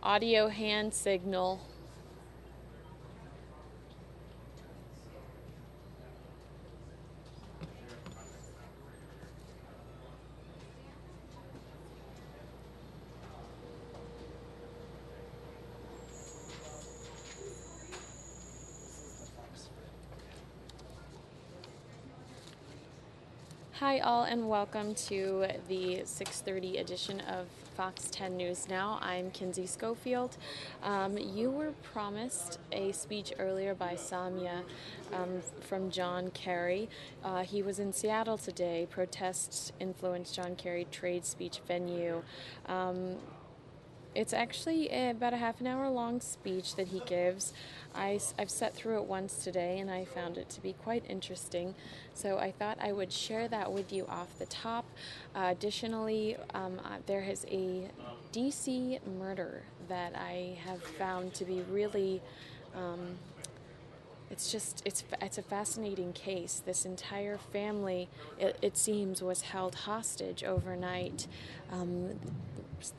audio hand signal. Hi all, and welcome to the 6:30 edition of Fox 10 News Now. I'm Kinsey Schofield. You were promised a speech earlier by Samia from John Kerry. He was in Seattle today. Protests influenced John Kerry trade speech venue. It's actually about a half an hour long speech that he gives. I've sat through it once today and I found it to be quite interesting. So I thought I would share that with you off the top. Additionally, there is a DC murder that I have found to be really it's a fascinating case. This entire family, it seems, was held hostage overnight.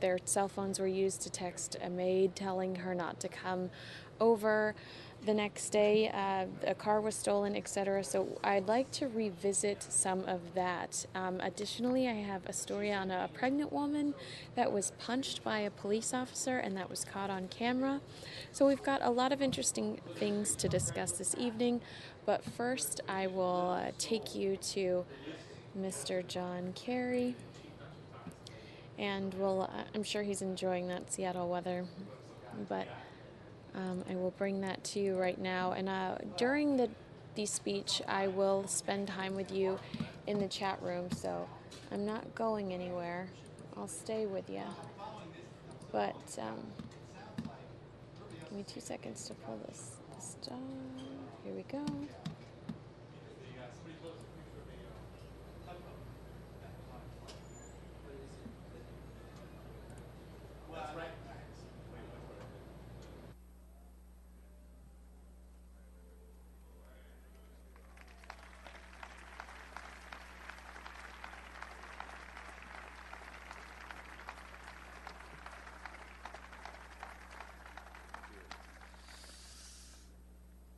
Their cell phones were used to text a maid telling her not to come over the next day. A car was stolen, etc. So I'd like to revisit some of that. Additionally, I have a story on a pregnant woman that was punched by a police officer and that was caught on camera. So we've got a lot of interesting things to discuss this evening. But first, I will take you to Mr. John Kerry. And I'm sure he's enjoying that Seattle weather, but I will bring that to you right now. And during the speech, I will spend time with you in the chat room, so I'm not going anywhere. I'll stay with you. But give me 2 seconds to pull this down. Here we go.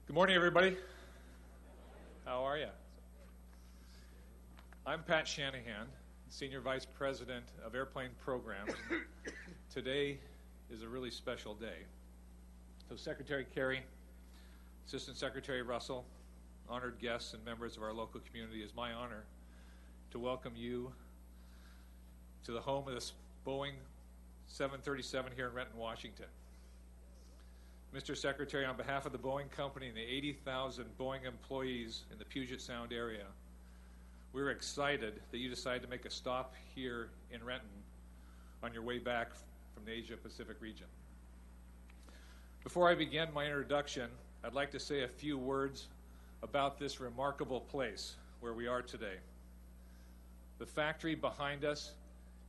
Good morning, everybody. How are you? I'm Pat Shanahan, Senior Vice President of Airplane Programs. Today is a really special day. So Secretary Kerry, Assistant Secretary Russell, honored guests and members of our local community, it's my honor to welcome you to the home of this Boeing 737 here in Renton, Washington. Mr. Secretary, on behalf of the Boeing Company and the 80,000 Boeing employees in the Puget Sound area, we're excited that you decided to make a stop here in Renton on your way back from the Asia-Pacific region. Before I begin my introduction, I'd like to say a few words about this remarkable place where we are today. The factory behind us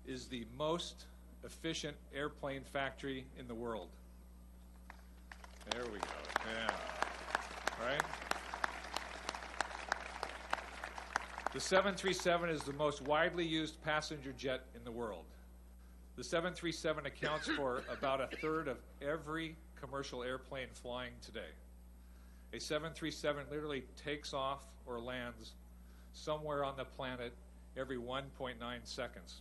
is the most efficient airplane factory in the world. There we go. Yeah. Right? The 737 is the most widely used passenger jet in the world. The 737 accounts for about a third of every commercial airplane flying today. A 737 literally takes off or lands somewhere on the planet every 1.9 seconds.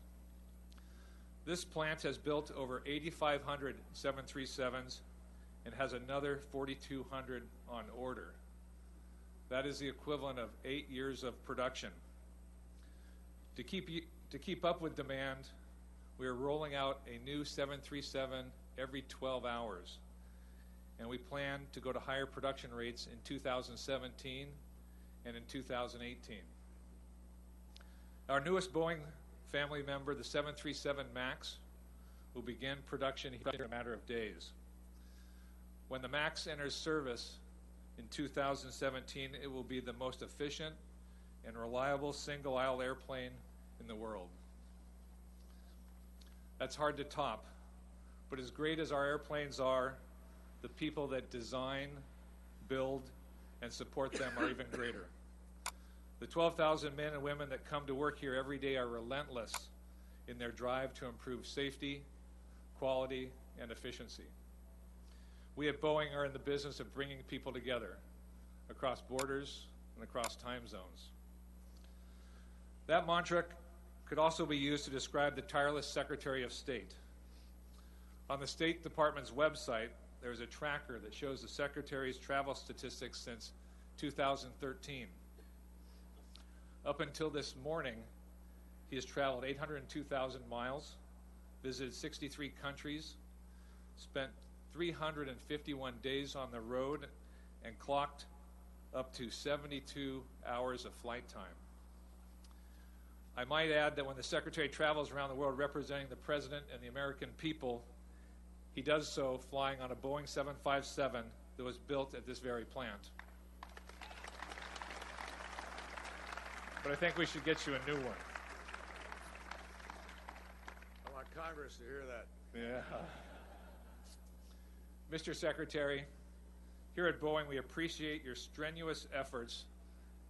This plant has built over 8,500 737s and has another 4,200 on order. That is the equivalent of 8 years of production. To keep up with demand, we are rolling out a new 737 every 12 hours, and we plan to go to higher production rates in 2017 and in 2018. Our newest Boeing family member, the 737 MAX, will begin production in a matter of days. When the MAX enters service in 2017, it will be the most efficient and reliable single-aisle airplane in the world. That's hard to top, but as great as our airplanes are, the people that design, build, and support them are even greater. The 12,000 men and women that come to work here every day are relentless in their drive to improve safety, quality, and efficiency. We at Boeing are in the business of bringing people together across borders and across time zones. That mantra could also be used to describe the tireless Secretary of State. On the State Department's website, there's a tracker that shows the Secretary's travel statistics since 2013. Up until this morning, he has traveled 802,000 miles, visited 63 countries, spent 351 days on the road, and clocked up to 72 hours of flight time. I might add that when the Secretary travels around the world representing the President and the American people, he does so flying on a Boeing 757 that was built at this very plant. But I think we should get you a new one. I want Congress to hear that. Yeah. Mr. Secretary, here at Boeing, we appreciate your strenuous efforts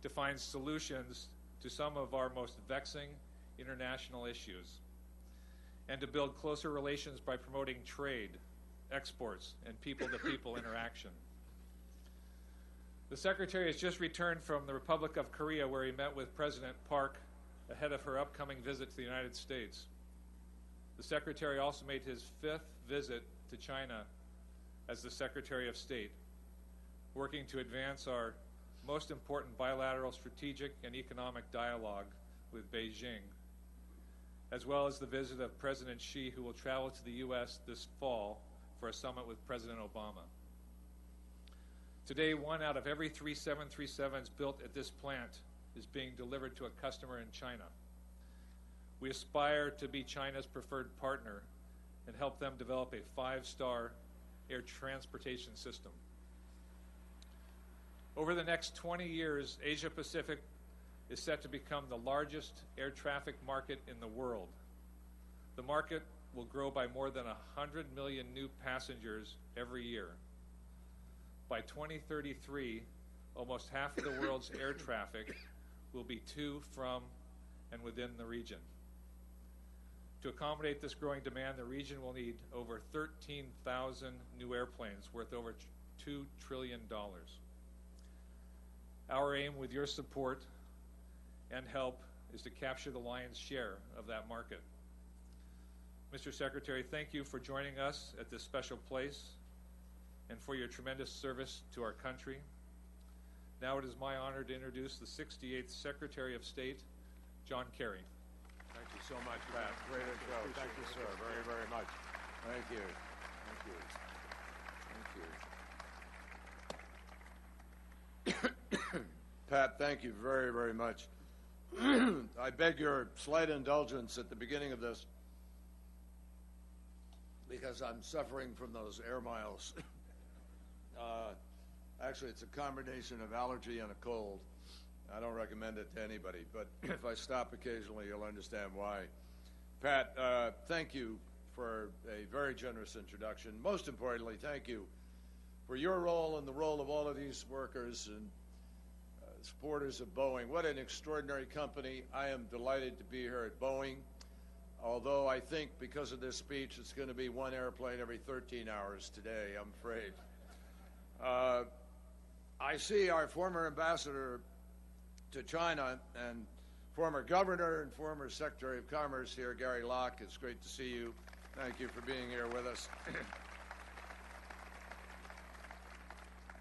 to find solutions to some of our most vexing international issues, and to build closer relations by promoting trade, exports, and people-to-people interaction. The Secretary has just returned from the Republic of Korea, where he met with President Park ahead of her upcoming visit to the United States. The Secretary also made his 5th visit to China as the Secretary of State, working to advance our most important bilateral strategic and economic dialogue with Beijing, as well as the visit of President Xi, who will travel to the U.S. this fall for a summit with President Obama. Today, 1 out of every 3 737s built at this plant is being delivered to a customer in China. We aspire to be China's preferred partner and help them develop a 5-star air transportation system. Over the next 20 years, Asia Pacific is set to become the largest air traffic market in the world. The market will grow by more than 100 million new passengers every year. By 2033, almost half of the world's air traffic will be to, from, and within the region. To accommodate this growing demand, the region will need over 13,000 new airplanes worth over $2 trillion. Our aim, with your support and help, is to capture the lion's share of that market. Mr. Secretary, thank you for joining us at this special place and for your tremendous service to our country. Now it is my honor to introduce the 68th Secretary of State, John Kerry. Thank you so much, Pat. Great intro. Thank you, sir, very, very much. Thank you. Thank you. Thank you. Pat, thank you very, very much. I beg your slight indulgence at the beginning of this because I'm suffering from those air miles. Actually, it's a combination of allergy and a cold. I don't recommend it to anybody, but if I stop occasionally, you'll understand why. Pat, thank you for a very generous introduction. Most importantly, thank you for your role and the role of all of these workers and supporters of Boeing. What an extraordinary company. I am delighted to be here at Boeing, although I think because of this speech, it's going to be one airplane every 13 hours today, I'm afraid. I see our former ambassador to China and former governor and former Secretary of Commerce here, Gary Locke. It's great to see you. Thank you for being here with us.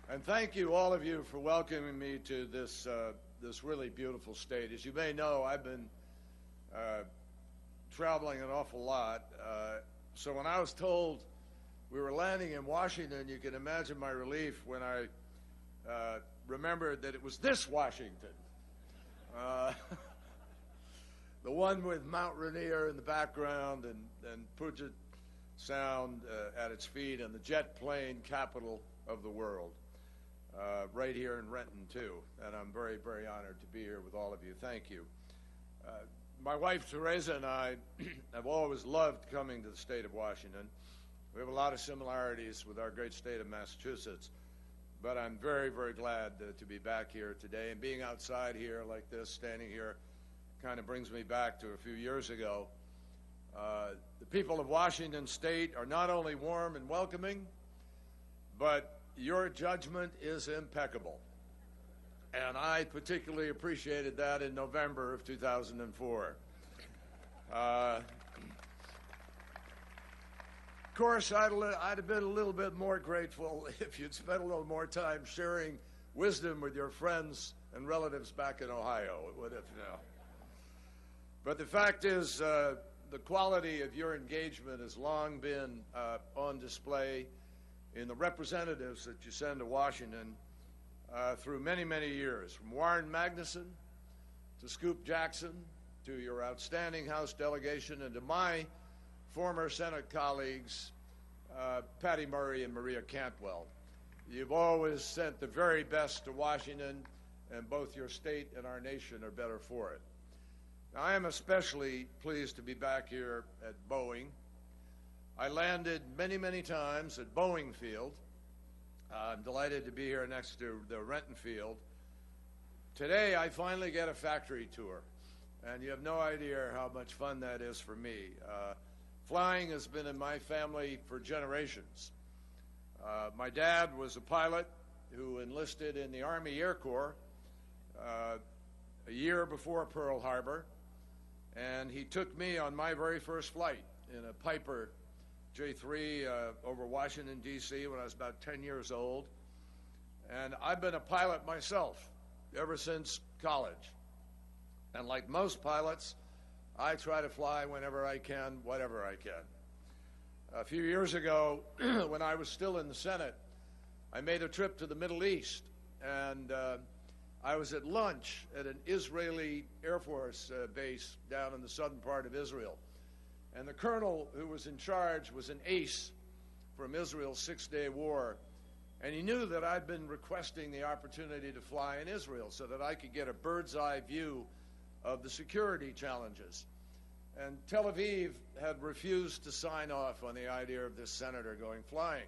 And thank you, all of you, for welcoming me to this really beautiful state. As you may know, I've been traveling an awful lot. So when I was told we were landing in Washington, you can imagine my relief when I remembered that it was this Washington. The one with Mount Rainier in the background and Puget Sound at its feet, and the jet plane capital of the world. Right here in Renton, too. And I'm very, very honored to be here with all of you. Thank you. My wife, Teresa, and I have always loved coming to the state of Washington. We have a lot of similarities with our great state of Massachusetts. But I'm very, very glad to be back here today. And being outside here like this, standing here, kind of brings me back to a few years ago The people of Washington State are not only warm and welcoming, but your judgment is impeccable. And I particularly appreciated that in November of 2004. Of course, I'd have been a little bit more grateful if you'd spent a little more time sharing wisdom with your friends and relatives back in Ohio. It would have, you know. But the fact is, the quality of your engagement has long been on display in the representatives that you send to Washington through many, many years, from Warren Magnuson to Scoop Jackson to your outstanding House delegation and to my former Senate colleagues, Patty Murray and Maria Cantwell. You've always sent the very best to Washington, and both your state and our nation are better for it. Now, I am especially pleased to be back here at Boeing. I landed many, many times at Boeing Field. I'm delighted to be here next to the Renton Field. Today, I finally get a factory tour, and you have no idea how much fun that is for me. Flying has been in my family for generations. My dad was a pilot who enlisted in the Army Air Corps a year before Pearl Harbor, and he took me on my very first flight in a Piper J3 over Washington, D.C. when I was about 10 years old. And I've been a pilot myself ever since college. And like most pilots, I try to fly whenever I can, whatever I can. A few years ago, when I was still in the Senate, I made a trip to the Middle East, and I was at lunch at an Israeli Air Force base down in the southern part of Israel. And the colonel who was in charge was an ace from Israel's Six-Day War, and he knew that I'd been requesting the opportunity to fly in Israel so that I could get a bird's-eye view of the security challenges. And Tel Aviv had refused to sign off on the idea of this senator going flying.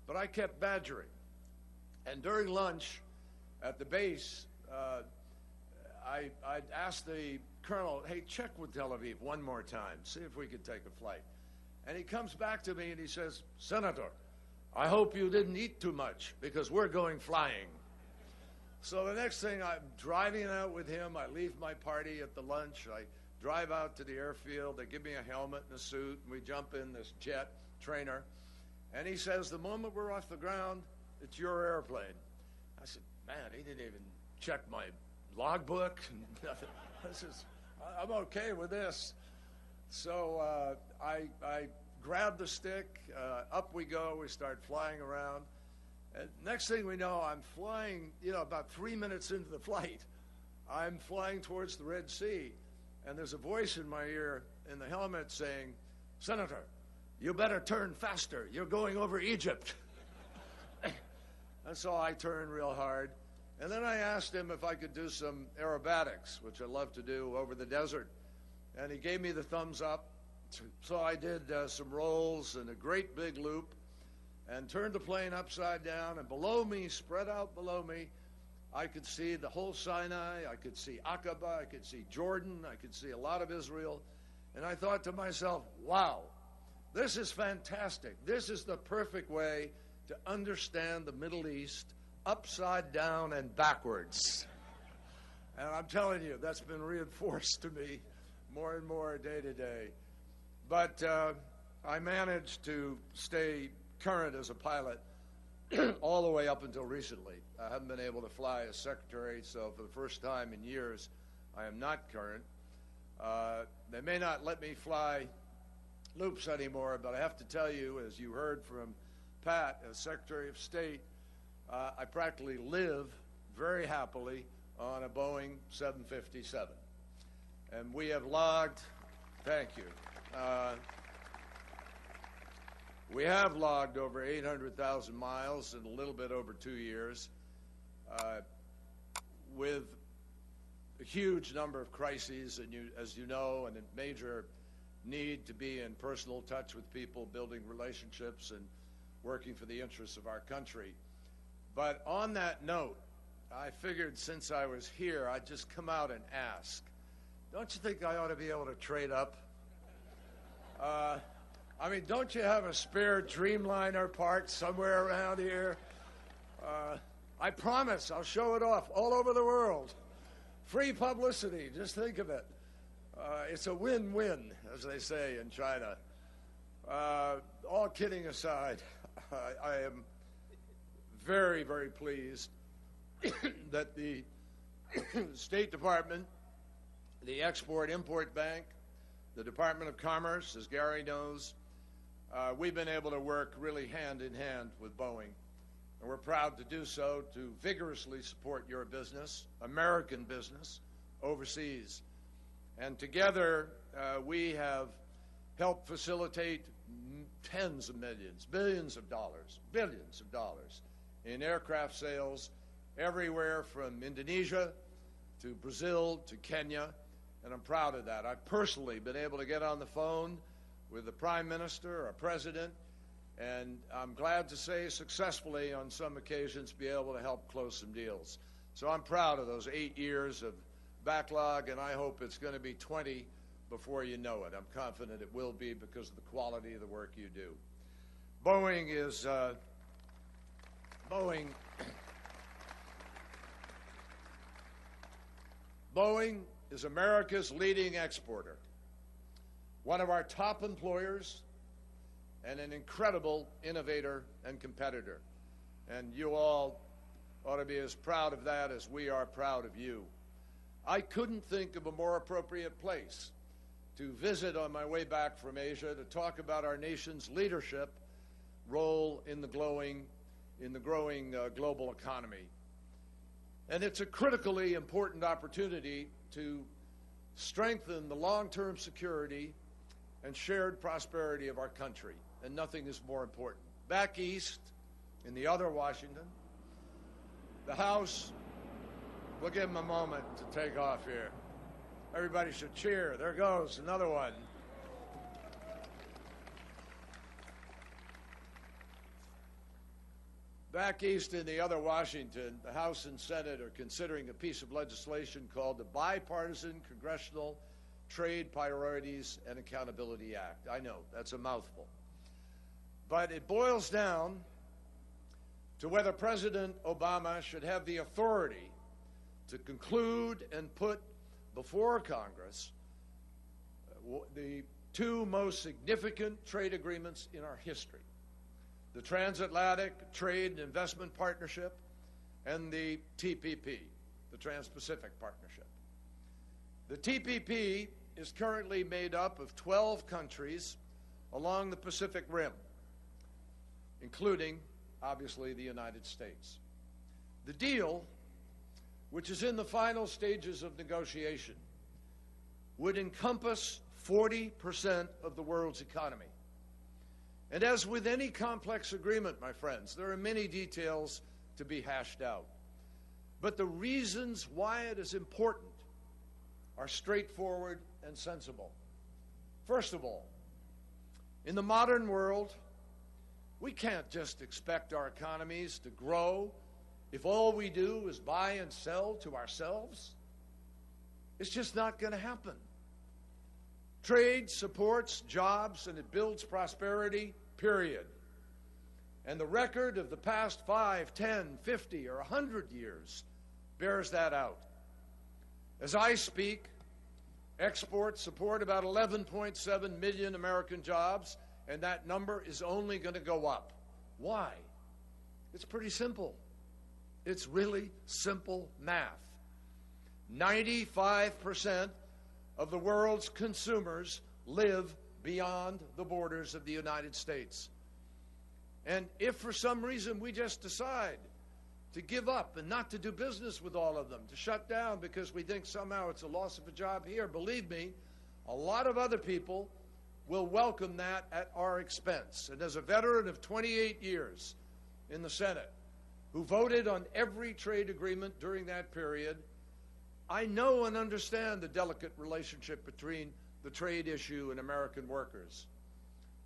But I kept badgering. And during lunch at the base, I'd asked the colonel, hey, check with Tel Aviv one more time, see if we could take a flight. And he comes back to me and he says, Senator, I hope you didn't eat too much because we're going flying. So the next thing, I'm driving out with him. I leave my party at the lunch. I drive out to the airfield. They give me a helmet and a suit, and we jump in this jet trainer. And he says, the moment we're off the ground, it's your airplane. I said, man, he didn't even check my logbook. I'm okay with this. So I grab the stick, up we go, we start flying around. And next thing we know, I'm flying, about 3 minutes into the flight, I'm flying towards the Red Sea. And there's a voice in my ear in the helmet saying, Senator, you better turn faster. You're going over Egypt. And so I turned real hard. And then I asked him if I could do some aerobatics, which I love to do over the desert. And he gave me the thumbs up. So I did some rolls and a great big loop and turned the plane upside down. And below me, spread out below me, I could see the whole Sinai. I could see Aqaba. I could see Jordan. I could see a lot of Israel. And I thought to myself, wow, this is fantastic. This is the perfect way to understand the Middle East upside down and backwards. And I'm telling you, that's been reinforced to me more and more day to day. But I managed to stay current as a pilot all the way up until recently. I haven't been able to fly as secretary, so for the first time in years, I am not current. They may not let me fly loops anymore, but I have to tell you, as you heard from Pat, as Secretary of State, I practically live very happily on a Boeing 757. And we have logged, thank you, we have logged over 800,000 miles in a little bit over 2 years with a huge number of crises, and as you know, and a major need to be in personal touch with people, building relationships, and working for the interests of our country. But on that note, I figured since I was here, I'd just come out and ask, don't you think I ought to be able to trade up? I mean, don't you have a spare Dreamliner part somewhere around here? I promise I'll show it off all over the world. Free publicity, just think of it. It's a win-win, as they say in China. All kidding aside, I am very, very pleased that the State Department, the Export-Import Bank, the Department of Commerce, as Gary knows, we've been able to work really hand in hand with Boeing. And we're proud to do so, to vigorously support your business, American business, overseas. And together, we have helped facilitate tens of millions, billions of dollars in aircraft sales everywhere from Indonesia to Brazil to Kenya, and I'm proud of that. I've personally been able to get on the phone with the Prime Minister, our President, and I'm glad to say successfully on some occasions be able to help close some deals. So I'm proud of those 8 years of backlog, and I hope it's going to be 20 before you know it. I'm confident it will be because of the quality of the work you do. Boeing is America's leading exporter, one of our top employers, and an incredible innovator and competitor. And you all ought to be as proud of that as we are proud of you. I couldn't think of a more appropriate place to visit on my way back from Asia to talk about our nation's leadership role in the growing global economy. And it's a critically important opportunity to strengthen the long-term security and shared prosperity of our country. And nothing is more important. Back east, in the other Washington, the House, we'll give them a moment to take off here. Everybody should cheer. There goes another one. Back east in the other Washington, the House and Senate are considering a piece of legislation called the Bipartisan Congressional Trade Priorities and Accountability Act. I know, that's a mouthful. But it boils down to whether President Obama should have the authority to conclude and put before Congress the two most significant trade agreements in our history: the Transatlantic Trade and Investment Partnership and the TPP, the Trans-Pacific Partnership. The TPP is currently made up of 12 countries along the Pacific Rim, including, obviously, the United States. The deal, which is in the final stages of negotiation, would encompass 40% of the world's economy. And as with any complex agreement, my friends, there are many details to be hashed out. But the reasons why it is important are straightforward and sensible. First of all, in the modern world, we can't just expect our economies to grow if all we do is buy and sell to ourselves. It's just not going to happen. Trade supports jobs and it builds prosperity, period. And the record of the past 5, 10, 50, or 100 years bears that out. As I speak, exports support about 11.7 million American jobs, and that number is only going to go up. Why? It's pretty simple. It's really simple math. 95% of the world's consumers live beyond the borders of the United States. And if for some reason we just decide to give up and not to do business with all of them, to shut down because we think somehow it's a loss of a job here, believe me, a lot of other people will welcome that at our expense. And as a veteran of 28 years in the Senate, who voted on every trade agreement during that period, I know and understand the delicate relationship between the trade issue and American workers.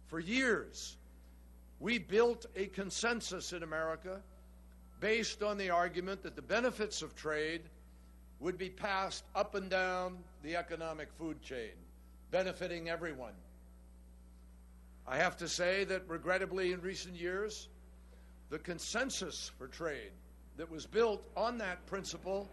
For years, we built a consensus in America based on the argument that the benefits of trade would be passed up and down the economic food chain, benefiting everyone. I have to say that, regrettably, in recent years, the consensus for trade that was built on that principle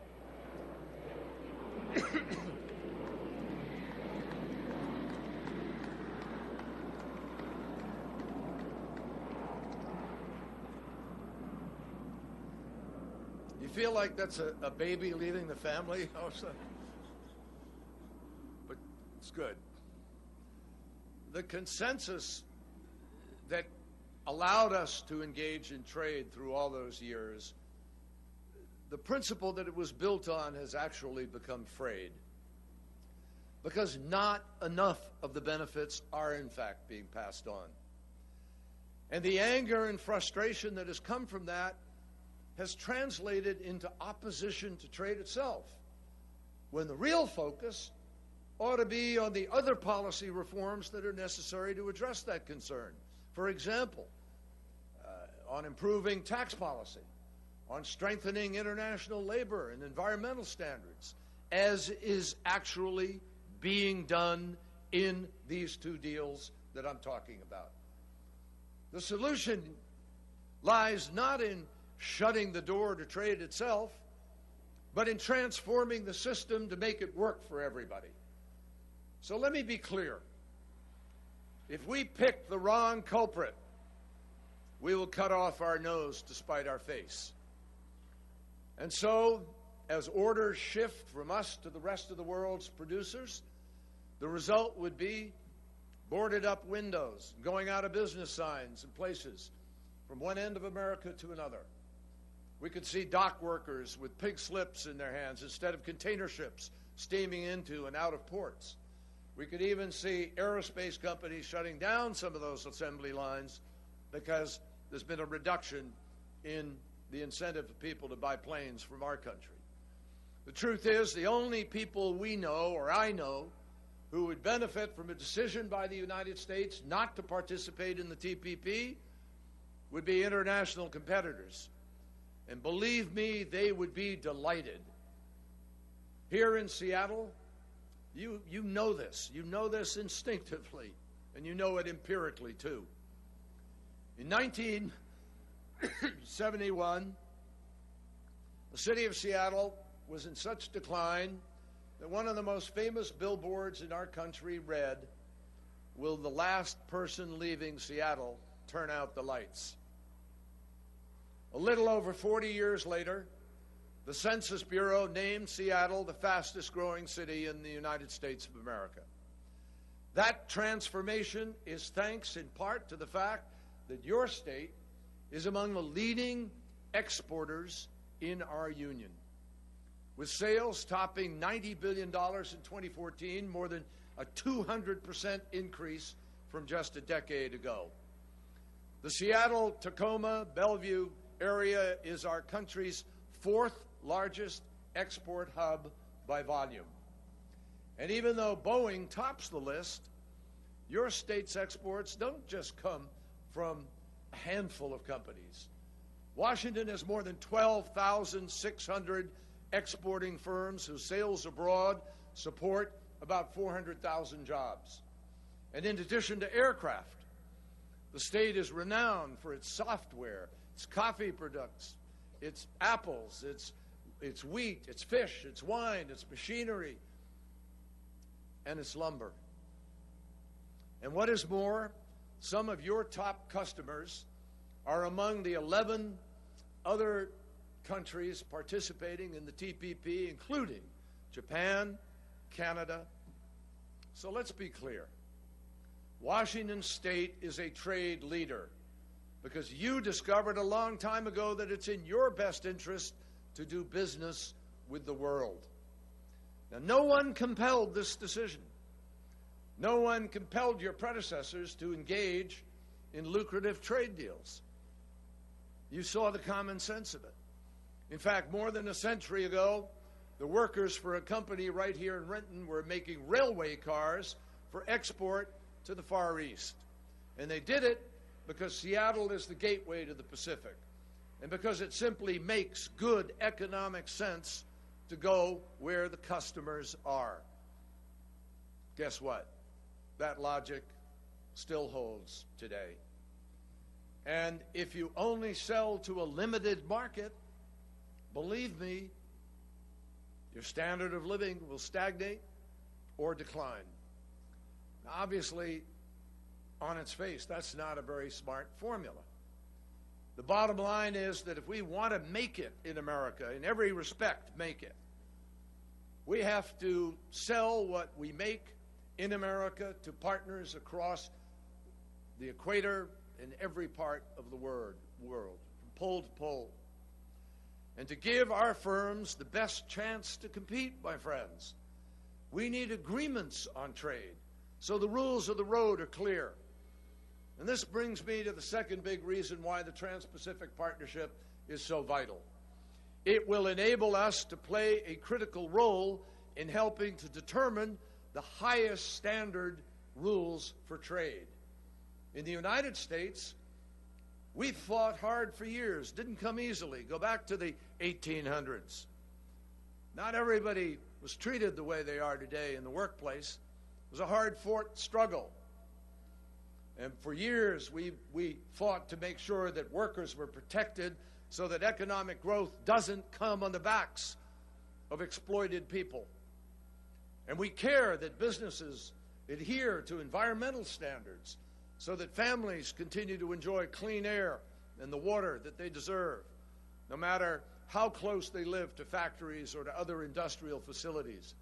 You feel like that's a baby leaving the family? But it's good. The consensus that allowed us to engage in trade through all those years, the principle that it was built on has actually become frayed, because not enough of the benefits are in fact being passed on. And the anger and frustration that has come from that has translated into opposition to trade itself, when the real focus ought to be on the other policy reforms that are necessary to address that concern. For example, on improving tax policy, on strengthening international labor and environmental standards, as is actually being done in these two deals that I'm talking about. The solution lies not in shutting the door to trade itself, but in transforming the system to make it work for everybody. So let me be clear. If we pick the wrong culprit, we will cut off our nose to spite our face. And so, as orders shift from us to the rest of the world's producers, the result would be boarded up windows, going out of business signs in places from one end of America to another. We could see dock workers with pink slips in their hands instead of container ships steaming into and out of ports. We could even see aerospace companies shutting down some of those assembly lines because there's been a reduction in the incentive for people to buy planes from our country. The truth is, the only people we know, or I know, who would benefit from a decision by the United States not to participate in the TPP would be international competitors. And believe me, they would be delighted. Here in Seattle, you know this. You know this instinctively, and you know it empirically, too. In 1971, the city of Seattle was in such decline that one of the most famous billboards in our country read, "Will the last person leaving Seattle turn out the lights?" A little over 40 years later, the Census Bureau named Seattle the fastest growing city in the United States of America. That transformation is thanks in part to the fact that your state is among the leading exporters in our union, with sales topping $90 billion in 2014, more than a 200% increase from just a decade ago. The Seattle, Tacoma, Bellevue area is our country's fourth largest export hub by volume. And even though Boeing tops the list, your state's exports don't just come from a handful of companies. Washington has more than 12,600 exporting firms whose sales abroad support about 400,000 jobs. And in addition to aircraft, the state is renowned for its software, its coffee products, its apples, its wheat, its fish, its wine, its machinery, and its lumber. And what is more, some of your top customers are among the 11 other countries participating in the TPP, including Japan, Canada. So let's be clear. Washington State is a trade leader because you discovered a long time ago that it's in your best interest to do business with the world. Now, no one compelled this decision. No one compelled your predecessors to engage in lucrative trade deals. You saw the common sense of it. In fact, more than a century ago, the workers for a company right here in Renton were making railway cars for export to the Far East. And they did it because Seattle is the gateway to the Pacific, and because it simply makes good economic sense to go where the customers are. Guess what? That logic still holds today. And if you only sell to a limited market, believe me, your standard of living will stagnate or decline. Now, obviously, on its face, that's not a very smart formula. The bottom line is that if we want to make it in America, in every respect make it, we have to sell what we make in America to partners across the equator in every part of the world, from pole to pole. And to give our firms the best chance to compete, my friends, we need agreements on trade so the rules of the road are clear. And this brings me to the second big reason why the Trans-Pacific Partnership is so vital. It will enable us to play a critical role in helping to determine the highest standard rules for trade. In the United States, we've fought hard for years. Didn't come easily. Go back to the 1800s. Not everybody was treated the way they are today in the workplace. It was a hard-fought struggle. And for years, we fought to make sure that workers were protected so that economic growth doesn't come on the backs of exploited people. And we care that businesses adhere to environmental standards so that families continue to enjoy clean air and the water that they deserve, no matter how close they live to factories or to other industrial facilities.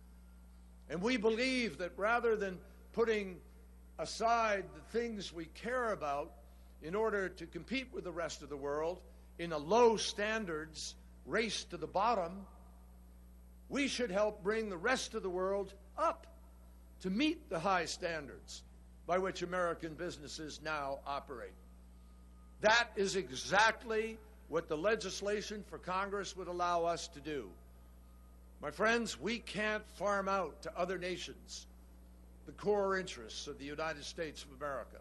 And we believe that rather than putting aside the things we care about in order to compete with the rest of the world in a low standards race to the bottom, we should help bring the rest of the world up to meet the high standards by which American businesses now operate. That is exactly what the legislation for Congress would allow us to do. My friends, we can't farm out to other nations the core interests of the United States of America.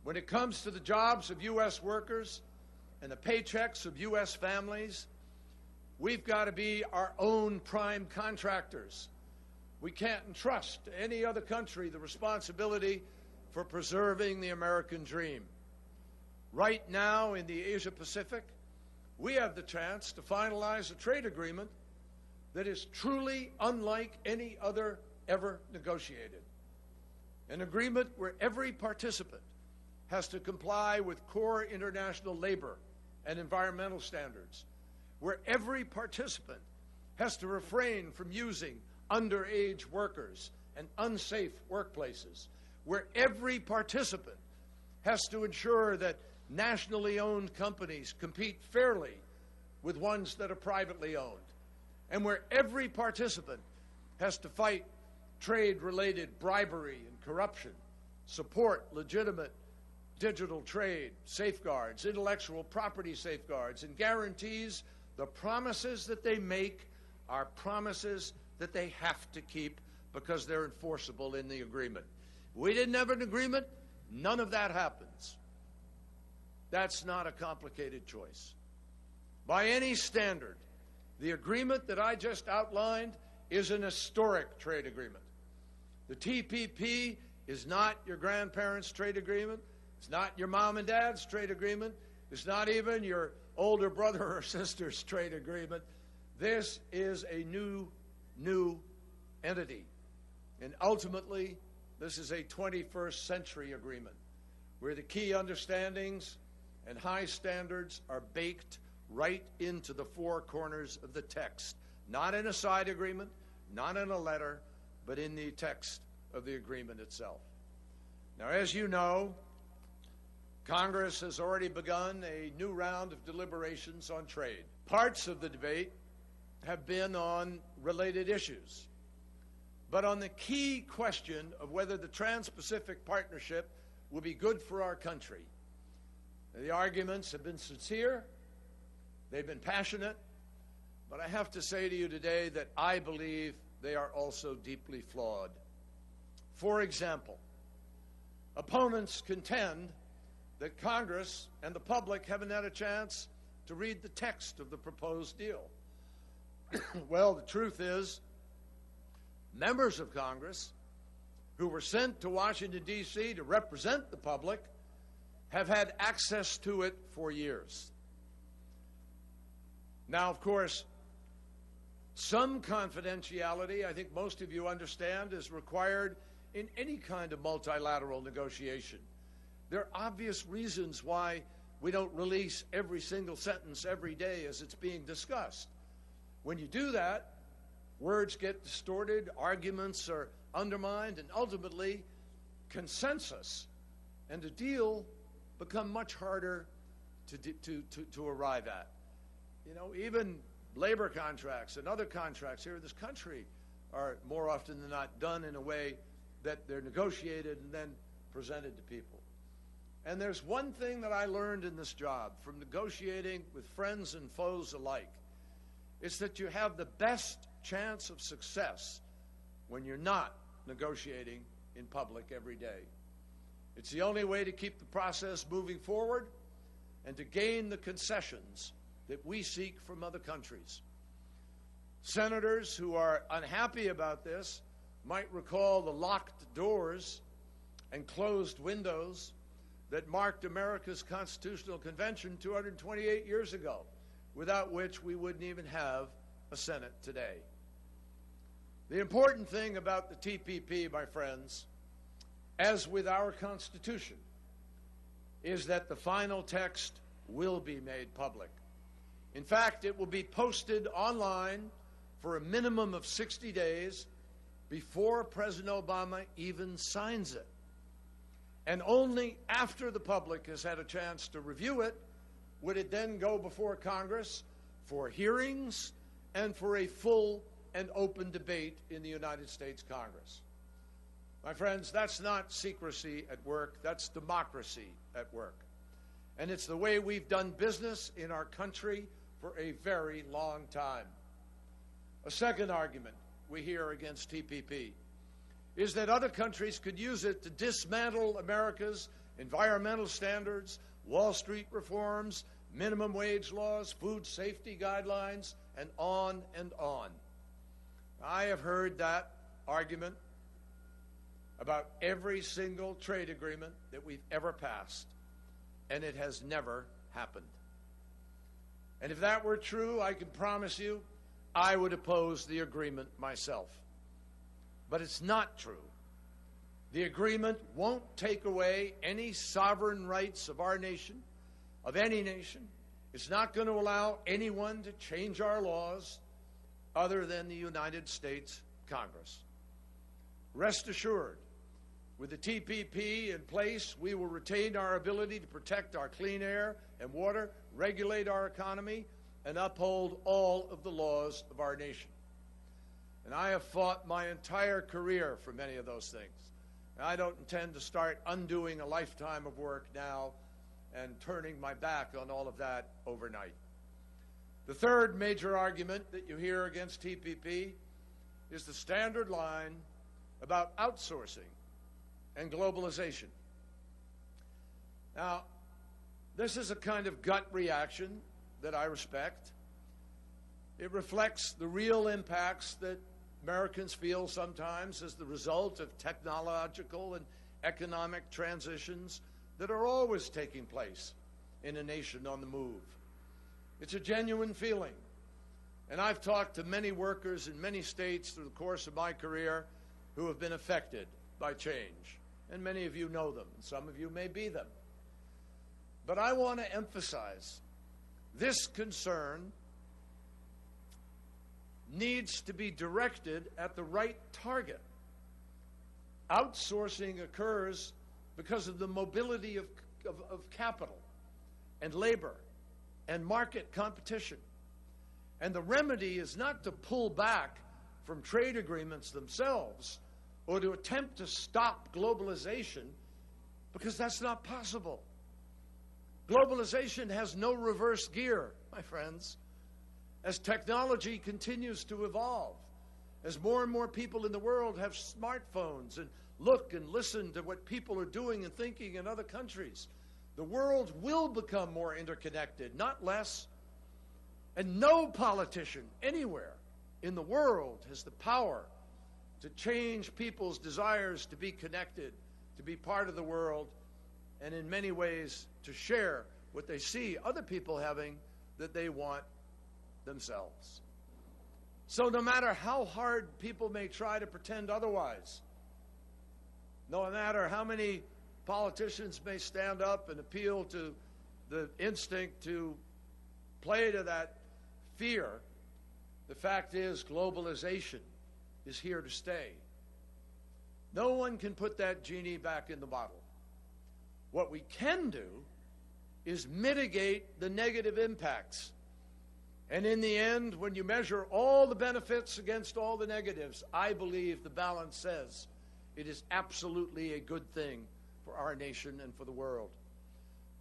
When it comes to the jobs of U.S. workers and the paychecks of U.S. families, we've got to be our own prime contractors. We can't entrust to any other country the responsibility for preserving the American dream. Right now in the Asia Pacific, we have the chance to finalize a trade agreement that is truly unlike any other ever negotiated. An agreement where every participant has to comply with core international labor and environmental standards, where every participant has to refrain from using underage workers and unsafe workplaces, where every participant has to ensure that nationally owned companies compete fairly with ones that are privately owned, and where every participant has to fight trade-related bribery and corruption, support legitimate digital trade safeguards, intellectual property safeguards, and guarantees the promises that they make are promises that they have to keep because they're enforceable in the agreement. We didn't have an agreement, none of that happens. That's not a complicated choice. By any standard, the agreement that I just outlined is an historic trade agreement. The TPP is not your grandparents' trade agreement. It's not your mom and dad's trade agreement. It's not even your older brother or sister's trade agreement. This is a new entity. And ultimately, this is a 21st century agreement where the key understandings and high standards are baked right into the four corners of the text, not in a side agreement, not in a letter, but in the text of the agreement itself. Now, as you know, Congress has already begun a new round of deliberations on trade. Parts of the debate have been on related issues, but on the key question of whether the Trans-Pacific Partnership will be good for our country, the arguments have been sincere, they've been passionate, but I have to say to you today that I believe they are also deeply flawed. For example, opponents contend that Congress and the public haven't had a chance to read the text of the proposed deal. Well, the truth is, members of Congress who were sent to Washington, D.C. to represent the public, have had access to it for years. Now, of course, some confidentiality, I think most of you understand, is required in any kind of multilateral negotiation. There are obvious reasons why we don't release every single sentence every day as it's being discussed. When you do that, words get distorted, arguments are undermined, and ultimately consensus and a deal become much harder to arrive at. You know, even labor contracts and other contracts here in this country are more often than not done in a way that they're negotiated and then presented to people. And there's one thing that I learned in this job from negotiating with friends and foes alike. It's that you have the best chance of success when you're not negotiating in public every day. It's the only way to keep the process moving forward and to gain the concessions that we seek from other countries. Senators who are unhappy about this might recall the locked doors and closed windows that marked America's Constitutional Convention 228 years ago, without which we wouldn't even have a Senate today. The important thing about the TPP, my friends, as with our Constitution, is that the final text will be made public. In fact, it will be posted online for a minimum of 60 days before President Obama even signs it. And only after the public has had a chance to review it would it then go before Congress for hearings and for a full and open debate in the United States Congress. My friends, that's not secrecy at work, that's democracy at work. And it's the way we've done business in our country for a very long time. A second argument we hear against TPP is that other countries could use it to dismantle America's environmental standards, Wall Street reforms, minimum wage laws, food safety guidelines, and on and on. I have heard that argument about every single trade agreement that we've ever passed, and it has never happened. And if that were true, I can promise you I would oppose the agreement myself. But it's not true. The agreement won't take away any sovereign rights of our nation, of any nation. It's not going to allow anyone to change our laws other than the United States Congress. Rest assured, with the TPP in place, we will retain our ability to protect our clean air and water, regulate our economy, and uphold all of the laws of our nation. And I have fought my entire career for many of those things. And I don't intend to start undoing a lifetime of work now and turning my back on all of that overnight. The third major argument that you hear against TPP is the standard line about outsourcing and globalization. Now, this is a kind of gut reaction that I respect. It reflects the real impacts that Americans feel sometimes as the result of technological and economic transitions that are always taking place in a nation on the move. It's a genuine feeling. And I've talked to many workers in many states through the course of my career who have been affected by change. And many of you know them, and some of you may be them. But I want to emphasize this concern needs to be directed at the right target. Outsourcing occurs because of the mobility of capital and labor and market competition. And the remedy is not to pull back from trade agreements themselves or to attempt to stop globalization, because that's not possible. Globalization has no reverse gear, my friends. As technology continues to evolve, as more and more people in the world have smartphones and look and listen to what people are doing and thinking in other countries, the world will become more interconnected, not less. And no politician anywhere in the world has the power to change people's desires to be connected, to be part of the world, and in many ways to share what they see other people having that they want themselves. So no matter how hard people may try to pretend otherwise, no matter how many politicians may stand up and appeal to the instinct to play to that fear, the fact is globalization is here to stay. No one can put that genie back in the bottle. What we can do is mitigate the negative impacts. And in the end, when you measure all the benefits against all the negatives, I believe the balance says it is absolutely a good thing for our nation and for the world.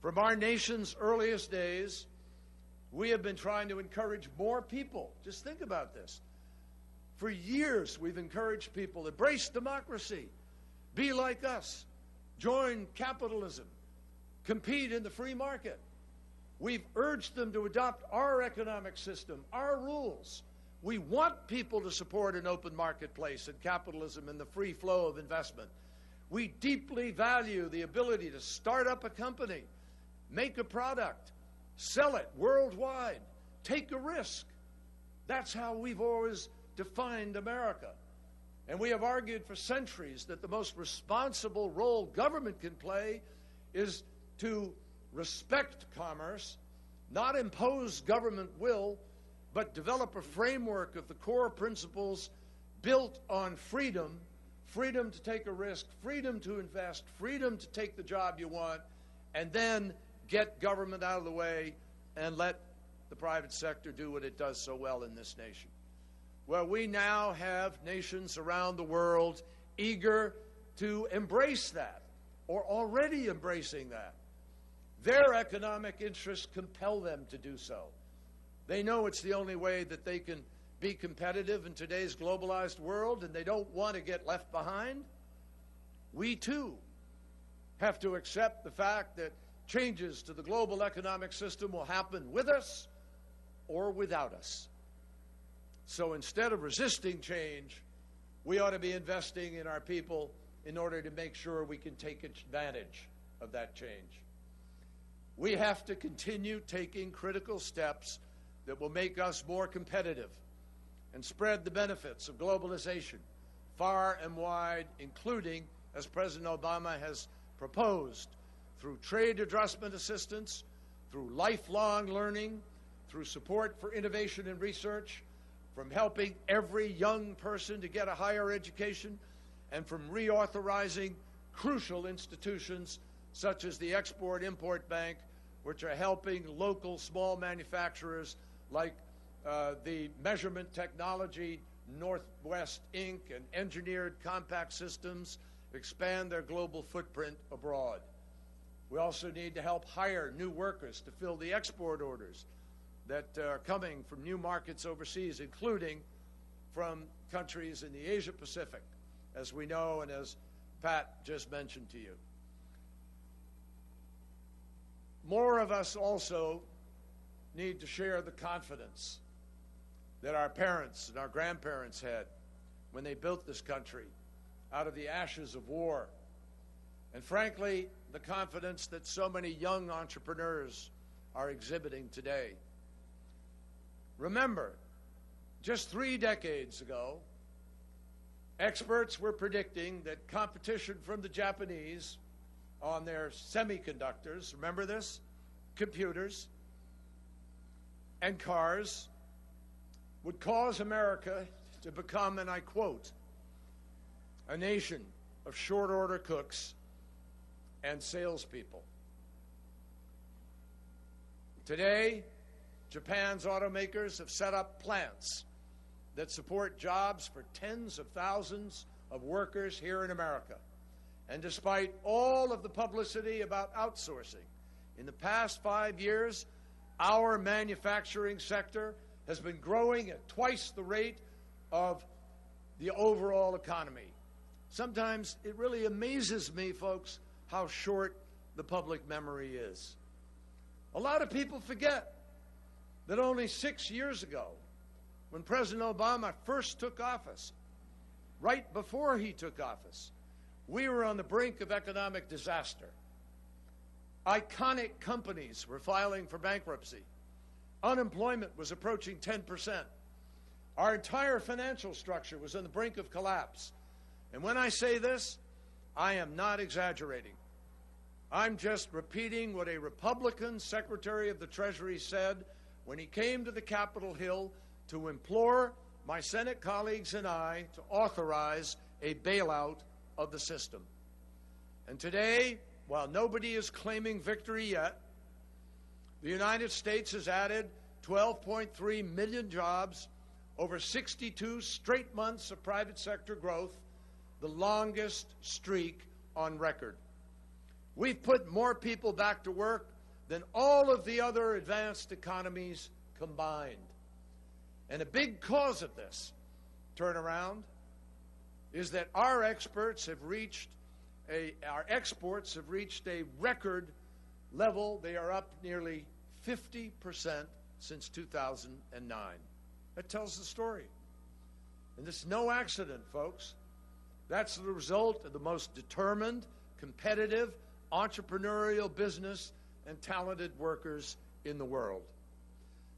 From our nation's earliest days, we have been trying to encourage more people. Just think about this. For years, we've encouraged people, embrace democracy, be like us, join capitalism, compete in the free market. We've urged them to adopt our economic system, our rules. We want people to support an open marketplace and capitalism and the free flow of investment. We deeply value the ability to start up a company, make a product, sell it worldwide, take a risk. That's how we've always defined America. And we have argued for centuries that the most responsible role government can play is to respect commerce, not impose government will, but develop a framework of the core principles built on freedom, freedom to take a risk, freedom to invest, freedom to take the job you want, and then get government out of the way and let the private sector do what it does so well in this nation. Well, we now have nations around the world eager to embrace that, or already embracing that. Their economic interests compel them to do so. They know it's the only way that they can be competitive in today's globalized world, and they don't want to get left behind. We, too, have to accept the fact that changes to the global economic system will happen with us or without us. So instead of resisting change, we ought to be investing in our people in order to make sure we can take advantage of that change. We have to continue taking critical steps that will make us more competitive and spread the benefits of globalization far and wide, including, as President Obama has proposed, through trade adjustment assistance, through lifelong learning, through support for innovation and research, from helping every young person to get a higher education, and from reauthorizing crucial institutions such as the Export-Import Bank, which are helping local small manufacturers like the Measurement Technology, Northwest Inc., and Engineered Compact Systems expand their global footprint abroad. We also need to help hire new workers to fill the export orders that are coming from new markets overseas, including from countries in the Asia Pacific, as we know and as Pat just mentioned to you. More of us also need to share the confidence that our parents and our grandparents had when they built this country out of the ashes of war. And frankly, the confidence that so many young entrepreneurs are exhibiting today. Remember, just 3 decades ago, experts were predicting that competition from the Japanese on their semiconductors, remember this? Computers and cars would cause America to become, and I quote, a nation of short-order cooks and salespeople. Today, Japan's automakers have set up plants that support jobs for tens of thousands of workers here in America. And despite all of the publicity about outsourcing, in the past 5 years, our manufacturing sector has been growing at twice the rate of the overall economy. Sometimes it really amazes me, folks, how short the public memory is. A lot of people forget that only 6 years ago, when President Obama first took office, right before he took office, we were on the brink of economic disaster. Iconic companies were filing for bankruptcy. Unemployment was approaching 10%. Our entire financial structure was on the brink of collapse. And when I say this, I am not exaggerating. I'm just repeating what a Republican Secretary of the Treasury said when he came to the Capitol Hill to implore my Senate colleagues and I to authorize a bailout of the system. And today, while nobody is claiming victory yet, the United States has added 12.3 million jobs, over 62 straight months of private sector growth, the longest streak on record. We've put more people back to work than all of the other advanced economies combined. And a big cause of this turnaround is that our exports have reached a record level. They are up nearly 50% since 2009. That tells the story. And this is no accident, folks. That's the result of the most determined, competitive, entrepreneurial business and talented workers in the world.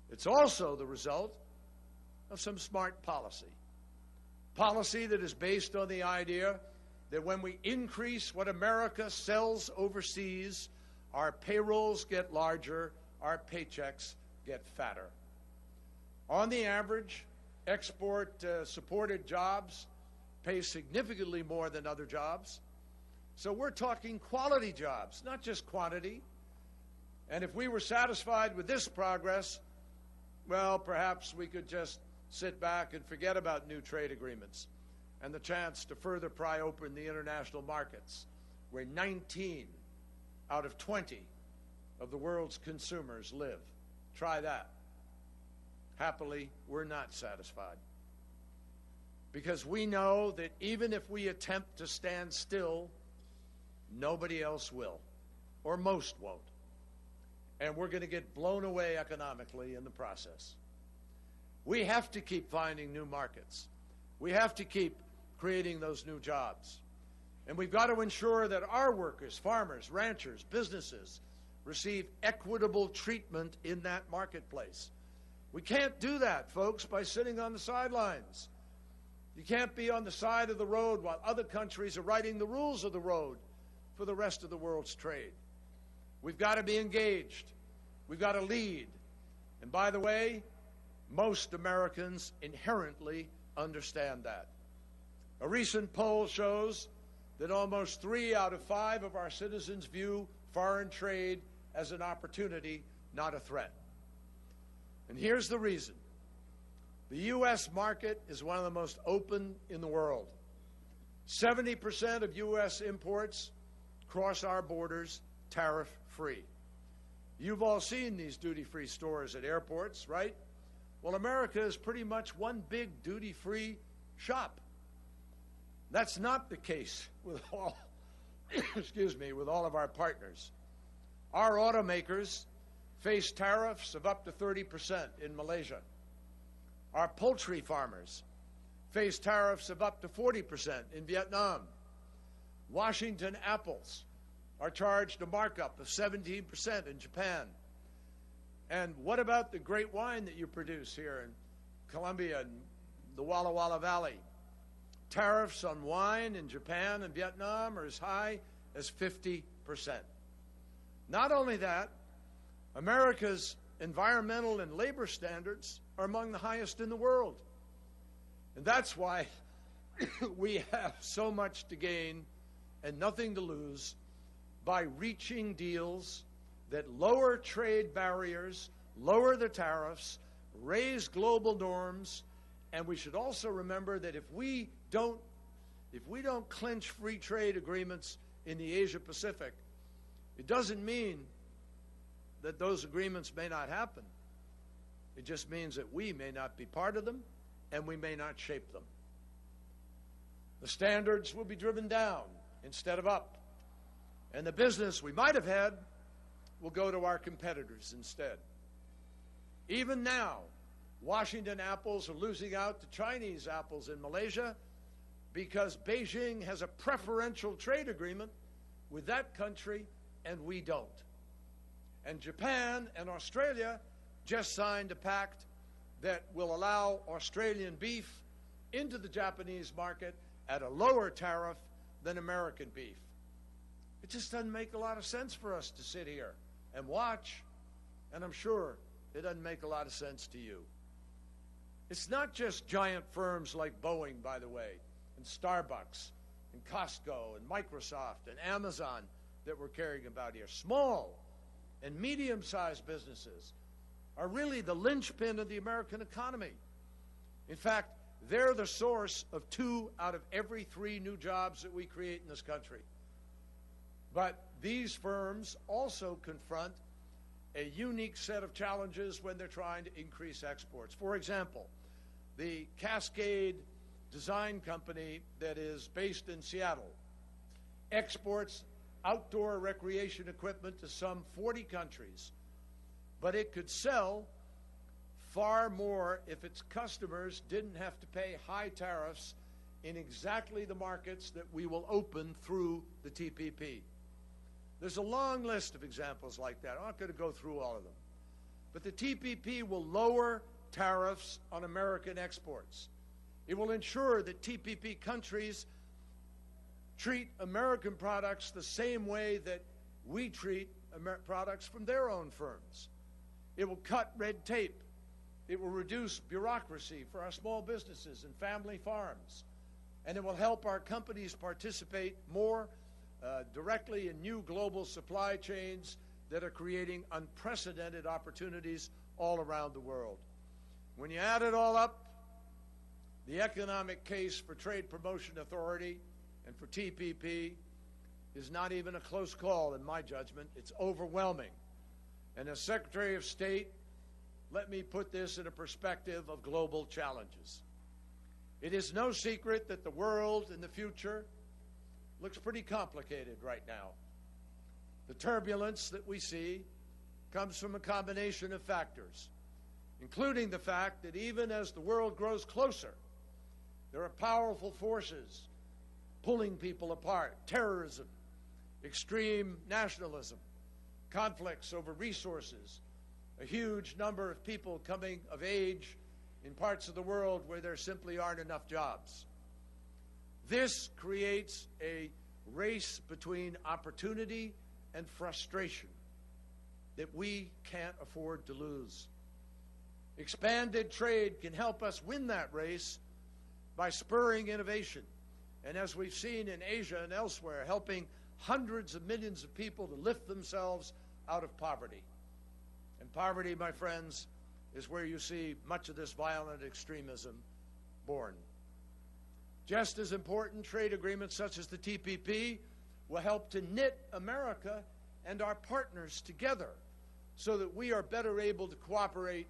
It's also the result of some smart policy. Policy that is based on the idea that when we increase what America sells overseas, our payrolls get larger, our paychecks get fatter. On the average, export-supported jobs pay significantly more than other jobs. So we're talking quality jobs, not just quantity. And if we were satisfied with this progress, well, perhaps we could just sit back and forget about new trade agreements and the chance to further pry open the international markets, where 19 out of 20 of the world's consumers live. Try that. Happily, we're not satisfied. Because we know that even if we attempt to stand still, nobody else will, or most won't. And we're going to get blown away economically in the process. We have to keep finding new markets. We have to keep creating those new jobs. And we've got to ensure that our workers, farmers, ranchers, businesses, receive equitable treatment in that marketplace. We can't do that, folks, by sitting on the sidelines. You can't be on the side of the road while other countries are writing the rules of the road for the rest of the world's trade. We've got to be engaged. We've got to lead. And by the way, most Americans inherently understand that. A recent poll shows that almost 3 out of 5 of our citizens view foreign trade as an opportunity, not a threat. And here's the reason. The U.S. market is one of the most open in the world. 70% of U.S. imports cross our borders tariff-free. You've all seen these duty-free stores at airports, right? Well, America is pretty much one big duty-free shop. That's not the case with all, with all of our partners. Our automakers face tariffs of up to 30% in Malaysia. Our poultry farmers face tariffs of up to 40% in Vietnam. Washington apples are charged a markup of 17% in Japan. And what about the great wine that you produce here in Colombia and the Walla Walla Valley? Tariffs on wine in Japan and Vietnam are as high as 50%. Not only that, America's environmental and labor standards are among the highest in the world. And that's why we have so much to gain and nothing to lose by reaching deals that lower trade barriers, lower the tariffs, raise global norms. And we should also remember that if we don't clinch free trade agreements in the Asia Pacific, it doesn't mean that those agreements may not happen. It just means that we may not be part of them and we may not shape them. The standards will be driven down instead of up. And the business we might have had will go to our competitors instead. Even now, Washington apples are losing out to Chinese apples in Malaysia because Beijing has a preferential trade agreement with that country and we don't. And Japan and Australia just signed a pact that will allow Australian beef into the Japanese market at a lower tariff than American beef. It just doesn't make a lot of sense for us to sit here and watch, and I'm sure it doesn't make a lot of sense to you. It's not just giant firms like Boeing, by the way, and Starbucks, and Costco, and Microsoft, and Amazon that we're caring about here. Small and medium-sized businesses are really the linchpin of the American economy. In fact, they're the source of 2 out of every 3 new jobs that we create in this country. But these firms also confront a unique set of challenges when they're trying to increase exports. For example, the Cascade Design Company that is based in Seattle exports outdoor recreation equipment to some 40 countries, but it could sell far more if its customers didn't have to pay high tariffs in exactly the markets that we will open through the TPP. There's a long list of examples like that. I'm not going to go through all of them. But the TPP will lower tariffs on American exports. It will ensure that TPP countries treat American products the same way that we treat products from their own firms. It will cut red tape. It will reduce bureaucracy for our small businesses and family farms. And it will help our companies participate more directly in new global supply chains that are creating unprecedented opportunities all around the world. When you add it all up, the economic case for Trade Promotion Authority and for TPP is not even a close call in my judgment. It's overwhelming. And as Secretary of State, let me put this in a perspective of global challenges. It is no secret that the world in the future looks pretty complicated right now. The turbulence that we see comes from a combination of factors, including the fact that even as the world grows closer, there are powerful forces pulling people apart: terrorism, extreme nationalism, conflicts over resources, a huge number of people coming of age in parts of the world where there simply aren't enough jobs. This creates a race between opportunity and frustration that we can't afford to lose. Expanded trade can help us win that race by spurring innovation, and as we've seen in Asia and elsewhere, helping hundreds of millions of people to lift themselves out of poverty. And poverty, my friends, is where you see much of this violent extremism born. Just as important, trade agreements such as the TPP will help to knit America and our partners together so that we are better able to cooperate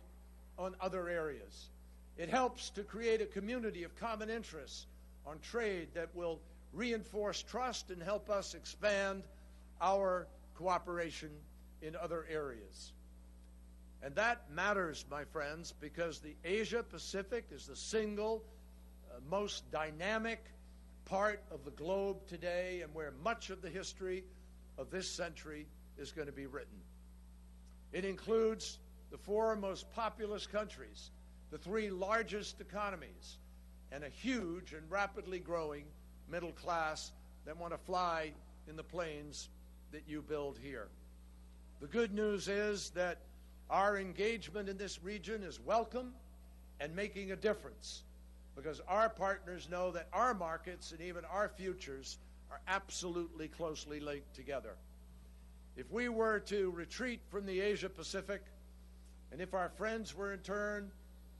on other areas. It helps to create a community of common interests on trade that will reinforce trust and help us expand our cooperation in other areas. And that matters, my friends, because the Asia-Pacific is the single most dynamic part of the globe today and where much of the history of this century is going to be written. It includes the 4 most populous countries, the 3 largest economies, and a huge and rapidly growing middle class that want to fly in the planes that you build here. The good news is that our engagement in this region is welcome and making a difference, because our partners know that our markets and even our futures are absolutely closely linked together. If we were to retreat from the Asia-Pacific, and if our friends were in turn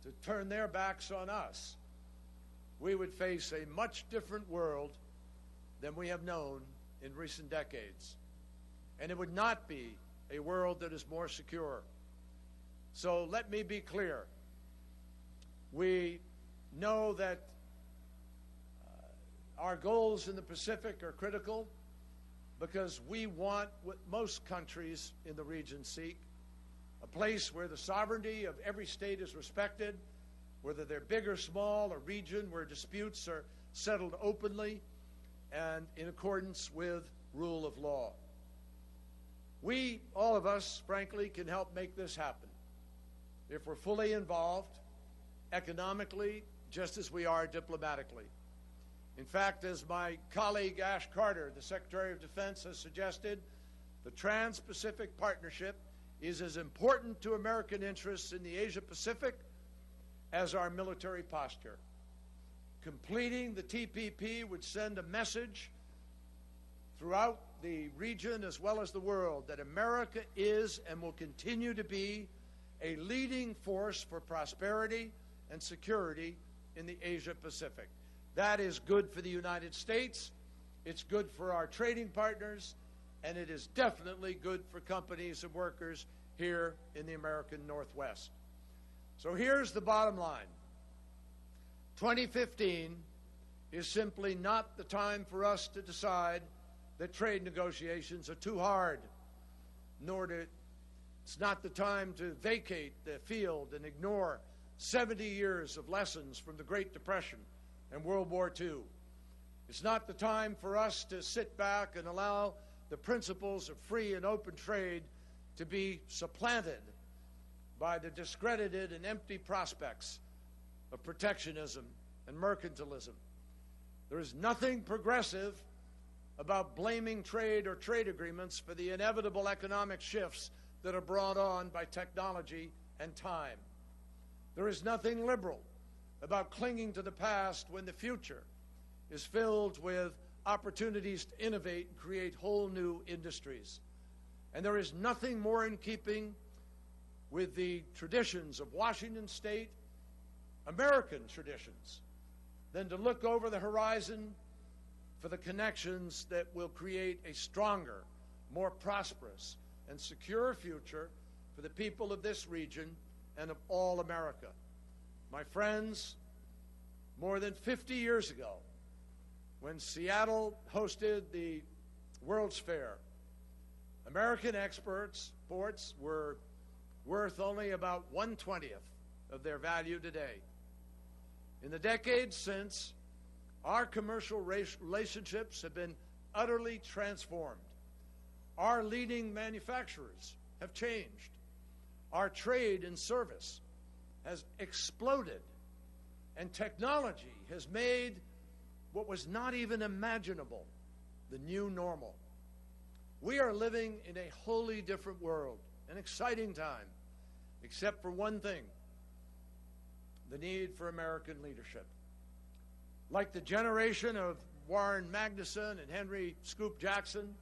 to turn their backs on us, we would face a much different world than we have known in recent decades. And it would not be a world that is more secure. So let me be clear. We know that our goals in the Pacific are critical because we want what most countries in the region seek: a place where the sovereignty of every state is respected, whether they're big or small, a region where disputes are settled openly and in accordance with rule of law. We, all of us, frankly, can help make this happen if we're fully involved economically, just as we are diplomatically. In fact, as my colleague Ash Carter, the Secretary of Defense, has suggested, the Trans-Pacific Partnership is as important to American interests in the Asia-Pacific as our military posture. Completing the TPP would send a message throughout the region as well as the world that America is and will continue to be a leading force for prosperity and security in the Asia-Pacific. That is good for the United States, it's good for our trading partners, and it is definitely good for companies and workers here in the American Northwest. So here's the bottom line. 2015 is simply not the time for us to decide that trade negotiations are too hard, it's not the time to vacate the field and ignore 70 years of lessons from the Great Depression and World War II. It's not the time for us to sit back and allow the principles of free and open trade to be supplanted by the discredited and empty prospects of protectionism and mercantilism. There is nothing progressive about blaming trade or trade agreements for the inevitable economic shifts that are brought on by technology and time. There is nothing liberal about clinging to the past when the future is filled with opportunities to innovate and create whole new industries. And there is nothing more in keeping with the traditions of Washington State, American traditions, than to look over the horizon for the connections that will create a stronger, more prosperous, and secure future for the people of this region and of all America. My friends, more than 50 years ago, when Seattle hosted the World's Fair, American exports were worth only about 1/20th of their value today. In the decades since, our commercial relationships have been utterly transformed. Our leading manufacturers have changed. Our trade and service has exploded, and technology has made what was not even imaginable the new normal. We are living in a wholly different world, an exciting time, except for one thing: the need for American leadership. Like the generation of Warren Magnuson and Henry Scoop Jackson,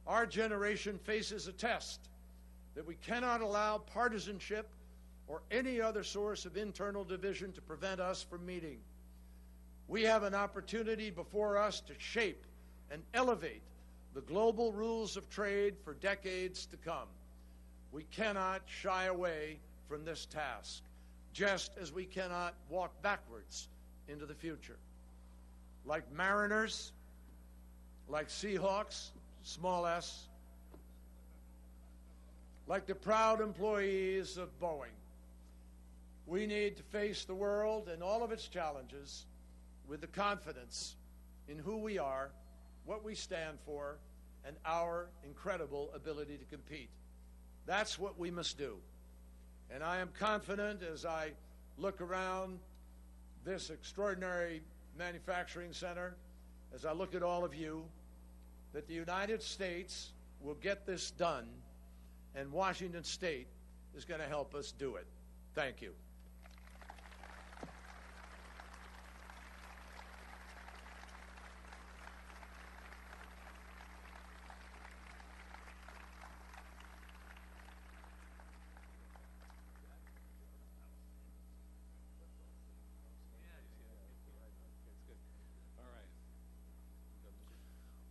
our generation faces a test that we cannot allow partisanship or any other source of internal division to prevent us from meeting. We have an opportunity before us to shape and elevate the global rules of trade for decades to come. We cannot shy away from this task, just as we cannot walk backwards into the future. Like mariners, like Seahawks, small s, like the proud employees of Boeing, we need to face the world and all of its challenges with the confidence in who we are, what we stand for, and our incredible ability to compete. That's what we must do. And I am confident, as I look around this extraordinary manufacturing center, as I look at all of you, that the United States will get this done, and Washington State is going to help us do it. Thank you.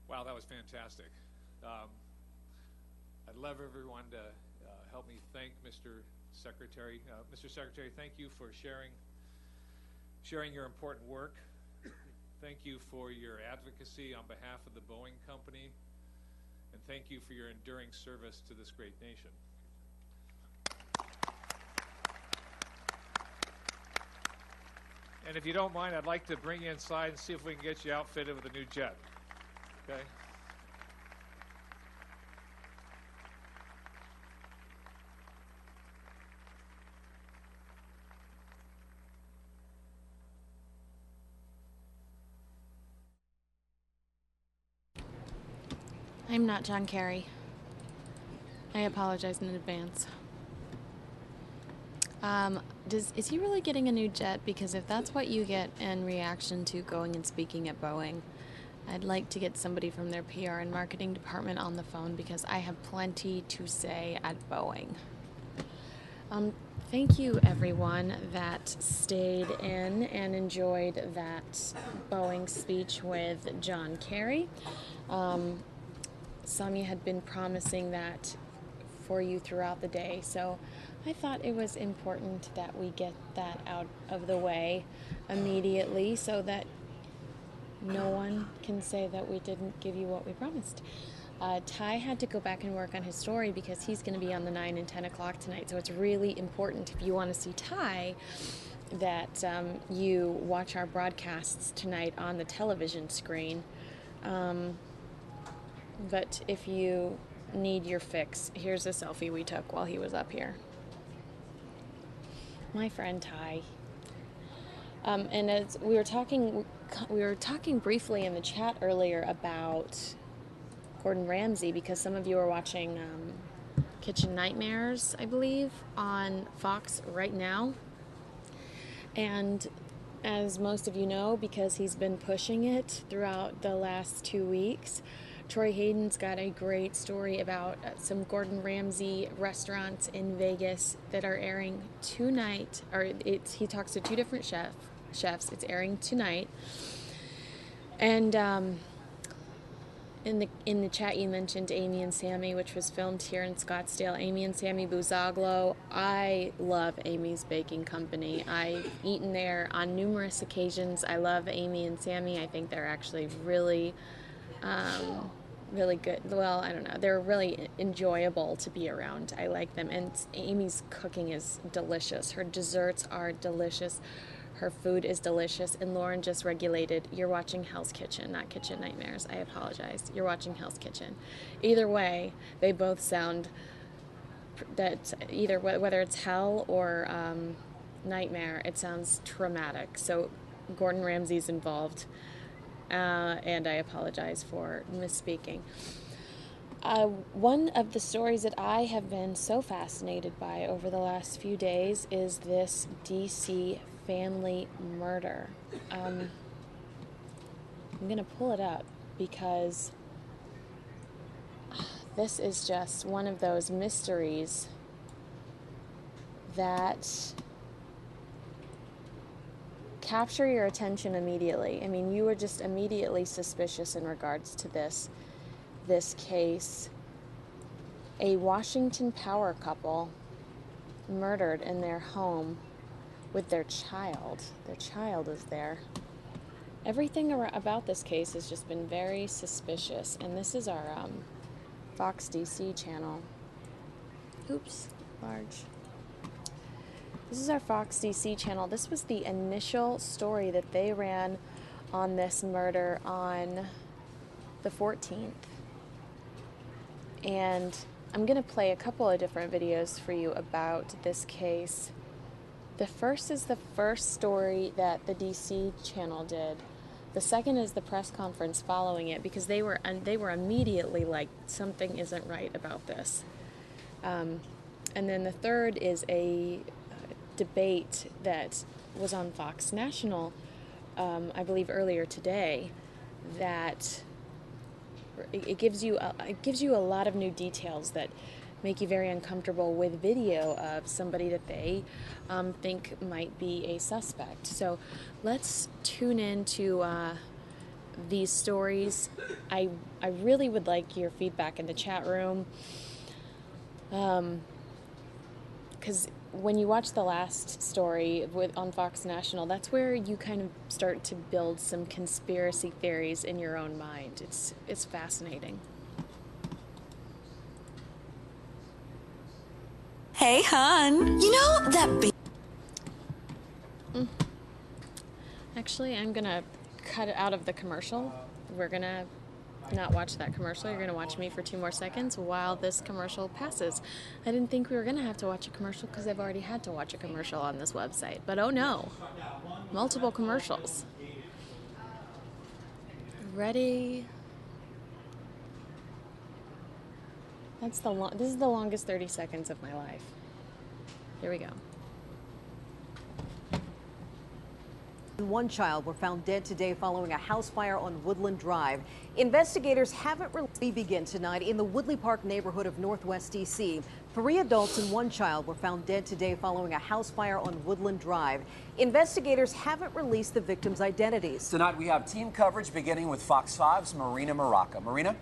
Wow, that was fantastic. I'd love everyone to help me thank Mr. Secretary. Mr. Secretary, thank you for sharing your important work. Thank you for your advocacy on behalf of the Boeing Company, and thank you for your enduring service to this great nation. And if you don't mind, I'd like to bring you inside and see if we can get you outfitted with a new jet. Okay? I'm not John Kerry. I apologize in advance. Is he really getting a new jet? Because if that's what you get in reaction to going and speaking at Boeing, I'd like to get somebody from their PR and marketing department on the phone because I have plenty to say at Boeing. Thank you, everyone that stayed in and enjoyed that Boeing speech with John Kerry. Samia had been promising that for you throughout the day, so I thought it was important that we get that out of the way immediately so that no one can say that we didn't give you what we promised. Ty had to go back and work on his story because he's going to be on the 9 and 10 o'clock tonight, so it's really important if you want to see Ty that you watch our broadcasts tonight on the television screen. But if you need your fix, here's a selfie we took while he was up here. My friend Ty. And as we were talking briefly in the chat earlier about Gordon Ramsay because some of you are watching Kitchen Nightmares, I believe, on Fox right now. And as most of you know, because he's been pushing it throughout the last 2 weeks, Troy Hayden's got a great story about some Gordon Ramsay restaurants in Vegas that are airing tonight. He talks to two different chefs. It's airing tonight. And in the chat you mentioned Amy and Sammy, which was filmed here in Scottsdale. Amy and Sammy Buzaglo. I love Amy's Baking Company. I've eaten there on numerous occasions. I love Amy and Sammy. I think they're actually really good. Well, I don't know. They're really enjoyable to be around. I like them. And Amy's cooking is delicious. Her desserts are delicious. Her food is delicious. And Lauren just regulated, you're watching Hell's Kitchen, not Kitchen Nightmares. I apologize. You're watching Hell's Kitchen. Either way, they both sound that either whether it's hell or nightmare, it sounds traumatic. So Gordon Ramsay's involved. And I apologize for misspeaking. One of the stories that I have been so fascinated by over the last few days is this DC family murder. I'm going to pull it up because this is just one of those mysteries that capture your attention immediately. I mean, you were just immediately suspicious in regards to this case. A Washington power couple murdered in their home with their child. Their child is there. Everything about this case has just been very suspicious, and this is our Fox DC channel. Oops, large. This is our Fox DC channel. This was the initial story that they ran on this murder on the 14th. And I'm going to play a couple of different videos for you about this case. The first is the first story that the DC channel did. The second is the press conference following it, because they were immediately like, something isn't right about this. And then the third is a debate that was on Fox National, I believe earlier today, that it gives you a lot of new details that make you very uncomfortable with video of somebody that they think might be a suspect. So let's tune into these stories. I really would like your feedback in the chat room, because when you watch the last story on Fox National, that's where you kind of start to build some conspiracy theories in your own mind. It's fascinating. Hey, hon. You know that Actually, I'm going to cut it out of the commercial. We're going to not watch that commercial. You're going to watch me for 2 more seconds while this commercial passes. I didn't think we were going to have to watch a commercial because I've already had to watch a commercial on this website. But oh no, multiple commercials. Ready? This is the longest 30 seconds of my life. Here we go. One child were found dead today following a house fire on Woodland Drive. Investigators haven't released. We begin tonight in the Woodley Park neighborhood of Northwest D.C. 3 adults and 1 child were found dead today following a house fire on Woodland Drive. Investigators haven't released the victims' identities. Tonight we have team coverage beginning with Fox 5's Marina Maraca. Marina?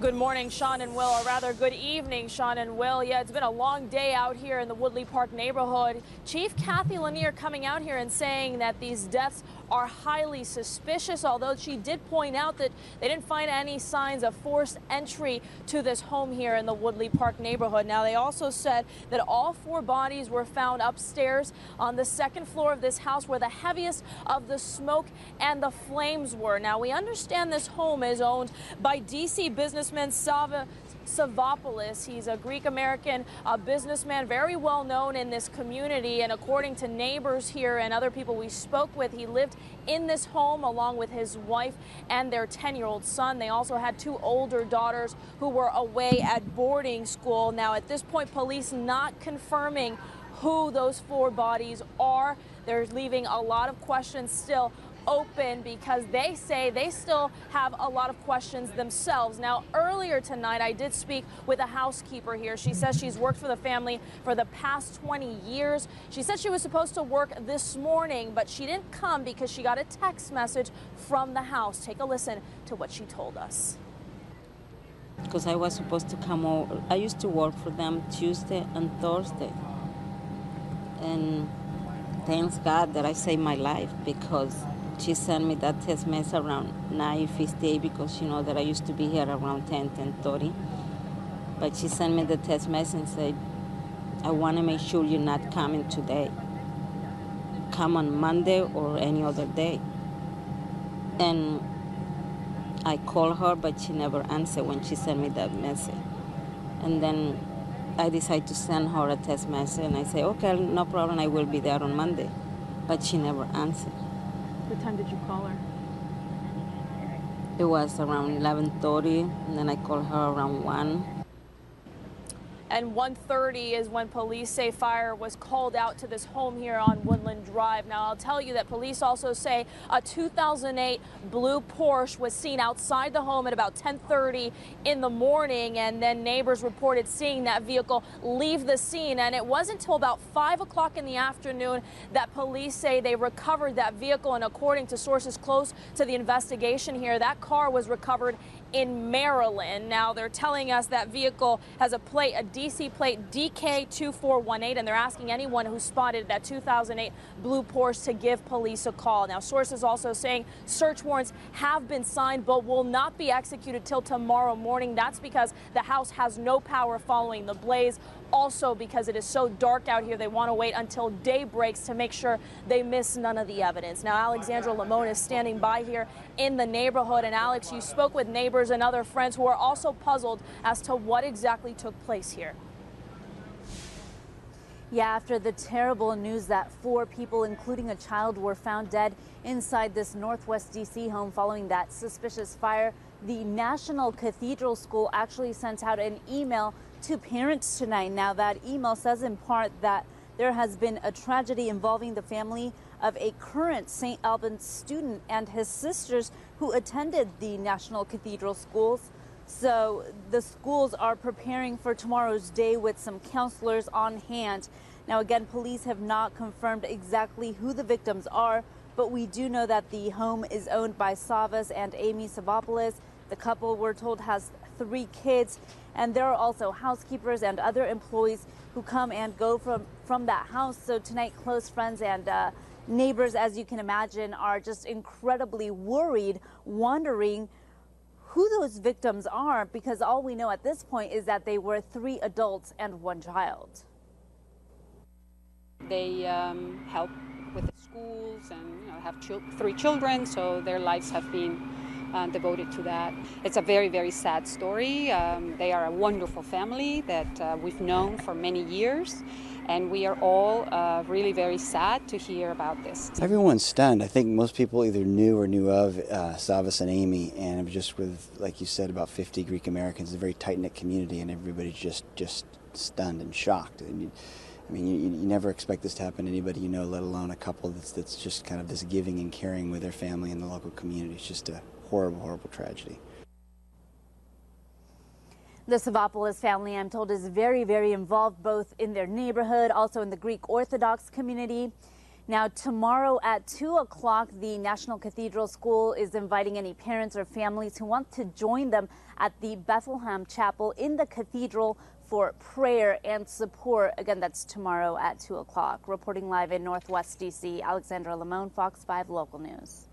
Good morning, Sean and Will, or rather good evening, Sean and Will. Yeah, it's been a long day out here in the Woodley Park neighborhood. Chief Kathy Lanier coming out here and saying that these deaths are highly suspicious, although she did point out that they didn't find any signs of forced entry to this home here in the Woodley Park neighborhood. Now, they also said that all 4 bodies were found upstairs on the 2nd floor of this house where the heaviest of the smoke and the flames were. Now, we understand this home is owned by D.C. businessman Savvas Savopoulos. He's a Greek-American businessman, very well known in this community. And according to neighbors here and other people we spoke with, he lived in this home along with his wife and their 10-year-old son. They also had 2 older daughters who were away at boarding school. Now, at this point, police not confirming who those 4 bodies are. They're leaving a lot of questions still open because they say they still have a lot of questions themselves. Now, earlier tonight, I did speak with a housekeeper here. She says she's worked for the family for the past 20 years. She said she was supposed to work this morning, but she didn't come because she got a text message from the house. Take a listen to what she told us. Because I was supposed to come over. I used to work for them Tuesday and Thursday. And thanks God that I saved my life, because she sent me that text message around 9:58 because she know that I used to be here around 10:30. But she sent me the text message and said, I want to make sure you're not coming today. Come on Monday or any other day. And I called her, but she never answered when she sent me that message. And then I decided to send her a text message, and I said, okay, no problem, I will be there on Monday. But she never answered. What time did you call her? It was around 11:30, and then I called her around 1. And 1:30 is when police say fire was called out to this home here on Woodland Drive. Now, I'll tell you that police also say a 2008 blue Porsche was seen outside the home at about 10:30 in the morning, and then neighbors reported seeing that vehicle leave the scene. And it wasn't until about 5 o'clock in the afternoon that police say they recovered that vehicle. And according to sources close to the investigation here, that car was recovered in Maryland. Now, they're telling us that vehicle has a plate, a DC plate DK2418, and they're asking anyone who spotted that 2008 blue Porsche to give police a call. Now, sources also saying search warrants have been signed but will not be executed till tomorrow morning. That's because the house has no power following the blaze. Also, because it is so dark out here, they want to wait until day breaks to make sure they miss none of the evidence. Now, Alexandra Lamone is standing by here in the neighborhood. And Alex, you spoke with neighbors and other friends who are also puzzled as to what exactly took place here. Yeah, after the terrible news that 4 people, including a child, were found dead inside this Northwest D.C. home following that suspicious fire, the National Cathedral School actually sent out an email to parents tonight. Now, that email says in part that there has been a tragedy involving the family of a current St. Albans student and his sisters who attended the National Cathedral Schools. So the schools are preparing for tomorrow's day with some counselors on hand. Now, again, police have not confirmed exactly who the victims are, but we do know that the home is owned by Savvas and Amy Savopoulos. The couple, we're told, has 3 kids, and there are also housekeepers and other employees who come and go from that house. So tonight, close friends and neighbors, as you can imagine, are just incredibly worried, wondering who those victims are, because all we know at this point is that they were 3 adults and 1 child. They help with the schools, and have 3 children, so their lives have been devoted to that. It's a very, very sad story. They are a wonderful family that we've known for many years, and we are all really very sad to hear about this. Everyone's stunned. I think most people either knew or knew of Savvas and Amy, and it was just with, like you said, about 50 Greek Americans, a very tight-knit community, and everybody's just stunned and shocked. I mean, you never expect this to happen to anybody you know, let alone a couple that's just kind of this giving and caring with their family and the local community. It's just a horrible, horrible tragedy. The Savopoulos family, I'm told, is very, very involved both in their neighborhood, also in the Greek Orthodox community. Now, tomorrow at 2 o'clock, the National Cathedral School is inviting any parents or families who want to join them at the Bethlehem Chapel in the cathedral for prayer and support. Again, that's tomorrow at 2 o'clock. Reporting live in Northwest D.C., Alexandra Lamone, Fox 5 Local News.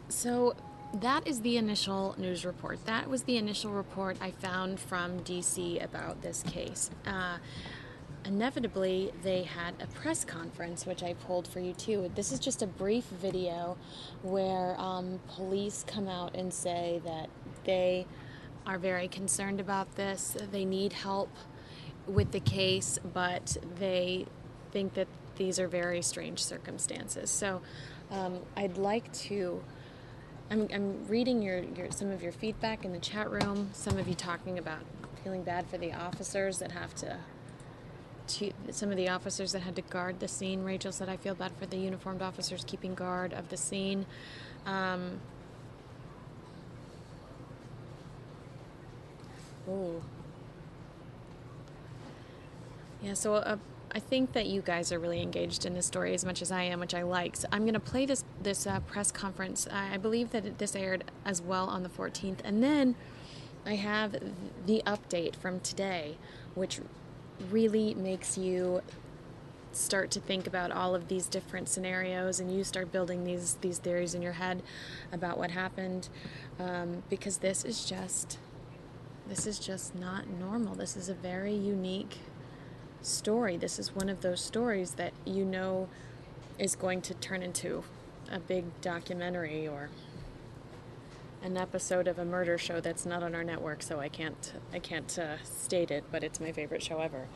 So that is the initial news report. That was the initial report I found from D.C. about this case. Inevitably, they had a press conference, which I pulled for you too. This is just a brief video where police come out and say that they are very concerned about this. They need help with the case, but they think that these are very strange circumstances. So I'd like to... I'm reading some of your feedback in the chat room. Some of you talking about feeling bad for the officers that have to some of the officers that had to guard the scene. Rachel said, I feel bad for the uniformed officers keeping guard of the scene. Yeah, so I think that you guys are really engaged in this story as much as I am, which I like. So I'm going to play this press conference. I believe that this aired as well on the 14th. And then I have the update from today, which really makes you start to think about all of these different scenarios, and you start building these theories in your head about what happened, because this is just not normal. This is a very unique story. This is one of those stories that you know is going to turn into a big documentary or an episode of a murder show that's not on our network, so I can't state it, but it's my favorite show ever.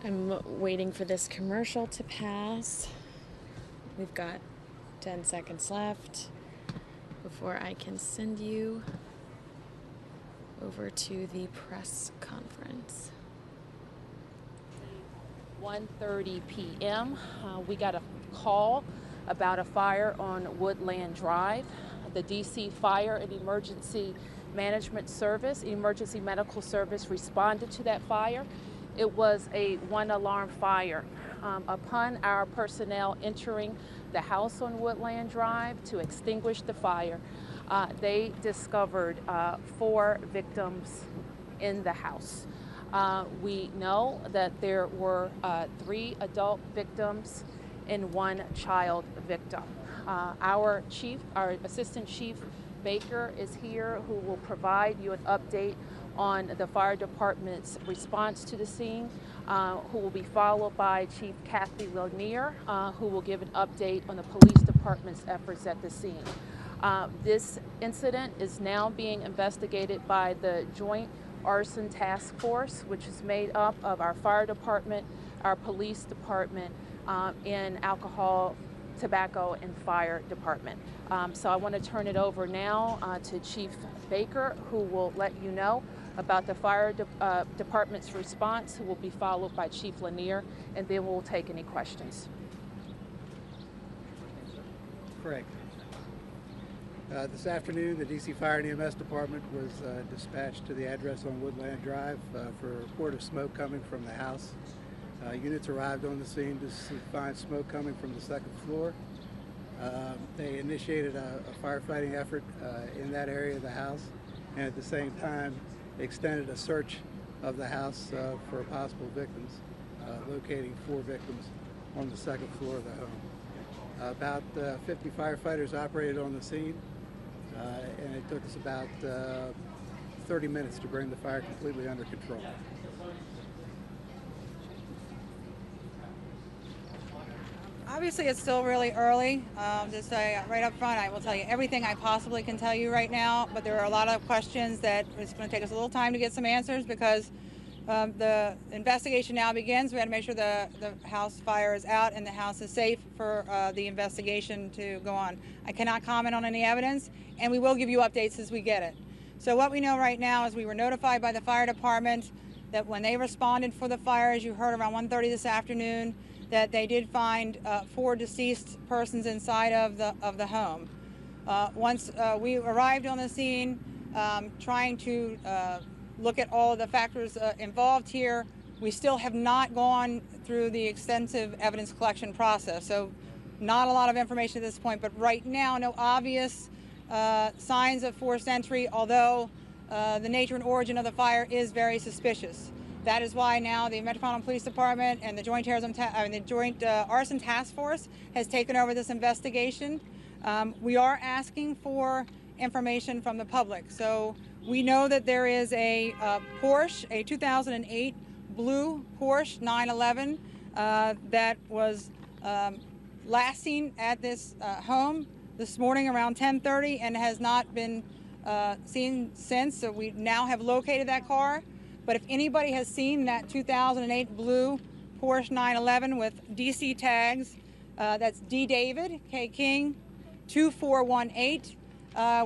I'm waiting for this commercial to pass. We've got 10 seconds left before I can send you over to the press conference. 1:30 p.m. We got a call about a fire on Woodland Drive. The DC Fire and Emergency Management Service, Emergency Medical Service responded to that fire. It was a one-alarm fire. Upon our personnel entering the house on Woodland Drive to extinguish the fire, they discovered 4 victims in the house. We know that there were 3 adult victims and 1 child victim. Our Assistant Chief Baker is here, who will provide you an update on the fire department's response to the scene, who will be followed by Chief Kathy Lanier, who will give an update on the police department's efforts at the scene. This incident is now being investigated by the Joint Arson Task Force, which is made up of our fire department, our police department, and alcohol, tobacco, and fire department. So I want to turn it over now to Chief Baker, who will let you know about the fire department's response, who will be followed by Chief Lanier, and then we'll take any questions. Correct. This afternoon, the DC Fire and EMS Department was dispatched to the address on Woodland Drive for a report of smoke coming from the house. Units arrived on the scene to find smoke coming from the 2nd floor. They initiated a firefighting effort in that area of the house, and at the same time extended a search of the house for possible victims, locating 4 victims on the 2nd floor of the home. About 50 firefighters operated on the scene, and it took us about 30 minutes to bring the fire completely under control. Obviously, it's still really early. Just right up front, I will tell you everything I possibly can tell you right now, but there are a lot of questions that it's going to take us a little time to get some answers because the investigation now begins. We had to make sure the house fire is out and the house is safe for the investigation to go on. I cannot comment on any evidence, and we will give you updates as we get it. So what we know right now is we were notified by the fire department that when they responded for the fire, as you heard around 1:30 this afternoon, that they did find 4 deceased persons inside of the home. Once we arrived on the scene, trying to look at all of the factors involved here, we still have not gone through the extensive evidence collection process. So not a lot of information at this point, but right now, no obvious signs of forced entry, although the nature and origin of the fire is very suspicious. That is why now the Metropolitan Police Department and the Joint Arson Task Force has taken over this investigation. We are asking for information from the public. So we know that there is a Porsche, a 2008 blue Porsche 911 that was last seen at this home this morning around 10:30 and has not been seen since. So we now have located that car. But if anybody has seen that 2008 blue Porsche 911 with DC tags, that's D. David, K. King, 2418,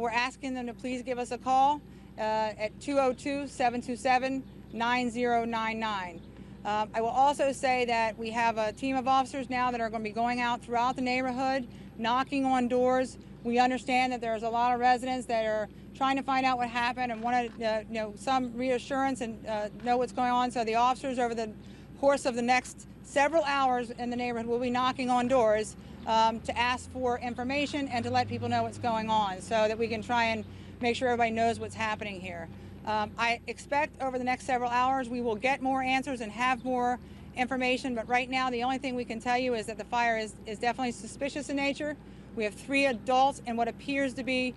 we're asking them to please give us a call at 202-727-9099. I will also say that we have a team of officers now that are going to be going out throughout the neighborhood, knocking on doors. We understand that there's a lot of residents that are trying to find out what happened and want to, some reassurance and know what's going on. So the officers over the course of the next several hours in the neighborhood will be knocking on doors to ask for information and to let people know what's going on so that we can try and make sure everybody knows what's happening here. I expect over the next several hours we will get more answers and have more information, but right now the only thing we can tell you is that the fire is definitely suspicious in nature. We have 3 adults and what appears to be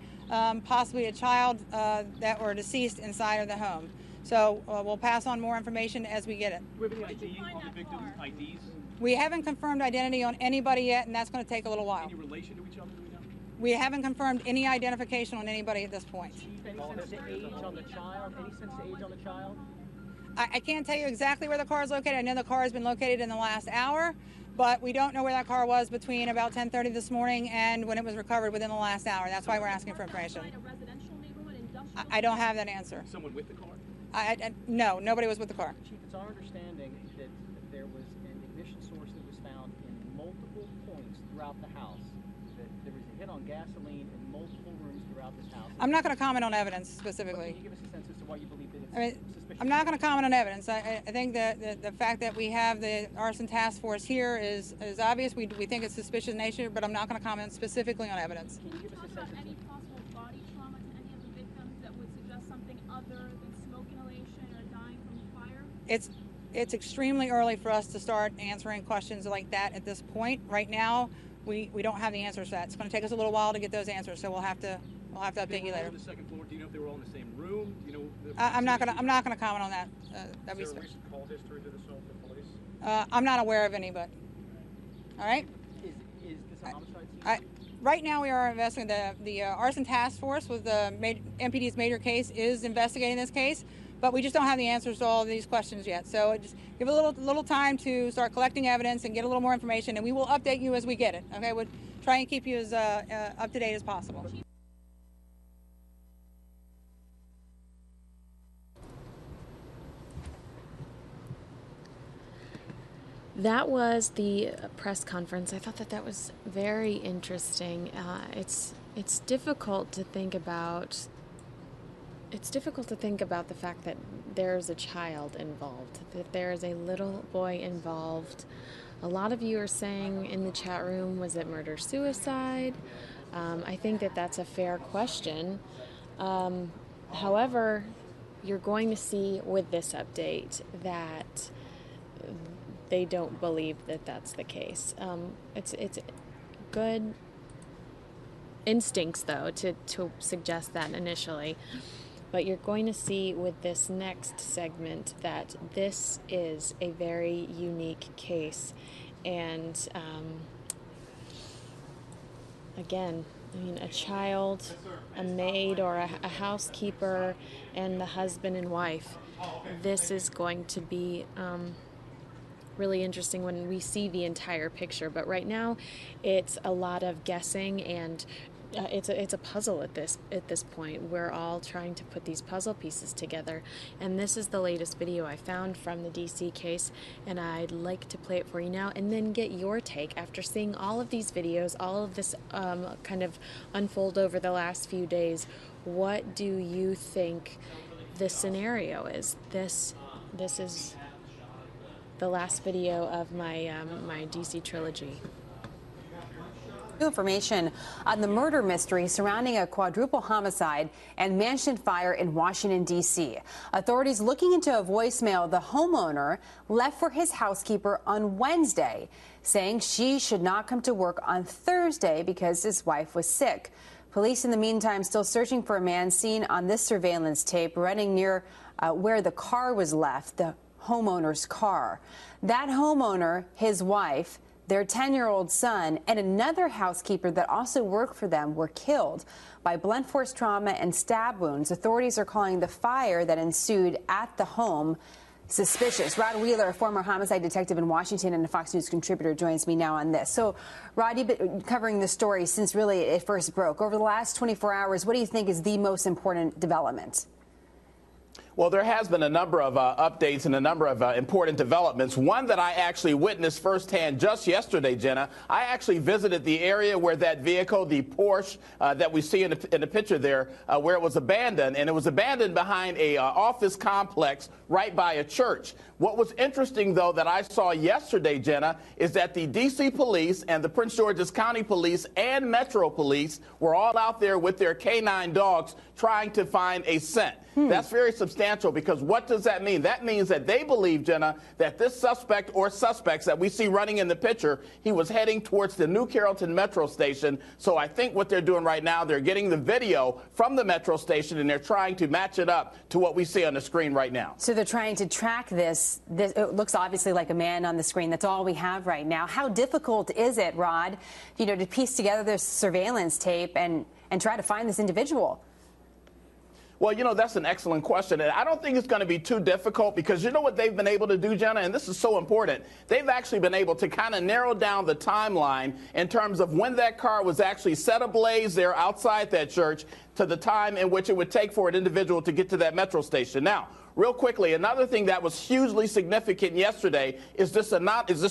possibly a child that were deceased inside of the home. So we'll pass on more information as we get it. Do we have any ID on the victims' IDs? We haven't confirmed identity on anybody yet, and that's going to take a little while. Any relation to each other, do we know? We haven't confirmed any identification on anybody at this point. Any sense of age on the child? Any sense of age on the child? I can't tell you exactly where the car is located. I know the car has been located in the last hour, but we don't know where that car was between about 10:30 this morning and when it was recovered within the last hour. That's why we're asking for information. I don't have that answer. Someone with the car? No, nobody was with the car. Chief, it's our understanding that there was an ignition source that was found in multiple points throughout the house, that there was a hit on gasoline in multiple rooms throughout this house. I'm not going to comment on evidence specifically. Can you give us a sense as to why you believe that it's suspicious? I'm not going to comment on evidence. I think that the fact that we have the arson task force here is obvious. We think it's suspicious in nature, but I'm not going to comment specifically on evidence. Can you give us a sense any possible body trauma to any of the victims that would suggest something other than smoke inhalation or dying from the fire? It's extremely early for us to start answering questions like that at this point. Right now, we don't have the answers to that. It's going to take us a little while to get those answers, so we'll have to update you later. On the second floor, do you know if they were all in the same room? Do you know? I'm not gonna comment on that. Is there a recent call history to the police? I'm not aware of any, but all right. Is this a homicide scene? Right now, we are investigating the arson task force with the MPD's major case is investigating this case, but we just don't have the answers to all of these questions yet. So just give a little time to start collecting evidence and get a little more information, and we will update you as we get it. Okay, we'll try and keep you as up to date as possible. That was the press conference. I thought that was very interesting. It's difficult to think about. It's difficult to think about the fact that there's a child involved, that there is a little boy involved. A lot of you are saying in the chat room, was it murder-suicide? I think that's a fair question. However, you're going to see with this update that they don't believe that that's the case. It's good instincts, though, to suggest that initially. But you're going to see with this next segment that this is a very unique case. And again, I mean, a child, a maid, or a housekeeper, and the husband and wife. This is going to be really interesting when we see the entire picture. But right now, it's a lot of guessing, and it's a puzzle at this point. We're all trying to put these puzzle pieces together, and this is the latest video I found from the DC case, and I'd like to play it for you now and then get your take after seeing all of these videos, all of this kind of unfold over the last few days. What do you think the scenario is? This is the last video of my my DC trilogy. New information on the murder mystery surrounding a quadruple homicide and mansion fire in Washington, D.C. Authorities looking into a voicemail the homeowner left for his housekeeper on Wednesday, saying she should not come to work on Thursday because his wife was sick. Police, in the meantime, still searching for a man seen on this surveillance tape running near where the car was left, the homeowner's car. That homeowner, his wife, their 10-year-old son, and another housekeeper that also worked for them were killed by blunt force trauma and stab wounds. Authorities are calling the fire that ensued at the home suspicious. Rod Wheeler, a former homicide detective in Washington and a Fox News contributor, joins me now on this. So, Rod, you've been covering the story since really it first broke. Over the last 24 hours, what do you think is the most important development? Well, there has been a number of updates and a number of important developments. One that I actually witnessed firsthand just yesterday, Jenna. I actually visited the area where that vehicle, the Porsche that we see in the picture there, where it was abandoned. And it was abandoned behind a office complex right by a church. What was interesting, though, that I saw yesterday, Jenna, is that the D.C. police and the Prince George's County Police and Metro Police were all out there with their canine dogs trying to find a scent. That's very substantial, because what does that mean? That means that they believe, Jenna, that this suspect or suspects that we see running in the picture, he was heading towards the New Carrollton Metro Station. So I think what they're doing right now, they're getting the video from the Metro Station and they're trying to match it up to what we see on the screen right now. So they're trying to track this. It looks obviously like a man on the screen. That's all we have right now. How difficult is it, Rod, to piece together this surveillance tape and try to find this individual? Well, that's an excellent question. And I don't think it's going to be too difficult, because you know what they've been able to do, Jenna, and this is so important. They've actually been able to kind of narrow down the timeline in terms of when that car was actually set ablaze there outside that church to the time in which it would take for an individual to get to that Metro Station. Now, real quickly, another thing that was hugely significant yesterday is this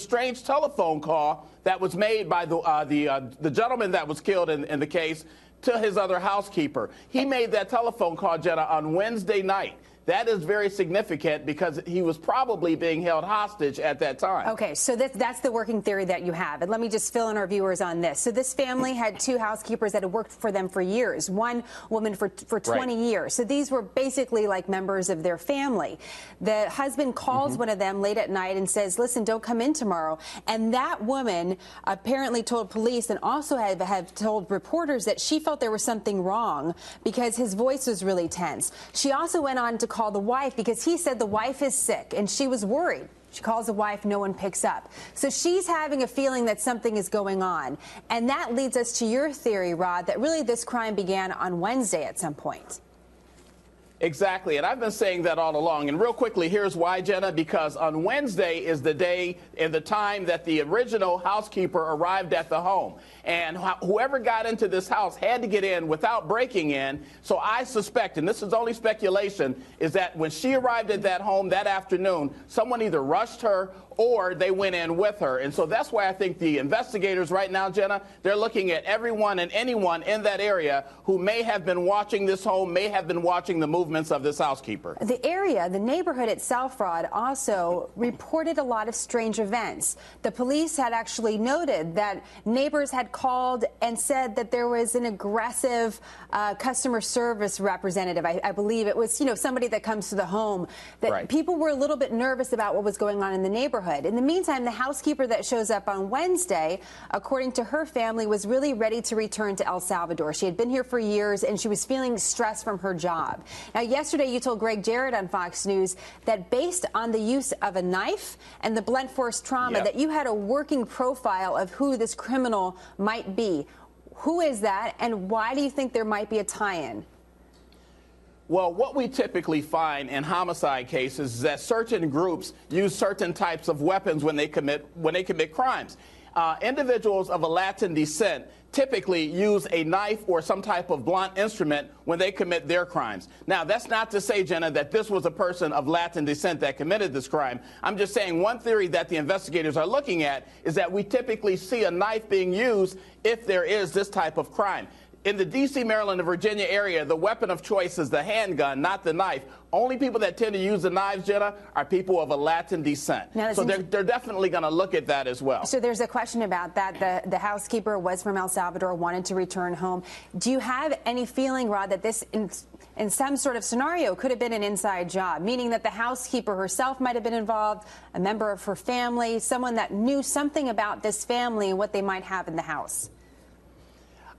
strange telephone call that was made by the gentleman that was killed in the case to his other housekeeper. He made that telephone call, Jenna, on Wednesday night. That is very significant because he was probably being held hostage at that time. Okay, so that's the working theory that you have. And let me just fill in our viewers on this. So this family had two housekeepers that had worked for them for years, one woman for 20 years. So these were basically like members of their family. The husband calls one of them late at night and says, listen, don't come in tomorrow. And that woman apparently told police and also have told reporters that she felt there was something wrong because his voice was really tense. She also went on to call the wife because he said the wife is sick and she was worried. She calls the wife, no one picks up. So she's having a feeling that something is going on. And that leads us to your theory, Rod, that really this crime began on Wednesday at some point. Exactly, and I've been saying that all along. And real quickly, here's why, Jenna, because on Wednesday is the day and the time that the original housekeeper arrived at the home. And whoever got into this house had to get in without breaking in. So I suspect, and this is only speculation, is that when she arrived at that home that afternoon, someone either rushed her or they went in with her. And so that's why I think the investigators right now, Jenna, they're looking at everyone and anyone in that area who may have been watching this home, may have been watching the movements of this housekeeper. The area, the neighborhood itself, Rod, also reported a lot of strange events. The police had actually noted that neighbors had called and said that there was an aggressive customer service representative. I believe it was, somebody that comes to the home, that people were a little bit nervous about what was going on in the neighborhood. In the meantime, the housekeeper that shows up on Wednesday, according to her family, was really ready to return to El Salvador. She had been here for years and she was feeling stress from her job. Now, yesterday you told Greg Jarrett on Fox News that based on the use of a knife and the blunt force trauma, that you had a working profile of who this criminal might be. Who is that, and why do you think there might be a tie-in? Well, what we typically find in homicide cases is that certain groups use certain types of weapons when they commit crimes. Individuals of a Latin descent typically use a knife or some type of blunt instrument when they commit their crimes. Now, that's not to say, Jenna, that this was a person of Latin descent that committed this crime. I'm just saying one theory that the investigators are looking at is that we typically see a knife being used if there is this type of crime. In the D.C., Maryland, and Virginia area, the weapon of choice is the handgun, not the knife. Only people that tend to use the knives, Jenna, are people of a Latin descent. Now, so they're definitely going to look at that as well. So there's a question about that. The housekeeper was from El Salvador, wanted to return home. Do you have any feeling, Rod, that this, in some sort of scenario, could have been an inside job, meaning that the housekeeper herself might have been involved, a member of her family, someone that knew something about this family and what they might have in the house?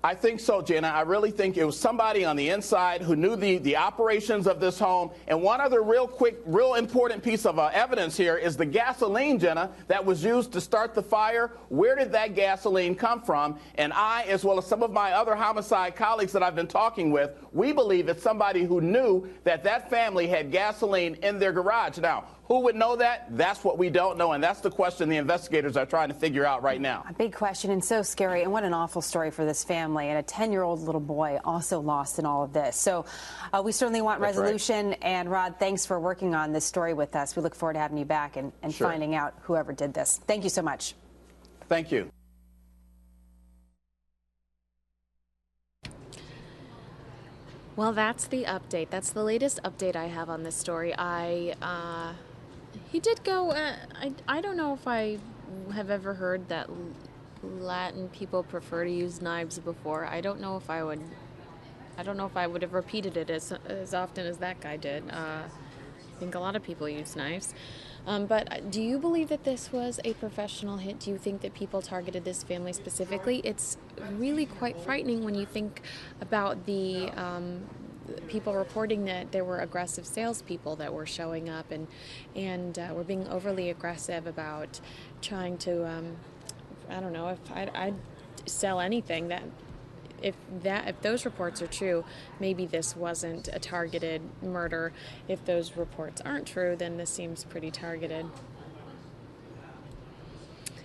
I think so, Jenna. I really think it was somebody on the inside who knew the operations of this home. And one other real important piece of evidence here is the gasoline, Jenna, that was used to start the fire. Where did that gasoline come from? And I, as well as some of my other homicide colleagues that I've been talking with, we believe it's somebody who knew that that family had gasoline in their garage. Now, who would know that? That's what we don't know, and that's the question the investigators are trying to figure out right now. A big question, and so scary, and what an awful story for this family. And a 10-year-old little boy also lost in all of this. So we certainly want resolution. Right. And Rod, thanks for working on this story with us. We look forward to having you back and sure. finding out whoever did this. Thank you so much. Thank you. Well, that's the update. That's the latest update I have on this story. He did go, I don't know if I have ever heard that Latin people prefer to use knives before. I don't know if I would have repeated it as often as that guy did. I think a lot of people use knives. But do you believe that this was a professional hit? Do you think that people targeted this family specifically? It's really quite frightening when you think about the people reporting that there were aggressive salespeople that were showing up and were being overly aggressive about trying to, I don't know, if I'd sell anything that. If those reports are true, maybe this wasn't a targeted murder. If those reports aren't true, then this seems pretty targeted.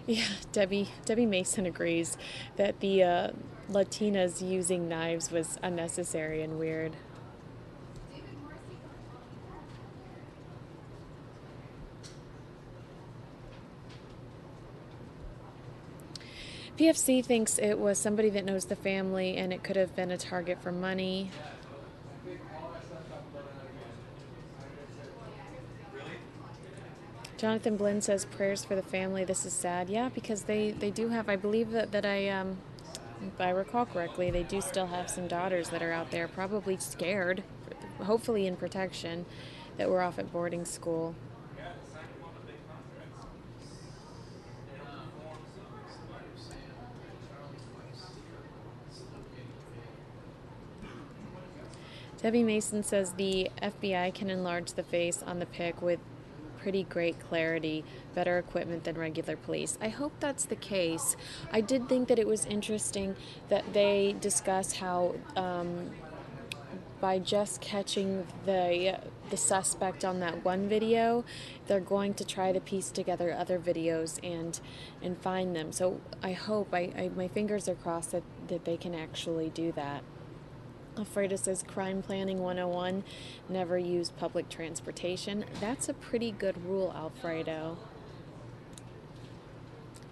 Yeah, Debbie Mason agrees that the Latinas using knives was unnecessary and weird. PFC thinks it was somebody that knows the family and it could have been a target for money. Jonathan Blinn says prayers for the family. This is sad. Yeah, because they do have, I believe that if I recall correctly, they do still have some daughters that are out there probably scared, hopefully in protection, that were off at boarding school. Debbie Mason says the FBI can enlarge the face on the pic with pretty great clarity, better equipment than regular police. I hope that's the case. I did think that it was interesting that they discuss how by just catching the suspect on that one video, they're going to try to piece together other videos and find them. So I hope, my fingers are crossed that they can actually do that. Alfredo says crime planning 101, never use public transportation. That's a pretty good rule, Alfredo.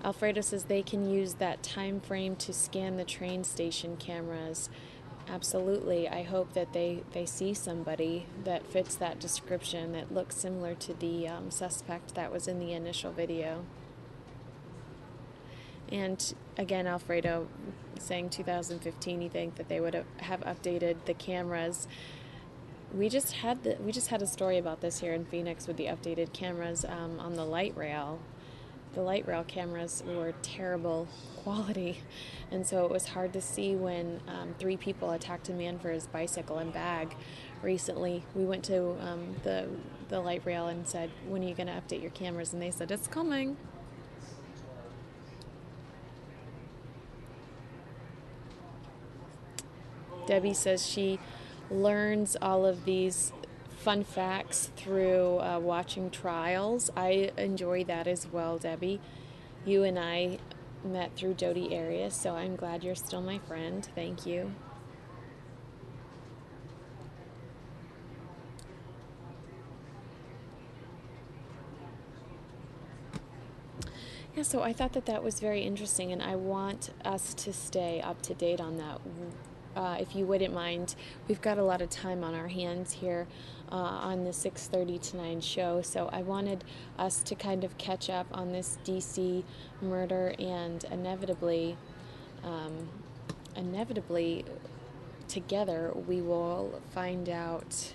Alfredo says they can use that time frame to scan the train station cameras. Absolutely. I hope that they see somebody that fits that description that looks similar to the suspect that was in the initial video. And again, Alfredo saying 2015, you think that they would have updated the cameras. We just had a story about this here in Phoenix with the updated cameras on the light rail. The light rail cameras were terrible quality, and so it was hard to see when 3 people attacked a man for his bicycle and bag. Recently, we went to the light rail and said, "When are you going to update your cameras?" And they said, "It's coming." Debbie says she learns all of these fun facts through watching trials. I enjoy that as well, Debbie. You and I met through Jody Arias, so I'm glad you're still my friend. Thank you. Yeah, so I thought that was very interesting, and I want us to stay up to date on that. If you wouldn't mind, we've got a lot of time on our hands here on the 6:30 to 9 show, so I wanted us to kind of catch up on this DC murder, and inevitably together we will find out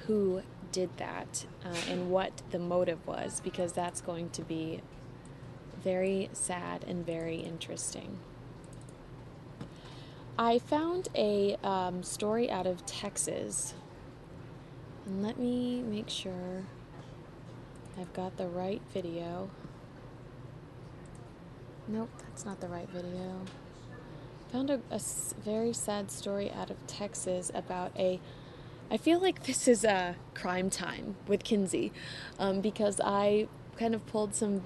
who did that and what the motive was, because that's going to be very sad and very interesting. I found a story out of Texas, and let me make sure I've got the right video. Nope, that's not the right video. Found a very sad story out of Texas about I feel like this is a crime time with Kinsey, because I kind of pulled some,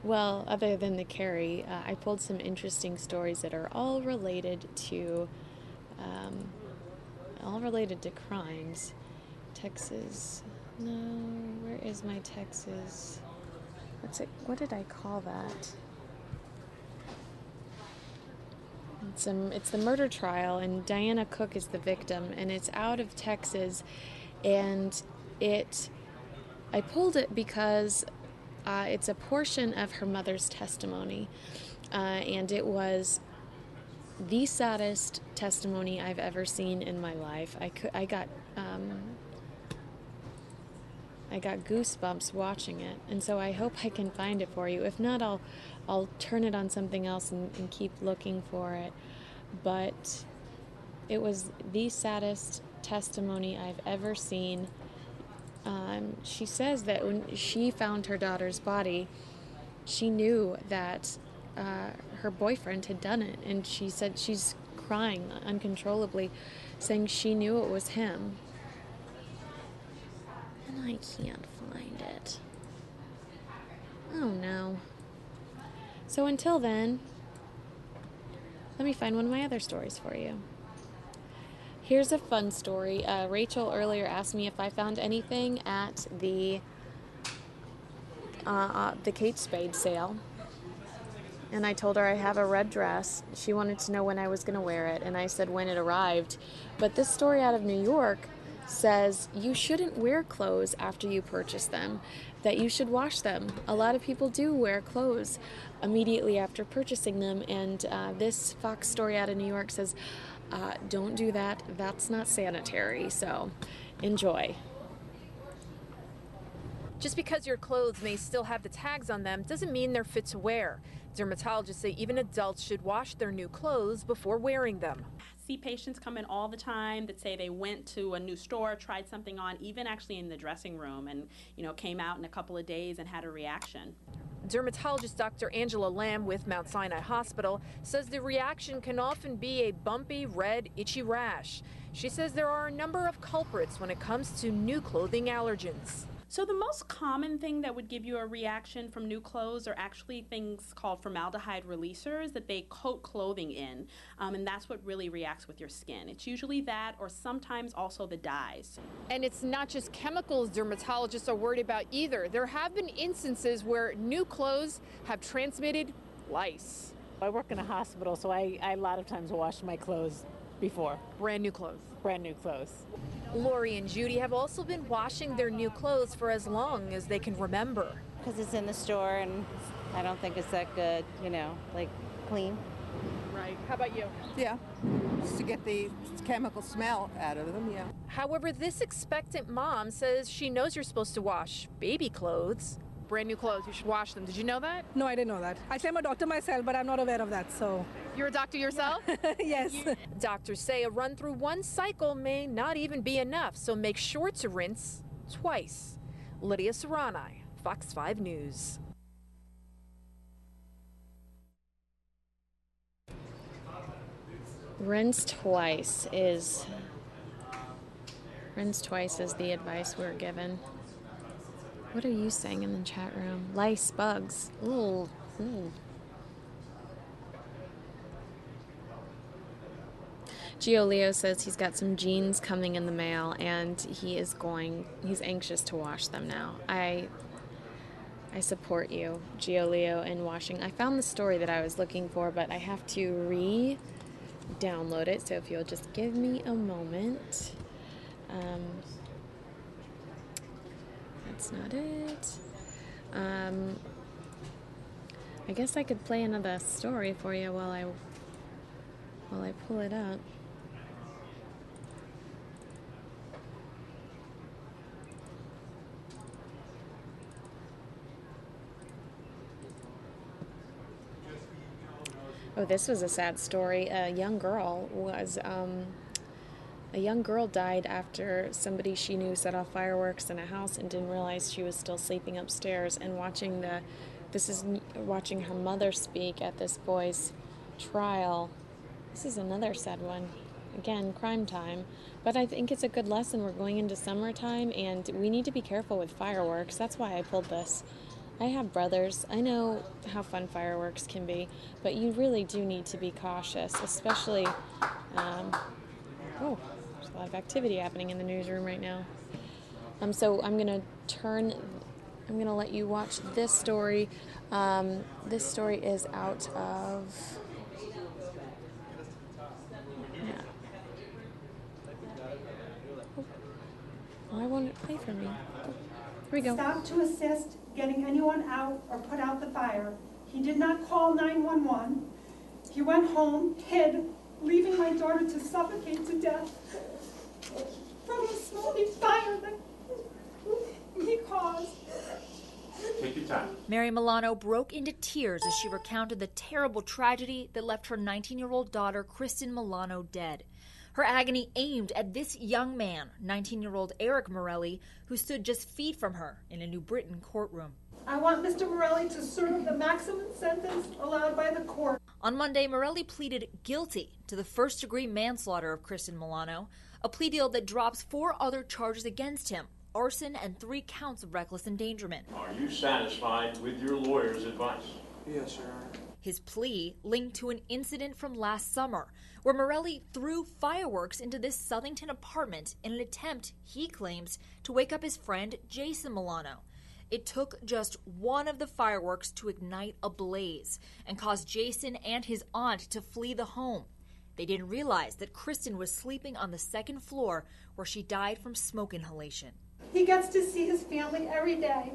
well, other than the Kerry, I pulled some interesting stories that are all related to crimes. Texas, no, where is my Texas? What did I call that? It's the murder trial, and Deanna Cook is the victim, and it's out of Texas, and I pulled it because it's a portion of her mother's testimony, and it was the saddest testimony I've ever seen in my life. I got goosebumps watching it, and so I hope I can find it for you. If not, I'll turn it on something else and keep looking for it. But it was the saddest testimony I've ever seen. She says that when she found her daughter's body, she knew that her boyfriend had done it, and she said she's crying uncontrollably, saying she knew it was him. And I can't find it. Oh no. So until then, let me find one of my other stories for you. Here's a fun story. Rachel earlier asked me if I found anything at the Kate Spade sale. And I told her I have a red dress. She wanted to know when I was going to wear it, and I said when it arrived. But this story out of New York says you shouldn't wear clothes after you purchase them, that you should wash them. A lot of people do wear clothes immediately after purchasing them, and this Fox story out of New York says don't do that. That's not sanitary, so enjoy. Just because your clothes may still have the tags on them doesn't mean they're fit to wear. Dermatologists say even adults should wash their new clothes before wearing them. See patients come in all the time that say they went to a new store, tried something on, even actually in the dressing room, and came out in a couple of days and had a reaction. Dermatologist Dr. Angela Lamb with Mount Sinai Hospital says the reaction can often be a bumpy, red, itchy rash. She says there are a number of culprits when it comes to new clothing allergens. So the most common thing that would give you a reaction from new clothes are actually things called formaldehyde releasers that they coat clothing in, and that's what really reacts with your skin. It's usually that, or sometimes also the dyes. And it's not just chemicals dermatologists are worried about either. There have been instances where new clothes have transmitted lice. I work in a hospital, so I a lot of times wash my clothes before. Brand new clothes. Brand new clothes. Lori and Judy have also been washing their new clothes for as long as they can remember. Because it's in the store and I don't think it's that good, like clean. Right. How about you? Yeah, just to get the chemical smell out of them, yeah. However, this expectant mom says she knows you're supposed to wash baby clothes. Brand new clothes, you should wash them. Did you know that? No, I didn't know that. Actually, I'm a doctor myself, but I'm not aware of that, so. You're a doctor yourself? Yes. Doctors say a run through one cycle may not even be enough, so make sure to rinse twice. Lydia Serrani, Fox 5 News. Rinse twice is the advice we're given. What are you saying in the chat room? Lice, bugs. Ooh. Ooh. Gio Leo says he's got some jeans coming in the mail and he's anxious to wash them now. I support you, Gio Leo, in washing. I found the story that I was looking for, but I have to re-download it, so if you'll just give me a moment. That's not it. I guess I could play another story for you while I pull it up. Oh, this was a sad story. A young girl died after somebody she knew set off fireworks in a house and didn't realize she was still sleeping upstairs. And watching her mother speak at this boy's trial. This is another sad one. Again, crime time. But I think it's a good lesson. We're going into summertime and we need to be careful with fireworks. That's why I pulled this. I have brothers. I know how fun fireworks can be, but you really do need to be cautious, especially, there's a lot of activity happening in the newsroom right now. So I'm going to let you watch this story. This story is out of... Why won't it play for me? Here we go. Stop to assist getting anyone out or put out the fire. He did not call 911. He went home, hid, leaving my daughter to suffocate to death from the smoky fire that he caused. Take your time. Mary Milano broke into tears as she recounted the terrible tragedy that left her 19-year-old daughter, Kristen Milano, dead. Her agony aimed at this young man, 19-year-old Eric Morelli, who stood just feet from her in a New Britain courtroom. I want Mr. Morelli to serve the maximum sentence allowed by the court. On Monday, Morelli pleaded guilty to the first-degree manslaughter of Kristen Milano, a plea deal that drops 4 other charges against him, arson and 3 counts of reckless endangerment. Are you satisfied with your lawyer's advice? Yes, Your Honor. His plea linked to an incident from last summer where Morelli threw fireworks into this Southington apartment in an attempt, he claims, to wake up his friend Jason Milano. It took just one of the fireworks to ignite a blaze and cause Jason and his aunt to flee the home. They didn't realize that Kristen was sleeping on the 2nd floor where she died from smoke inhalation. He gets to see his family every day.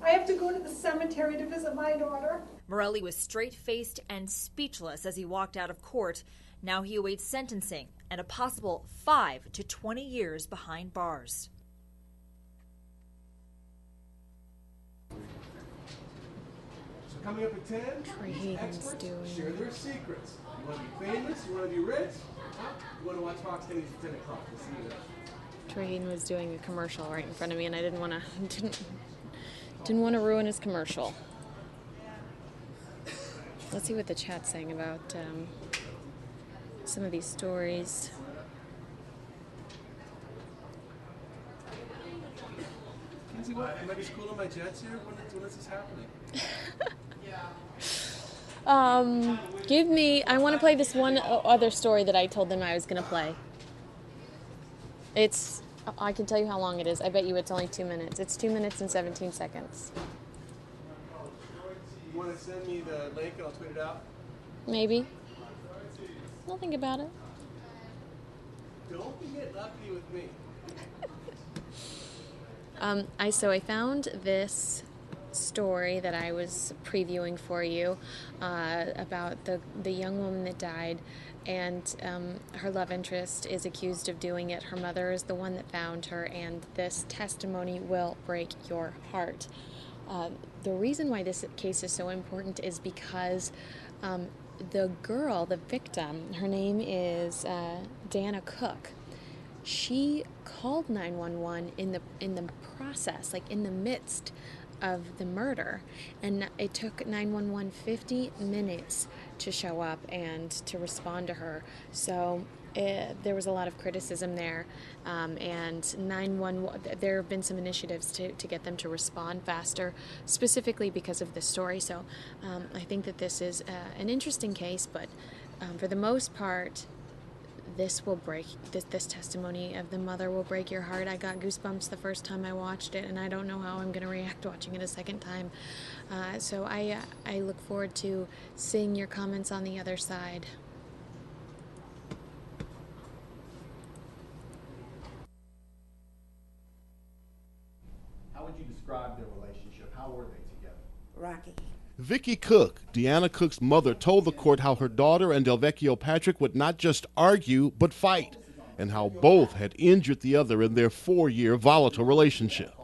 I have to go to the cemetery to visit my daughter. Morelli was straight-faced and speechless as he walked out of court. Now he awaits sentencing and a possible 5 to 20 years behind bars. So coming up at 10, Troy Hayden's share their secrets. You want to be famous? You want to be rich? You want to watch Fox News at 10 o'clock? We'll see you there. Troy Hayden was doing a commercial right in front of me, and I didn't want to ruin his commercial. Let's see what the chat's saying about some of these stories. Kenzie, what? Am I just cool on my jets here? When is this happening? I want to play this one other story that I told them I was going to play. I can tell you how long it is. I bet you it's only 2 minutes. It's 2 minutes and 17 seconds. You want to send me the link and I'll tweet it out? Maybe. I'll think about it. Don't get lucky with me. I found this story that I was previewing for you about the young woman that died, and her love interest is accused of doing it. Her mother is the one that found her, and this testimony will break your heart. The reason why this case is so important is because the girl, the victim, her name is Deanna Cook. She called 911 in the process, like in the midst of the murder, and it took 911 50 minutes to show up and to respond to her. So there was a lot of criticism there, and 911, there have been some initiatives to get them to respond faster, specifically because of this story. So I think that this is an interesting case, but for the most part, this testimony of the mother will break your heart. I got goosebumps the first time I watched it, and I don't know how I'm going to react watching it a second time. So I look forward to seeing your comments on the other side. How would you describe their relationship? How were they together? Rocky. Vicky Cook, Deanna Cook's mother, told the court how her daughter and Delvecchio Patrick would not just argue, but fight, and how both had injured the other in their 4-year volatile relationship.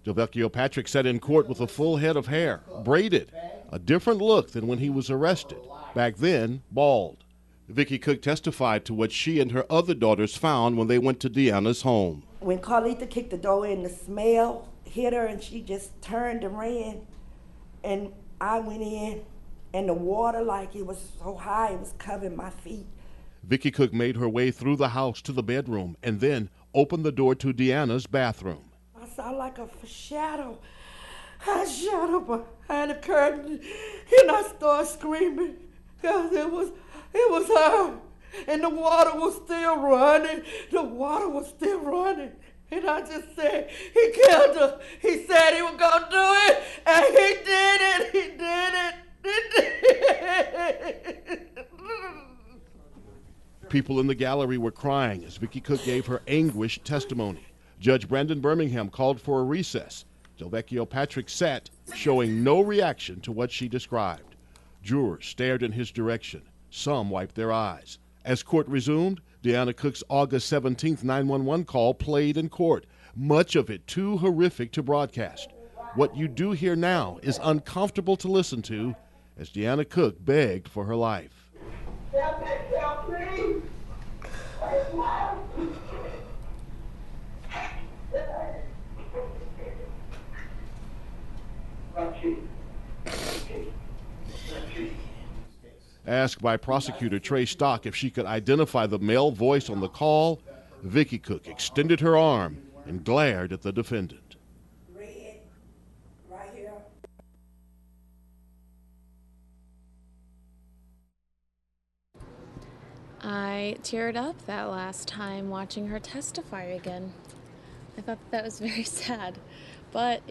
Delvecchio Patrick sat in court with a full head of hair, braided, a different look than when he was arrested, back then bald. Vicky Cook testified to what she and her other daughters found when they went to Deanna's home. When Carlita kicked the door in, the smell hit her and she just turned and ran. And I went in, and the water, like it was so high, it was covering my feet. Vicky Cook made her way through the house to the bedroom and then opened the door to Deanna's bathroom. I saw like a shadow, a shadow behind the curtain, and I started screaming because it was her, and the water was still running. The water was still running. And I just said, he killed her. He said he was going to do it, and he did it. He did it. People in the gallery were crying as Vicky Cook gave her anguished testimony. Judge Brandon Birmingham called for a recess. Delvecchio Patrick sat, showing no reaction to what she described. Jurors stared in his direction. Some wiped their eyes. As court resumed, Deanna Cook's August 17th 911 call played in court, much of it too horrific to broadcast. What you do hear now is uncomfortable to listen to, as Deanna Cook begged for her life. Help me. Asked by prosecutor Trey Stock if she could identify the male voice on the call, Vicky Cook extended her arm and glared at the defendant. Red, right here. I teared up that last time watching her testify again. I thought that was very sad. But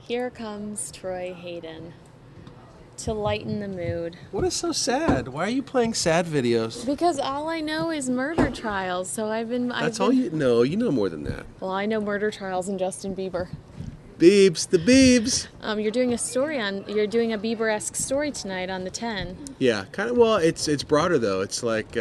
here comes Troy Hayden to lighten the mood. What is so sad? Why are you playing sad videos? Because all I know is murder trials, so That's all you know. You know more than that. Well, I know murder trials and Justin Bieber. Biebs, the Biebs. You're doing a Bieber-esque story tonight on the 10. Yeah, kind of. Well, it's broader though. It's like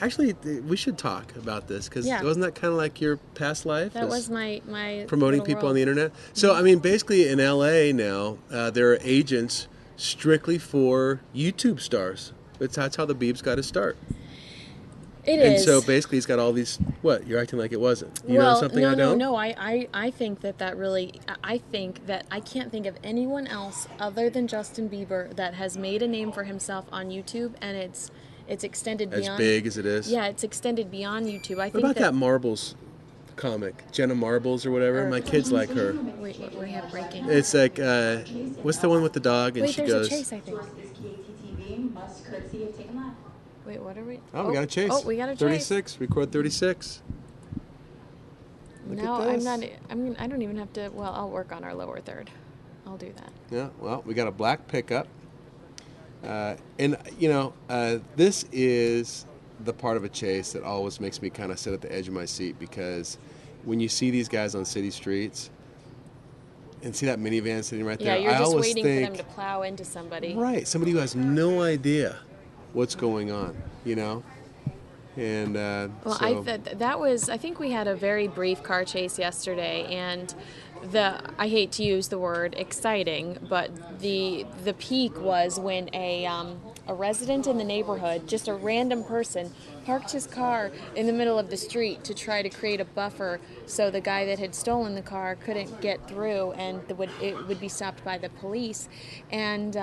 actually we should talk about this because wasn't that kind of like your past life? That was my promoting people on the internet. So I mean, basically in LA now, there are agents strictly for YouTube stars. That's how the Biebs got his start. It is. And so basically he's got all these, what, you're acting like it wasn't. You know something I don't? No, I think that really, I think that I can't think of anyone else other than Justin Bieber that has made a name for himself on YouTube, and it's extended beyond. As big as it is? Yeah, it's extended beyond YouTube. What about that Marbles comic, Jenna Marbles or whatever? My kids like her. Wait, we have breaking. It's like, what's the one with the dog? And wait, she there's goes. A chase, I think. Wait, what are we? Oh, we got a chase. Oh, we got a chase. 36. Record 36. Look no, at this. I don't even have to. Well, I'll work on our lower third. I'll do that. Yeah. Well, we got a black pickup, and this is the part of a chase that always makes me kind of sit at the edge of my seat, because when you see these guys on city streets and see that minivan sitting right there, you're I just always waiting think, for them to plow into somebody. right, somebody who has no idea what's going on, and well, so. that was. I think we had a very brief car chase yesterday, and I hate to use the word exciting, but the peak was when a a resident in the neighborhood, just a random person, parked his car in the middle of the street to try to create a buffer so the guy that had stolen the car couldn't get through, and it would be stopped by the police. And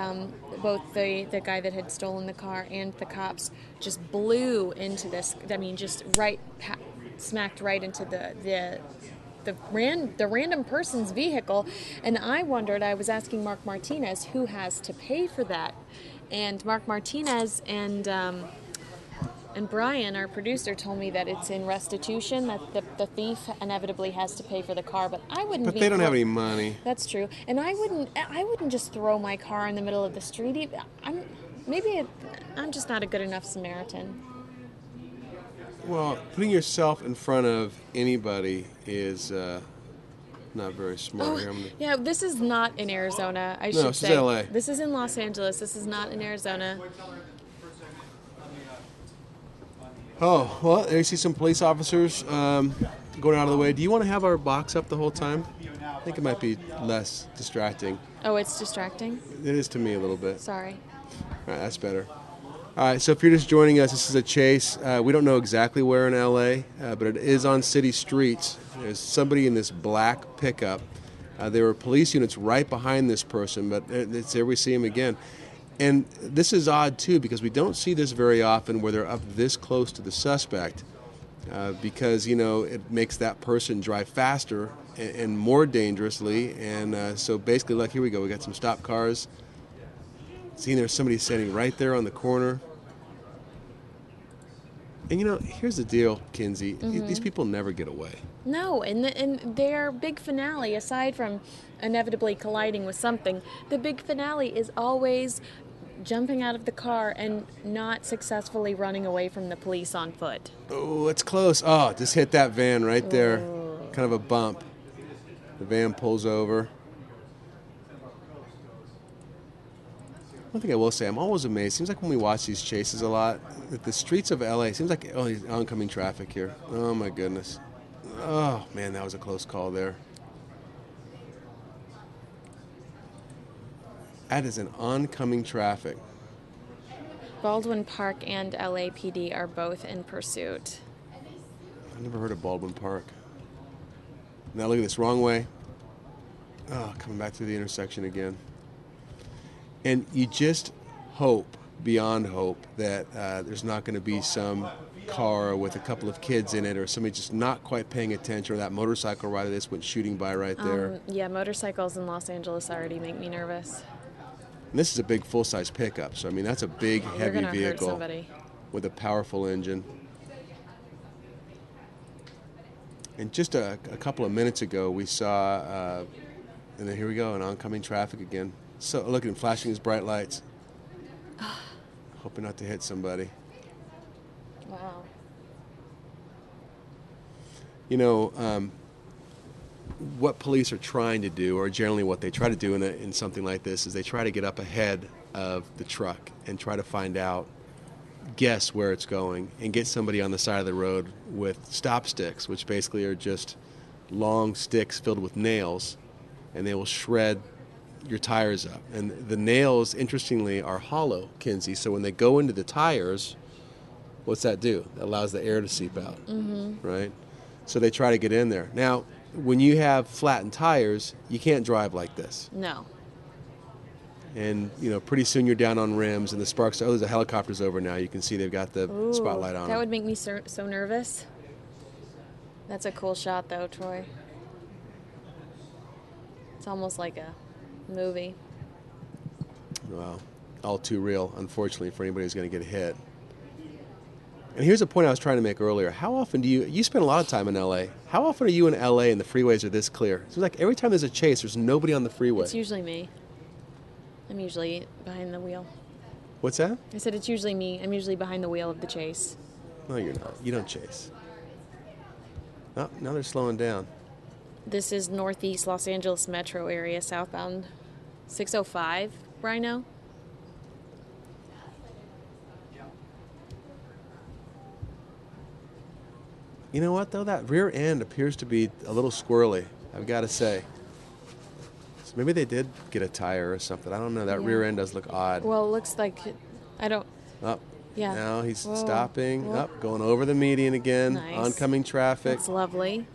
both the guy that had stolen the car and the cops just blew into this. I mean, just smacked right into the random person's vehicle. And I was asking Mark Martinez who has to pay for that. And Mark Martinez and Brian, our producer, told me that it's in restitution, that the thief inevitably has to pay for the car. But I wouldn't. But they don't have any money. That's true. And I wouldn't just throw my car in the middle of the street. I'm just not a good enough Samaritan. Well, putting yourself in front of anybody is not very smart. Here, Yeah, this is not in Arizona, I should say. No, this is LA. This is in Los Angeles. This is not in Arizona. Oh, well, there you see some police officers going out of the way. Do you want to have our box up the whole time? I think it might be less distracting. Oh, it's distracting? It is to me a little bit. Sorry. All right, that's better. All right, so if you're just joining us, this is a chase. We don't know exactly where in LA, but it is on city streets. There's somebody in this black pickup. There were police units right behind this person, but it's there we see him again. And this is odd, too, because we don't see this very often where they're up this close to the suspect because, it makes that person drive faster and more dangerously. And so basically, look, here we go. We got some stop cars. Seeing there's somebody standing right there on the corner. And here's the deal, Kinsey. Mm-hmm. These people never get away. No, and their big finale, aside from inevitably colliding with something, the big finale is always jumping out of the car and not successfully running away from the police on foot. Oh, it's close. Oh, just hit that van right there. Kind of a bump. The van pulls over. One thing I will say, I'm always amazed. Seems like when we watch these chases a lot, that the streets of LA, seems like oncoming traffic here. Oh my goodness. Oh man, that was a close call there. That is an oncoming traffic. Baldwin Park and LAPD are both in pursuit. I've never heard of Baldwin Park. Now look at this, wrong way. Oh, coming back through the intersection again. And you just hope, beyond hope, that there's not going to be some car with a couple of kids in it or somebody just not quite paying attention, or that motorcycle rider that went shooting by right there. Yeah, motorcycles in Los Angeles already make me nervous. And this is a big full-size pickup, so I mean that's a big, heavy vehicle with a powerful engine. And just a couple of minutes ago, we saw, and then here we go, an oncoming traffic again. So look at him flashing his bright lights. Hoping not to hit somebody. Wow. What police are trying to do, or generally what they try to do in something like this, is they try to get up ahead of the truck and try to find out, guess where it's going, and get somebody on the side of the road with stop sticks, which basically are just long sticks filled with nails, and they will shred your tires up. And the nails, interestingly, are hollow, Kinsey, so when they go into the tires, what's that do? That allows the air to seep out, right? So they try to get in there. Now, when you have flattened tires, you can't drive like this. No. And, pretty soon you're down on rims and the sparks, there's a helicopter's over now. You can see they've got the spotlight on That them. would make me so nervous. That's a cool shot, though, Troy. It's almost like a movie. Well, all too real, unfortunately, for anybody who's going to get hit. And here's a point I was trying to make earlier. How often do you spend a lot of time in LA. How often are you in LA and the freeways are this clear? It seems like every time there's a chase, there's nobody on the freeway. It's usually me. I'm usually behind the wheel. What's that? I said it's usually me. I'm usually behind the wheel of the chase. No, you're not. You don't chase. Oh, now they're slowing down. This is northeast Los Angeles metro area, southbound 605, Rhino. You know what, though? That rear end appears to be a little squirrely, I've got to say. So maybe they did get a tire or something. I don't know. That rear end does look odd. Well, it looks like I don't. Up. Yeah. Now he's Whoa. stopping. Whoa. Up. Going over the median again. Nice. Oncoming traffic. That's lovely.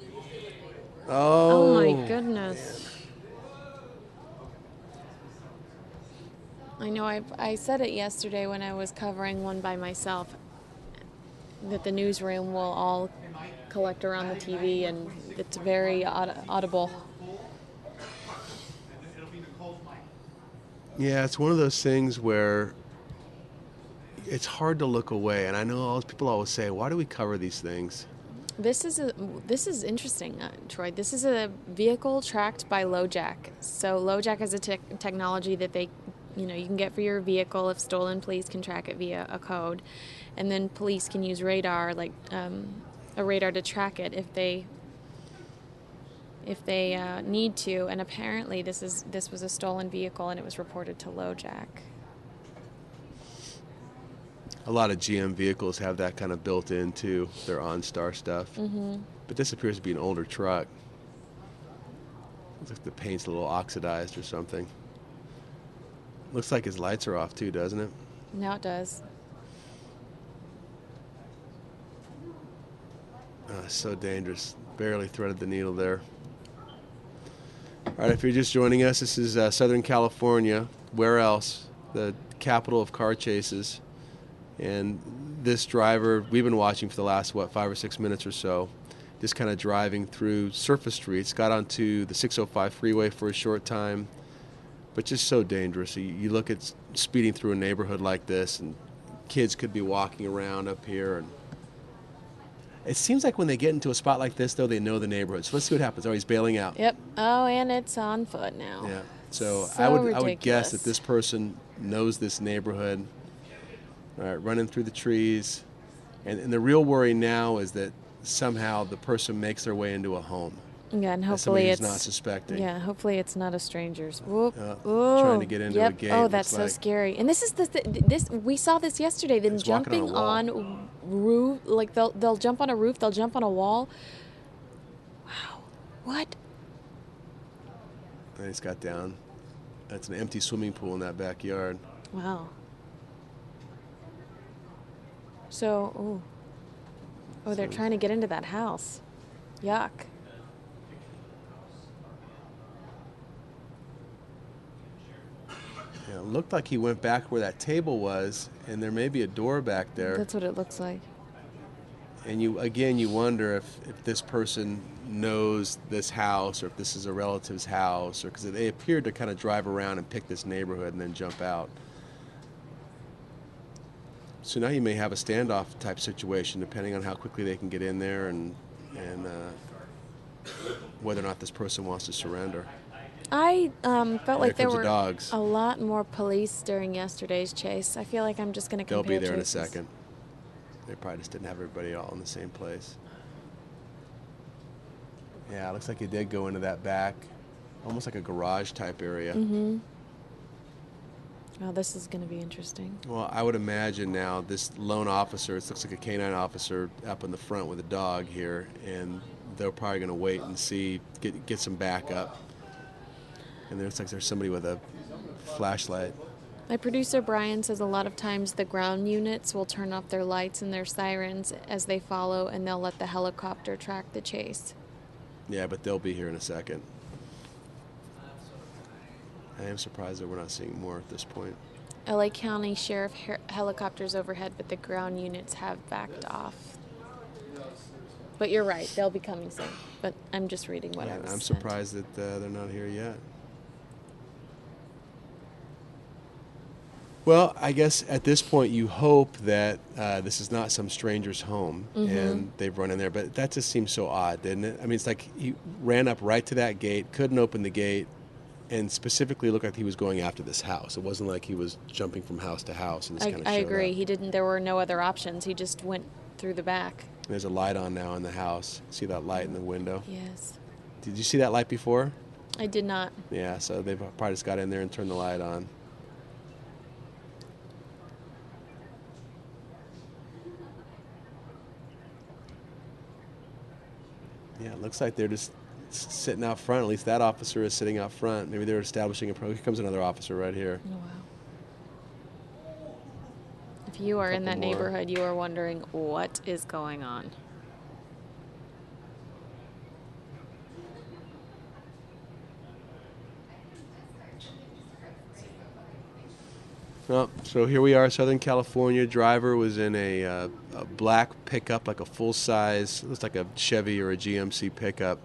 Oh. Oh my goodness. I know I said it yesterday when I was covering one by myself, that the newsroom will all collect around the TV, and it's very audible. Yeah, it's one of those things where it's hard to look away. And I know people always say, why do we cover these things? This is interesting, Troy. This is a vehicle tracked by LoJack. So LoJack is a technology that you can get for your vehicle. If stolen, police can track it via a code, and then police can use radar, like a radar, to track it if they need to. And apparently, this was a stolen vehicle, and it was reported to LoJack. A lot of GM vehicles have that kind of built into their OnStar stuff. Mm-hmm. But this appears to be an older truck. Looks like the paint's a little oxidized or something. Looks like his lights are off too, doesn't it? Now it does. So dangerous. Barely threaded the needle there. All right, if you're just joining us, this is Southern California. Where else? The capital of car chases. And this driver, we've been watching for the last, 5 or 6 minutes or so, just kind of driving through surface streets, got onto the 605 freeway for a short time, but just so dangerous. You look at speeding through a neighborhood like this, and kids could be walking around up here. And it seems like when they get into a spot like this, though, they know the neighborhood. So let's see what happens. Oh, he's bailing out. Yep. Oh, and it's on foot now. Yeah. So I would guess that this person knows this neighborhood. All right, running through the trees. And the real worry now is that somehow the person makes their way into a home. Yeah, and hopefully it's not suspecting. Yeah, hopefully it's not a stranger's. Whoop. Trying to get into a gate. Oh, that's so scary. And this is this we saw this yesterday. Then jumping on roof, like they'll jump on a roof, they'll jump on a wall. Wow, what? And he's got down. That's an empty swimming pool in that backyard. Wow. So, they're trying to get into that house. Yuck. Yeah, it looked like he went back where that table was, and there may be a door back there. That's what it looks like. And you wonder if this person knows this house, or if this is a relative's house, or because they appeared to kind of drive around and pick this neighborhood and then jump out. So now you may have a standoff type situation, depending on how quickly they can get in there and whether or not this person wants to surrender. I felt like there were dogs. a lot more police during yesterday's chase. I feel like I'm just going to compare They'll be there chases. in a second. They probably just didn't have everybody all in the same place. Yeah, it looks like he did go into that back, almost like a garage type area. Mm-hmm. Well, this is going to be interesting. Well, I would imagine now this lone officer, it looks like a canine officer up in the front with a dog here, and they're probably going to wait and see, get some backup. And it looks like there's somebody with a flashlight. My producer, Brian, says a lot of times the ground units will turn off their lights and their sirens as they follow, and they'll let the helicopter track the chase. Yeah, but they'll be here in a second. I am surprised that we're not seeing more at this point. LA County Sheriff helicopters overhead, but the ground units have backed off. But you're right, they'll be coming soon. But I'm just reading what I was I'm sent. surprised that they're not here yet. Well, I guess at this point you hope that this is not some stranger's home and they've run in there. But that just seems so odd, didn't it? I mean, it's like he ran up right to that gate, couldn't open the gate, and specifically looked like he was going after this house. It wasn't like he was jumping from house to house and just kind of I showed agree. up. He didn't. There were no other options. He just went through the back. There's a light on now in the house. See that light in the window? Yes. Did you see that light before? I did not. Yeah, so they've probably just got in there and turned the light on. Yeah, it looks like they're just sitting out front. At least that officer is sitting out front. Maybe they're establishing a program. Here comes another officer right here. Oh, If you are in that Couple more. neighborhood, you are wondering what is going on. Well, so here we are, Southern California. Driver was in a black pickup, like a full-size, looks like a Chevy or a GMC pickup.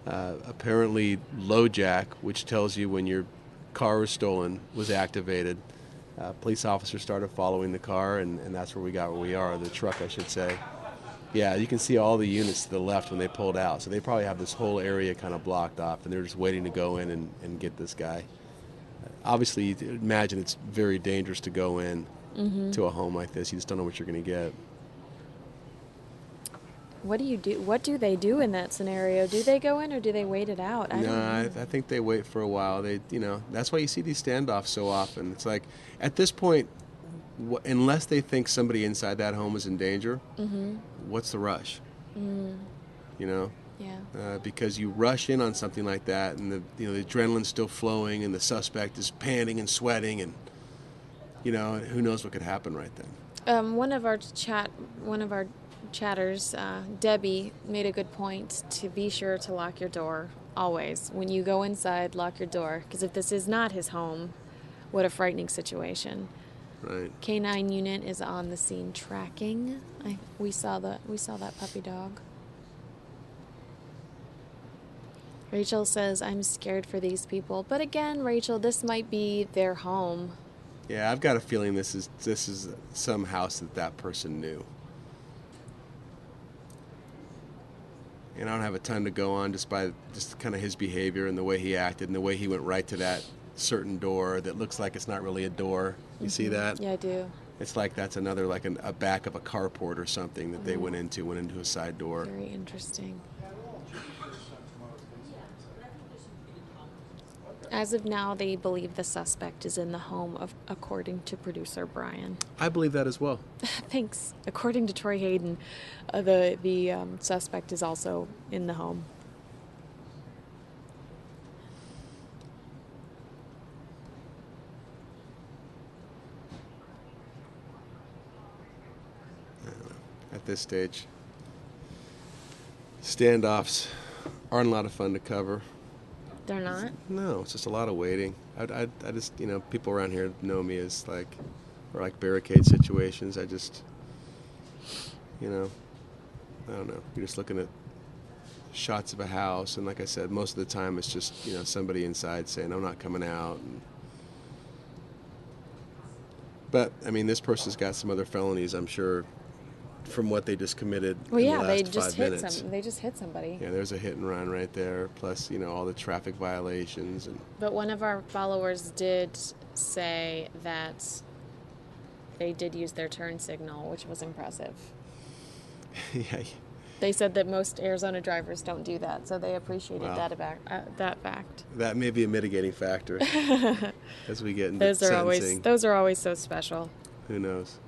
Apparently low jack, which tells you when your car was stolen, was activated. Police officers started following the car, and that's where we got where we are, the truck, I should say. Yeah, you can see all the units to the left when they pulled out. So they probably have this whole area kind of blocked off, and they're just waiting to go in and get this guy. Obviously, you imagine it's very dangerous to go in to a home like this. You just don't know what you're going to get. What do you do? What do they do in that scenario? Do they go in or do they wait it out? I don't know. I think they wait for a while. That's why you see these standoffs so often. It's like, at this point, unless they think somebody inside that home is in danger, what's the rush? You know? Yeah. Because you rush in on something like that, and the adrenaline's still flowing, and the suspect is panting and sweating, and who knows what could happen right then. One of our chatters, Debbie, made a good point to be sure to lock your door always. When you go inside, lock your door, because if this is not his home, what a frightening situation. Right. K-9 unit is on the scene tracking. We saw that puppy dog. Rachel says, I'm scared for these people. But again, Rachel, this might be their home. Yeah, I've got a feeling this is some house that person knew. And I don't have a ton to go on just by kind of his behavior and the way he acted and the way he went right to that certain door that looks like it's not really a door. You see that? Yeah, I do. It's like that's another, like a back of a carport or something that they went into a side door. Very interesting. As of now, they believe the suspect is in the home, according to producer Brian. I believe that as well. Thanks. According to Troy Hayden, the suspect is also in the home. At this stage, standoffs aren't a lot of fun to cover. They're not? No, it's just a lot of waiting. I just, people around here know me as like barricade situations. I just, I don't know. You're just looking at shots of a house, and like I said, most of the time it's just, somebody inside saying, I'm not coming out. But, I mean, this person's got some other felonies, I'm sure, from what they just committed in the last 5 minutes. They just hit somebody. Yeah, there's a hit and run right there, plus, all the traffic violations. But one of our followers did say that they did use their turn signal, which was impressive. Yeah. They said that most Arizona drivers don't do that, so they appreciated that fact. That may be a mitigating factor as we get into sentencing. Those are always so special. Who knows?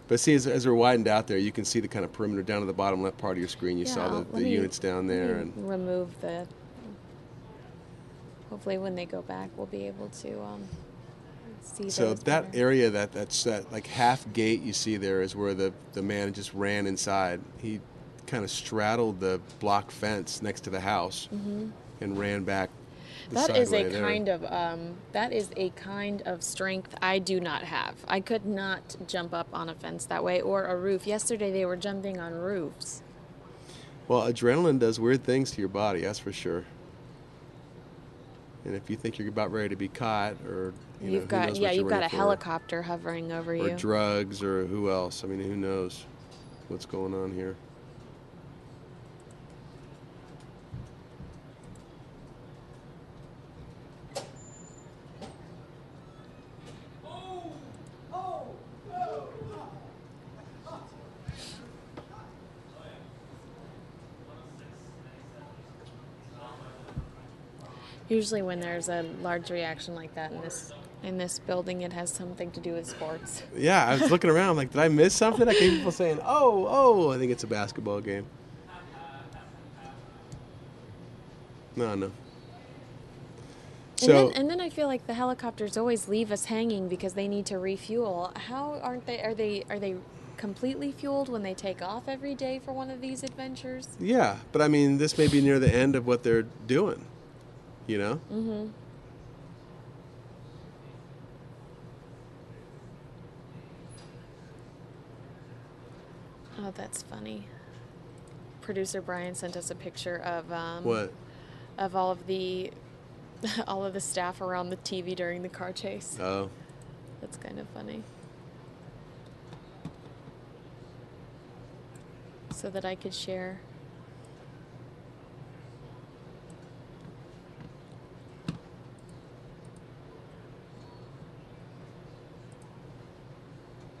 But see, as we're widened out there, you can see the kind of perimeter down to the bottom left part of your screen. You saw the units down there. And remove the... Hopefully when they go back, we'll be able to see so those that better. area, that's that like half gate you see there is where the man just ran inside. He kind of straddled the block fence next to the house and ran back. That is a kind of strength I do not have. I could not jump up on a fence that way or a roof. Yesterday they were jumping on roofs. Well, adrenaline does weird things to your body, that's for sure. And if you think you're about ready to be caught, or you've got a helicopter hovering over you, or drugs, or who else? I mean, who knows what's going on here? Usually when there's a large reaction like that in this building, it has something to do with sports. Yeah, I was looking around like, did I miss something? I hear people saying, oh, I think it's a basketball game. No. So and then I feel like the helicopters always leave us hanging because they need to refuel. How aren't they? Are they completely fueled when they take off every day for one of these adventures? yeah, but I mean, this may be near the end of what they're doing, you know? Mm-hmm. Oh, that's funny. Producer Brian sent us a picture of What? Of all of the staff around the TV during the car chase. Oh. That's kind of funny. So that I could share.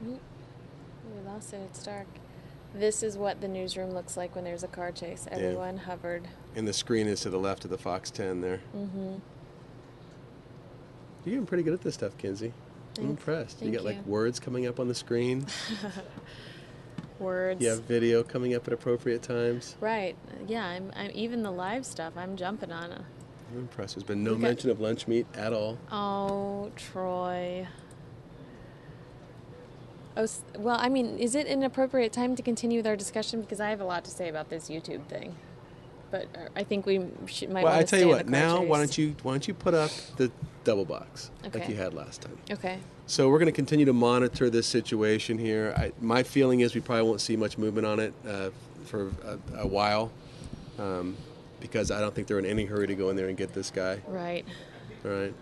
We lost it. It's dark. This is what the newsroom looks like when there's a car chase. Everyone hovered. And the screen is to the left of the Fox 10 there. Mm-hmm. You're getting pretty good at this stuff, Kinsey. I'm impressed. You got like words coming up on the screen. Words. You have video coming up at appropriate times. Right. Yeah. I'm even the live stuff. I'm jumping on it. I'm impressed. There's been no mention of lunch meat at all. Oh, Troy. Oh, well, I mean, is it an appropriate time to continue with our discussion? Because I have a lot to say about this YouTube thing. But I think we might want to stay in the car Well, I tell you what. Now, chase. why don't you put up the double box like Okay. you had last time? Okay. So we're going to continue to monitor this situation here. My feeling is we probably won't see much movement on it for a while because I don't think they're in any hurry to go in there and get this guy. Right. All right.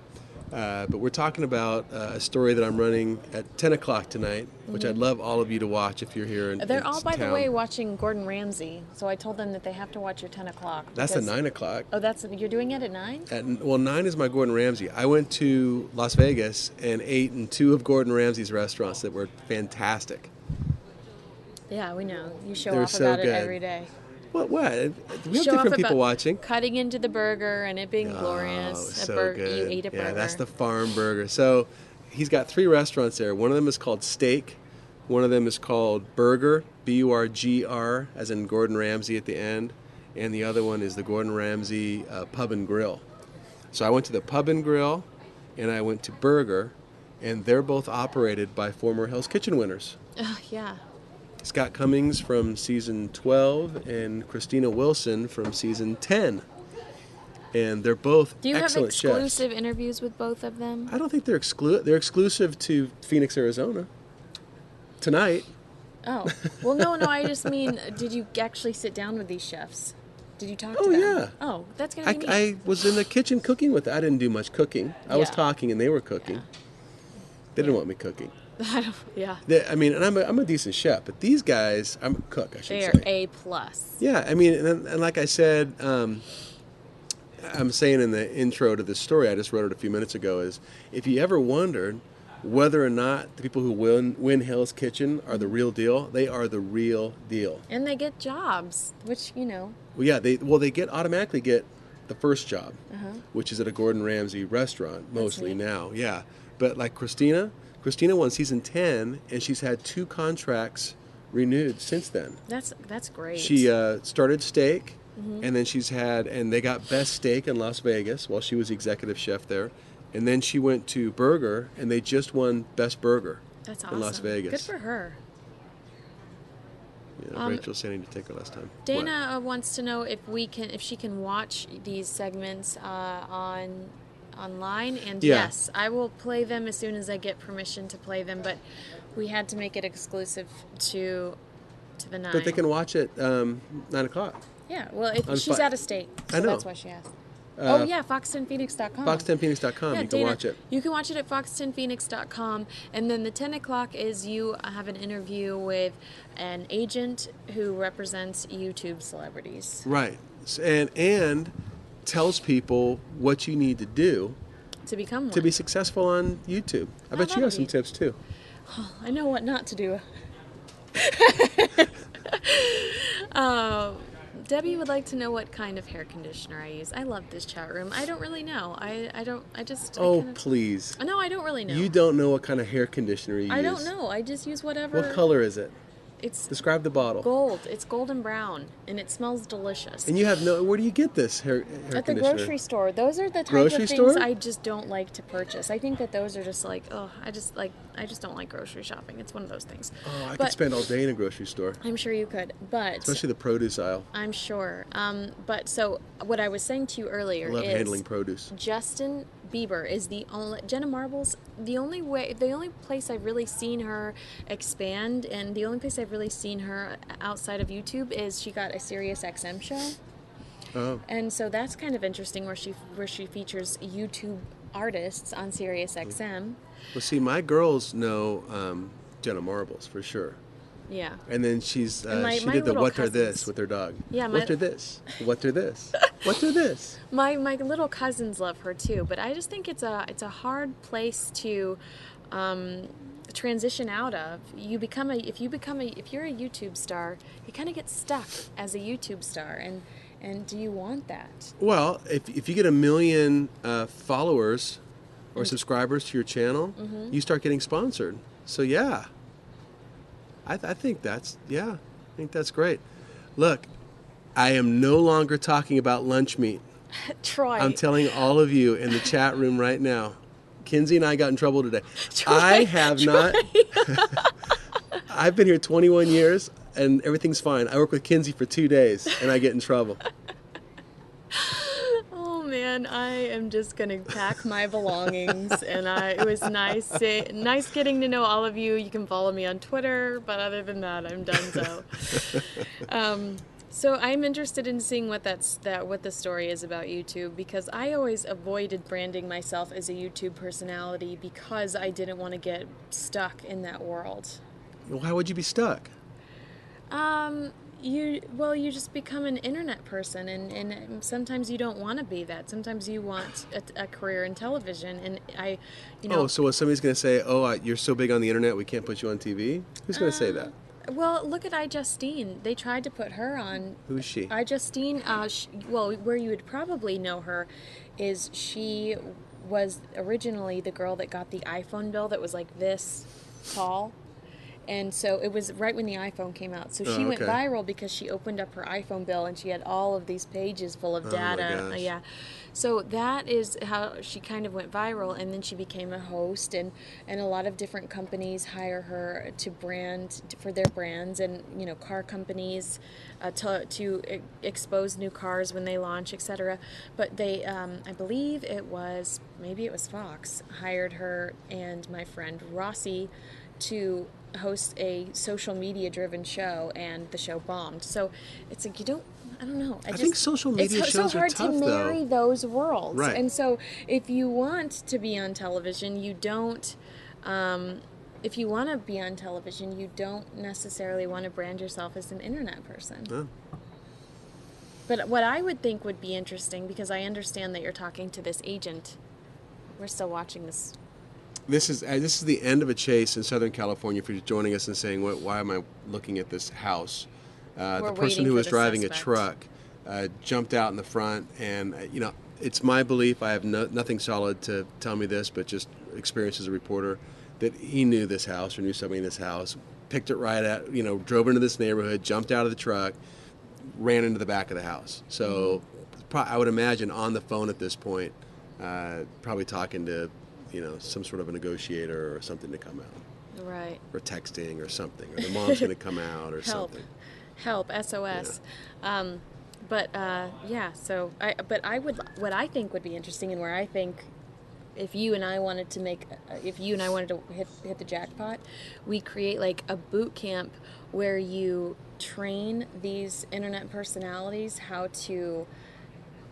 But we're talking about a story that I'm running at 10 o'clock tonight, which I'd love all of you to watch if you're here in They're all, by the town. way, watching Gordon Ramsay. So I told them that they have to watch your 10 o'clock. That's at 9 o'clock. Oh, you're doing it at 9? Well, 9 is my Gordon Ramsay. I went to Las Vegas and ate in 2 of Gordon Ramsay's restaurants that were fantastic. Yeah, we know. You show They're off so about good. it every day. What? We have Show off different people about watching. Cutting into the burger and it being glorious. Oh, so good. You ate a burger. Yeah, that's the farm burger. So he's got 3 restaurants there. One of them is called Steak. One of them is called Burger, B-U-R-G-R, as in Gordon Ramsay at the end. And the other one is the Gordon Ramsay Pub and Grill. So I went to the Pub and Grill and I went to Burger, and they're both operated by former Hell's Kitchen winners. Yeah. Scott Cummings from season 12 and Christina Wilson from season 10. And they're both Do you have excellent chefs. exclusive interviews with both of them? I don't think they're exclusive. They're exclusive to Phoenix, Arizona. Tonight. Oh. Well, no, I just mean, did you actually sit down with these chefs? Did you talk to Oh, them? yeah. Oh, that's going to be neat. I was in the kitchen cooking with them. I didn't do much cooking. I was Yeah. talking and they were cooking. They didn't want me cooking. Yeah. I mean, and I'm a decent chef, but these guys, I'm a cook, I should They say. are A+. Yeah, I mean, and like I said, I'm saying in the intro to this story, I just wrote it a few minutes ago, is if you ever wondered whether or not the people who win Hell's Kitchen are the real deal, they are the real deal. And they get jobs, which, you know. Well, yeah, they automatically get the first job, which is at a Gordon Ramsay restaurant, mostly now. Yeah, but like Christina won season 10, and she's had 2 contracts renewed since then. That's great. She started Steak, and then and they got Best Steak in Las Vegas while she was executive chef there. And then she went to Burger, and they just won Best Burger That's awesome. in Las Vegas. Good for her. Yeah, Rachel's saying to take her last time. Dana wants to know if she can watch these segments online, and Yeah. yes, I will play them as soon as I get permission to play them. But we had to make it exclusive to the 9. But they can watch it 9 o'clock. Yeah, well, she's out of state, so I know. that's why she asked. Fox10Phoenix.com. Fox10Phoenix.com. Yeah, You can watch it. You can watch it at Fox10Phoenix.com. And then the 10 o'clock is you have an interview with an agent who represents YouTube celebrities. Right. And tells people what you need to do To become one. to be successful on YouTube. I bet you have some tips too. Oh, I know what not to do. Debbie would like to know what kind of hair conditioner I use. I love this chat room. I don't really know. Please. No, I don't really know. You don't know what kind of hair conditioner you use. I don't know. I just use whatever. What color is it? Describe the bottle. Gold. It's golden brown, and it smells delicious. And you have no. Where do you get this hair At the conditioner? grocery store. Those are the type Grocery of things store? I just don't like to purchase. I think that those are just like, I just don't like grocery shopping. It's one of those things. Oh, I could spend all day in a grocery store. I'm sure you could, but Especially the produce aisle. I'm sure. But so what I was saying to you earlier I love is handling produce. Justin Bieber is the only Jenna Marbles. The only place I've really seen her expand, and the only place I've really seen her outside of YouTube is she got a Sirius XM show. Oh. And so that's kind of interesting, where she features YouTube artists on Sirius XM. Well, see, my girls know Jenna Marbles for sure. Yeah. And then she my did the little what are cousins. this with her dog. Yeah, what are this? What are this? What are this? My little cousins love her too, but I just think it's a hard place to transition out of. If you're a YouTube star, you kind of get stuck as a YouTube star, and do you want that? Well, if you get 1 million followers or subscribers to your channel, you start getting sponsored. So yeah, I think that's great. Look, I am no longer talking about lunch meat. Troy. I'm telling all of you in the chat room right now. Kinsey and I got in trouble today. Troy, I have not. I've been here 21 years and everything's fine. I work with Kinsey for 2 days and I get in trouble. Oh man, I am just gonna pack my belongings, and it was nice getting to know all of you. You can follow me on Twitter, but other than that, I'm done. So I'm interested in seeing what the story is about YouTube, because I always avoided branding myself as a YouTube personality because I didn't want to get stuck in that world. Why would you be stuck? You just become an internet person, and sometimes you don't want to be that. Sometimes you want a career in television, and Oh, so somebody's going to say, you're so big on the internet, we can't put you on TV? Who's going to say that? Well, look at iJustine. They tried to put her on. Who's she? iJustine, where you would probably know her is she was originally the girl that got the iPhone bill that was like this tall. And so it was right when the iPhone came out. So she went viral because she opened up her iPhone bill and she had all of these pages full of data. My gosh. Yeah. So that is how she kind of went viral, and then she became a host, and a lot of different companies hire her to brand for their brands, and car companies to expose new cars when they launch, etc. But they, I believe maybe it was Fox, hired her and my friend Rossi to host a social media driven show, and the show bombed. So it's like I don't know. I think social media shows are tough, though. It's so hard to marry those worlds. Right. And so if you want to be on television, you don't if you want to be on television, you don't necessarily want to brand yourself as an internet person. Oh. But what I would think would be interesting, because I understand that you're talking to this agent. We're still watching this. This is the end of a chase in Southern California. If you're joining us and saying, why am I looking at this house? The person who was driving a truck jumped out in the front, and it's my belief, I have nothing solid to tell me this, but just experience as a reporter, that he knew this house or knew somebody in this house, picked it right at, drove into this neighborhood, jumped out of the truck, ran into the back of the house. So I would imagine on the phone at this point, probably talking to some sort of a negotiator or something to come out. Right. Or texting or something. Or the mom's going to come out or something. Help, SOS. Yeah. What I think would be interesting, and where I think if you and I wanted to hit the jackpot, we create like a boot camp where you train these internet personalities how to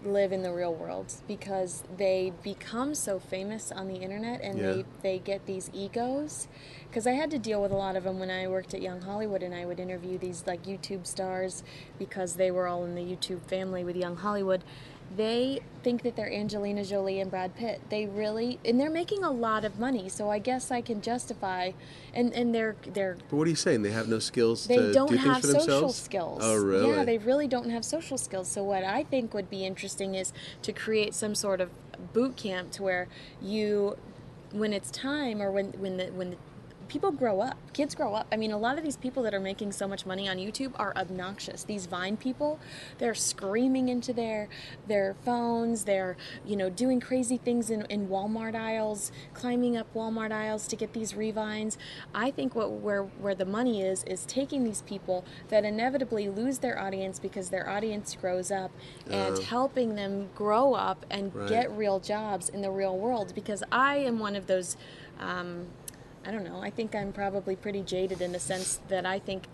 live in the real world, because they become so famous on the internet, and they get these egos. Because I had to deal with a lot of them when I worked at Young Hollywood, and I would interview these like YouTube stars, because they were all in the YouTube family with Young Hollywood. They think that they're Angelina Jolie and Brad Pitt. And they're making a lot of money, so I guess I can justify, and they're. But what are you saying? They have no skills to do things for themselves? They don't have social skills. Oh, really? Yeah, they really don't have social skills. So what I think would be interesting is to create some sort of boot camp to where when it's time, or when people grow up. Kids grow up. I mean, a lot of these people that are making so much money on YouTube are obnoxious. These Vine people, they're screaming into their phones. They're, doing crazy things in Walmart aisles, climbing up Walmart aisles to get these revines. I think where the money is taking these people that inevitably lose their audience because their audience grows up and helping them grow up and get real jobs in the real world. Because I am one of those, I don't know, I think I'm probably pretty jaded in the sense that I think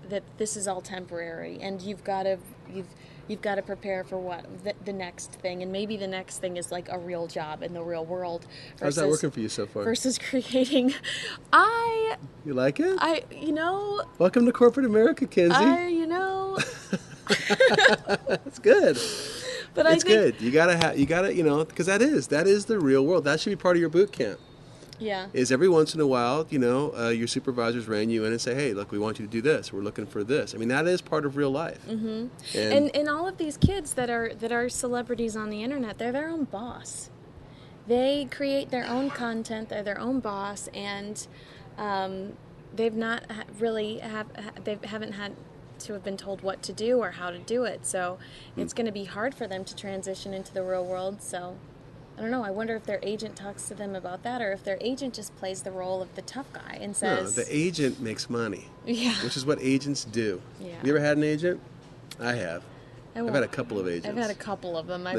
that this is all temporary, and you've got to prepare for the next thing, and maybe the next thing is like a real job in the real world. How's that working for you so far? Versus creating, You like it? Welcome to corporate America, Kenzie. That's good. But it's good. You gotta, because that is the real world. That should be part of your boot camp. Yeah. Is every once in a while, your supervisors rein you in and say, hey, look, we want you to do this. We're looking for this. I mean, that is part of real life. Mm-hmm. And all of these kids that are celebrities on the internet, they're their own boss. They create their own content. They're their own boss, and they've not really haven't had to have been told what to do or how to do it. So it's going to be hard for them to transition into the real world. So I don't know. I wonder if their agent talks to them about that, or if their agent just plays the role of the tough guy and says... No, the agent makes money. Yeah. Which is what agents do. Yeah. You ever had an agent? I have. I've had a couple of agents. I've had a couple of them. I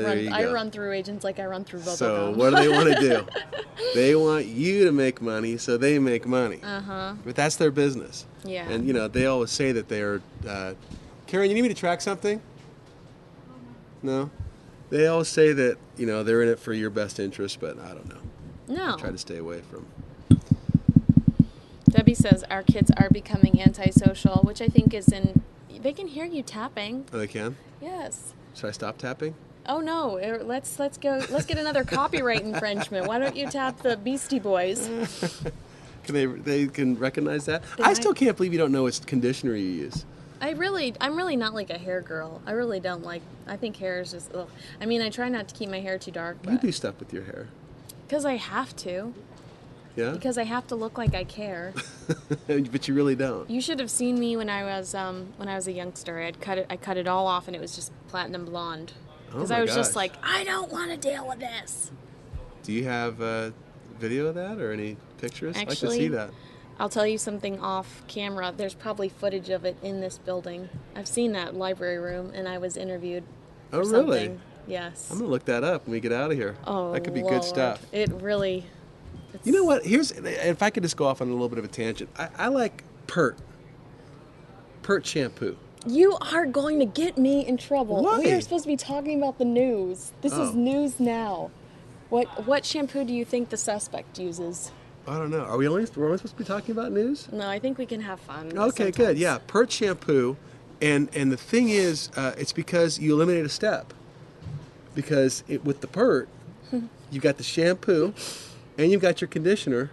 run through agents like I run through bubble So gum. what do they want to do? They want you to make money, so they make money. Uh-huh. But that's their business. Yeah. And, they always say that they are... Karen, you need me to track something? No? They always say that, they're in it for your best interest, but I don't know. No. I try to stay away from. Debbie says our kids are becoming antisocial, which I think is they can hear you tapping. Oh, they can? Yes. Should I stop tapping? Oh no, let's get another copyright infringement. Why don't you tap the Beastie Boys? They can recognize that? I still can't believe you don't know which conditioner you use. I'm really not like a hair girl. I really don't like, I think hair is just, ugh. I mean, I try not to keep my hair too dark. You do stuff with your hair. Because I have to. Yeah? Because I have to look like I care. But you really don't. You should have seen me when I was a youngster. I cut it all off, and it was just platinum blonde. Because I was just like, I don't want to deal with this. Do you have video of that or any pictures? Actually, I'd like to see that. I'll tell you something off camera. There's probably footage of it in this building. I've seen that library room, and I was interviewed for Oh, something. really? Yes. I'm going to look that up when we get out of here. Oh, that could be Lord. good stuff. It really... You know what? If I could just go off on a little bit of a tangent. I like Pert shampoo. You are going to get me in trouble. Why? We are supposed to be talking about the news. This is news now. What shampoo do you think the suspect uses? I don't know. We're only supposed to be talking about news? No, I think we can have fun. Okay, sometimes. good. Yeah, Pert shampoo. And the thing is, it's because you eliminate a step. Because with the Pert, you've got the shampoo, and you've got your conditioner,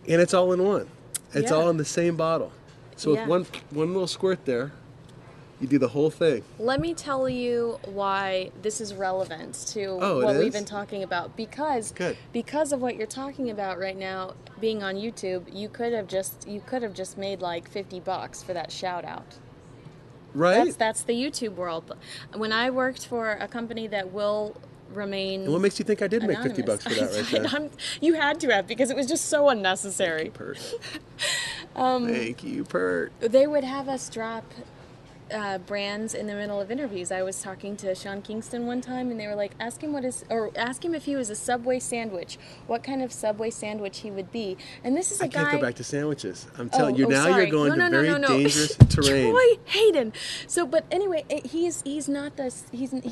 and it's all in one. It's all in the same bottle. So with one little squirt there, you do the whole thing. Let me tell you why this is relevant to Oh, what it we've is? been talking about. Because of what you're talking about right now, being on YouTube, you could have just made like $50 for that shout out. Right? That's the YouTube world. When I worked for a company that will remain. And what makes you think I did make anonymous. $50 for that right there? You had to have, because it was just so unnecessary. Thank you, Pert. They would have us drop brands in the middle of interviews. I was talking to Sean Kingston one time, and they were like, ask him if he was a Subway sandwich, what kind of Subway sandwich he would be. And this is a guy. I can't go back to sandwiches. I'm telling you, now you're going to very dangerous No. terrain. Troy Hayden. So, but anyway, he's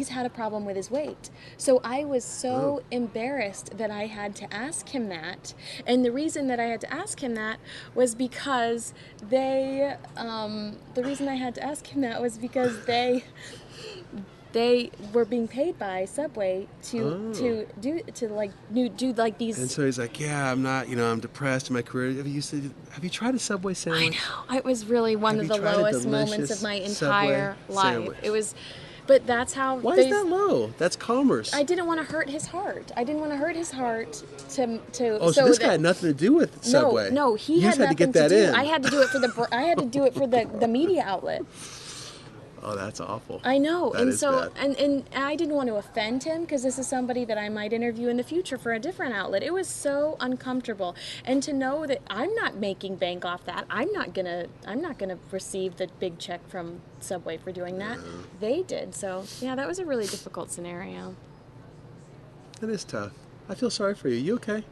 had a problem with his weight. So I was so embarrassed that I had to ask him that. And the reason that I had to ask him that was because they were being paid by Subway to do like these. And so he's like, yeah, I'm not, I'm depressed in my career. Have you tried a Subway sandwich? I know. It was really one of the lowest moments of my entire life. It was, But that's how. Why is that low? That's commerce. I didn't want to hurt his heart. I didn't want to hurt his heart to. Oh, so this guy had nothing to do with Subway. No, he you had just had to nothing get that do. in. I had to do it for the media outlet. Oh, that's awful. I know, That and is so bad. and I didn't want to offend him because this is somebody that I might interview in the future for a different outlet. It was so uncomfortable, and to know that I'm not making bank off that. I'm not gonna receive the big check from Subway for doing that. They did. So yeah, that was a really difficult scenario. That is tough. I feel sorry for you. You okay?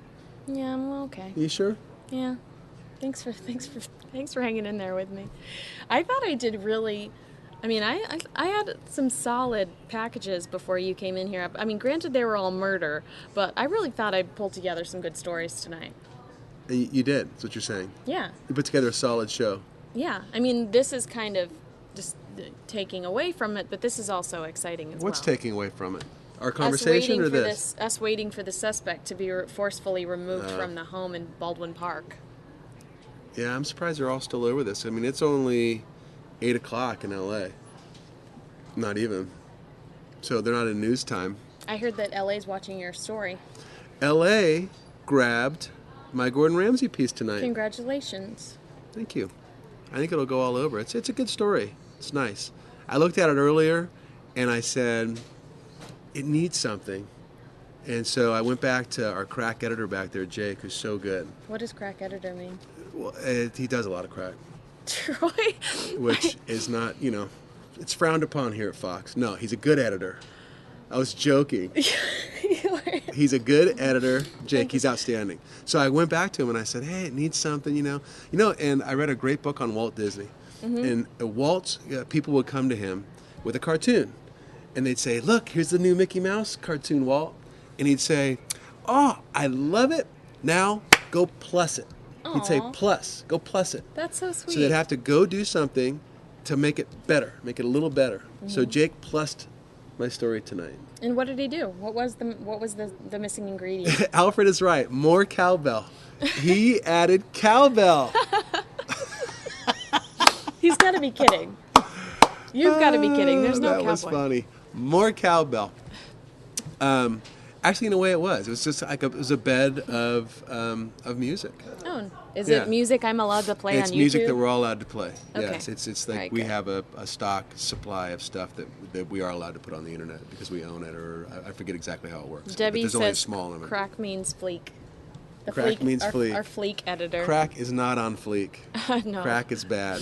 Yeah, I'm okay. You sure? Yeah. Thanks for hanging in there with me. I thought I did really. I mean, I had some solid packages before you came in here. I mean, granted they were all murder, but I really thought I'd pull together some good stories tonight. You did. That's what you're saying. Yeah. You put together a solid show. Yeah. I mean, this is kind of just taking away from it, but this is also exciting as What's well. taking away from it? Our conversation or this? Us waiting for the suspect to be forcefully removed from the home in Baldwin Park. Yeah, I'm surprised they're all still over this. I mean, it's only 8 o'clock in L.A. Not even. So they're not in news time. I heard that LA's watching your story. L.A. grabbed my Gordon Ramsay piece tonight. Congratulations. Thank you. I think it'll go all over. It's a good story. It's nice. I looked at it earlier, and I said, it needs something. And so I went back to our crack editor back there, Jake, who's so good. What does crack editor mean? Well, he does a lot of crack. Troy? Which is not, it's frowned upon here at Fox. No, he's a good editor. I was joking. He's a good editor. Jake, he's outstanding. So I went back to him and I said, hey, it needs something, and I read a great book on Walt Disney. And people would come to him with a cartoon. And they'd say, look, here's the new Mickey Mouse cartoon, Walt. And he'd say, oh, I love it. Now go plus it. He'd say, plus, go plus it. That's so sweet. So they'd have to go do something to make it better, make it a little better. So Jake plussed my story tonight. And what did he do? What was the missing ingredient? Alfred is right. More cowbell. He added cowbell. He's got to be kidding. You've got to be kidding. There's no cowboy. That was funny. More cowbell. Actually, in a way, it was. It was just like it was a bed of music. Oh, is it music I'm allowed to play on YouTube? It's music that we're all allowed to play. Okay. Yes, it's like right, we good. have a stock supply of stuff that we are allowed to put on the internet because we own it, or I forget exactly how it works. Debbie there's says only a small limit. crack means fleek. Crack means fleek. Our fleek editor. Crack is not on fleek. No. Crack is bad.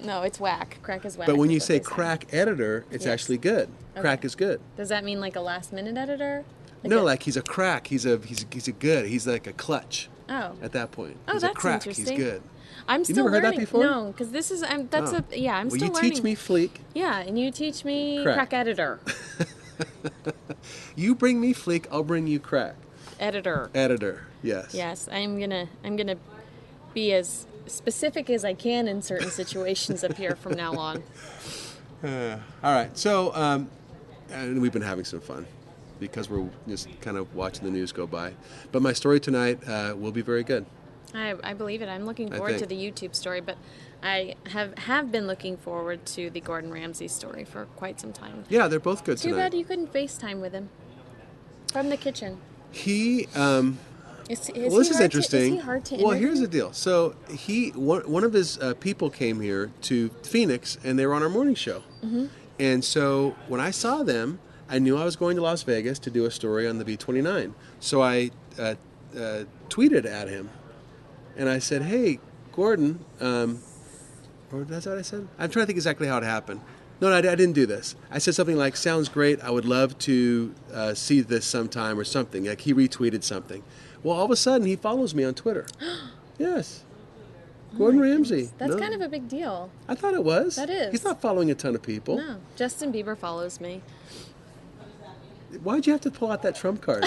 No, it's whack. Crack is whack. But when you is what say they crack editor, it's actually good. Okay. Crack is good. Does that mean like a last minute editor? Like he's a crack. He's a good. He's like a clutch. Oh. At that point. Oh, he's that's a crack. interesting. He's good. I'm still never learning. heard that before? No, because this is I'm Well, still you learning. teach me fleek. Yeah, and you teach me Crack. editor. You bring me fleek, I'll bring you crack. Editor. Editor. Yes. Yes, I'm gonna be as specific as I can in certain situations up here from now on. All right. So, and we've been having some fun because we're just kind of watching the news go by. But my story tonight will be very good. I believe it. I'm looking forward to the YouTube story, but I have been looking forward to the Gordon Ramsay story for quite some time. Yeah, they're both good Too tonight. bad you couldn't FaceTime with him from the kitchen. He, Is this is interesting. Is he hard to Well, interview? here's the deal. So one of his people came here to Phoenix, and they were on our morning show. Mm-hmm. And so when I saw them, I knew I was going to Las Vegas to do a story on the B-29. So I tweeted at him, and I said, "Hey, Gordon," or that's what I said. I'm trying to think exactly how it happened. No, I didn't do this. I said something like, "Sounds great. I would love to see this sometime," or something. Like he retweeted something. Well, all of a sudden, he follows me on Twitter. Yes. Gordon Ramsay. That's kind of a big deal. I thought it was. That is. He's not following a ton of people. No, Justin Bieber follows me. Why'd you have to pull out that trump card?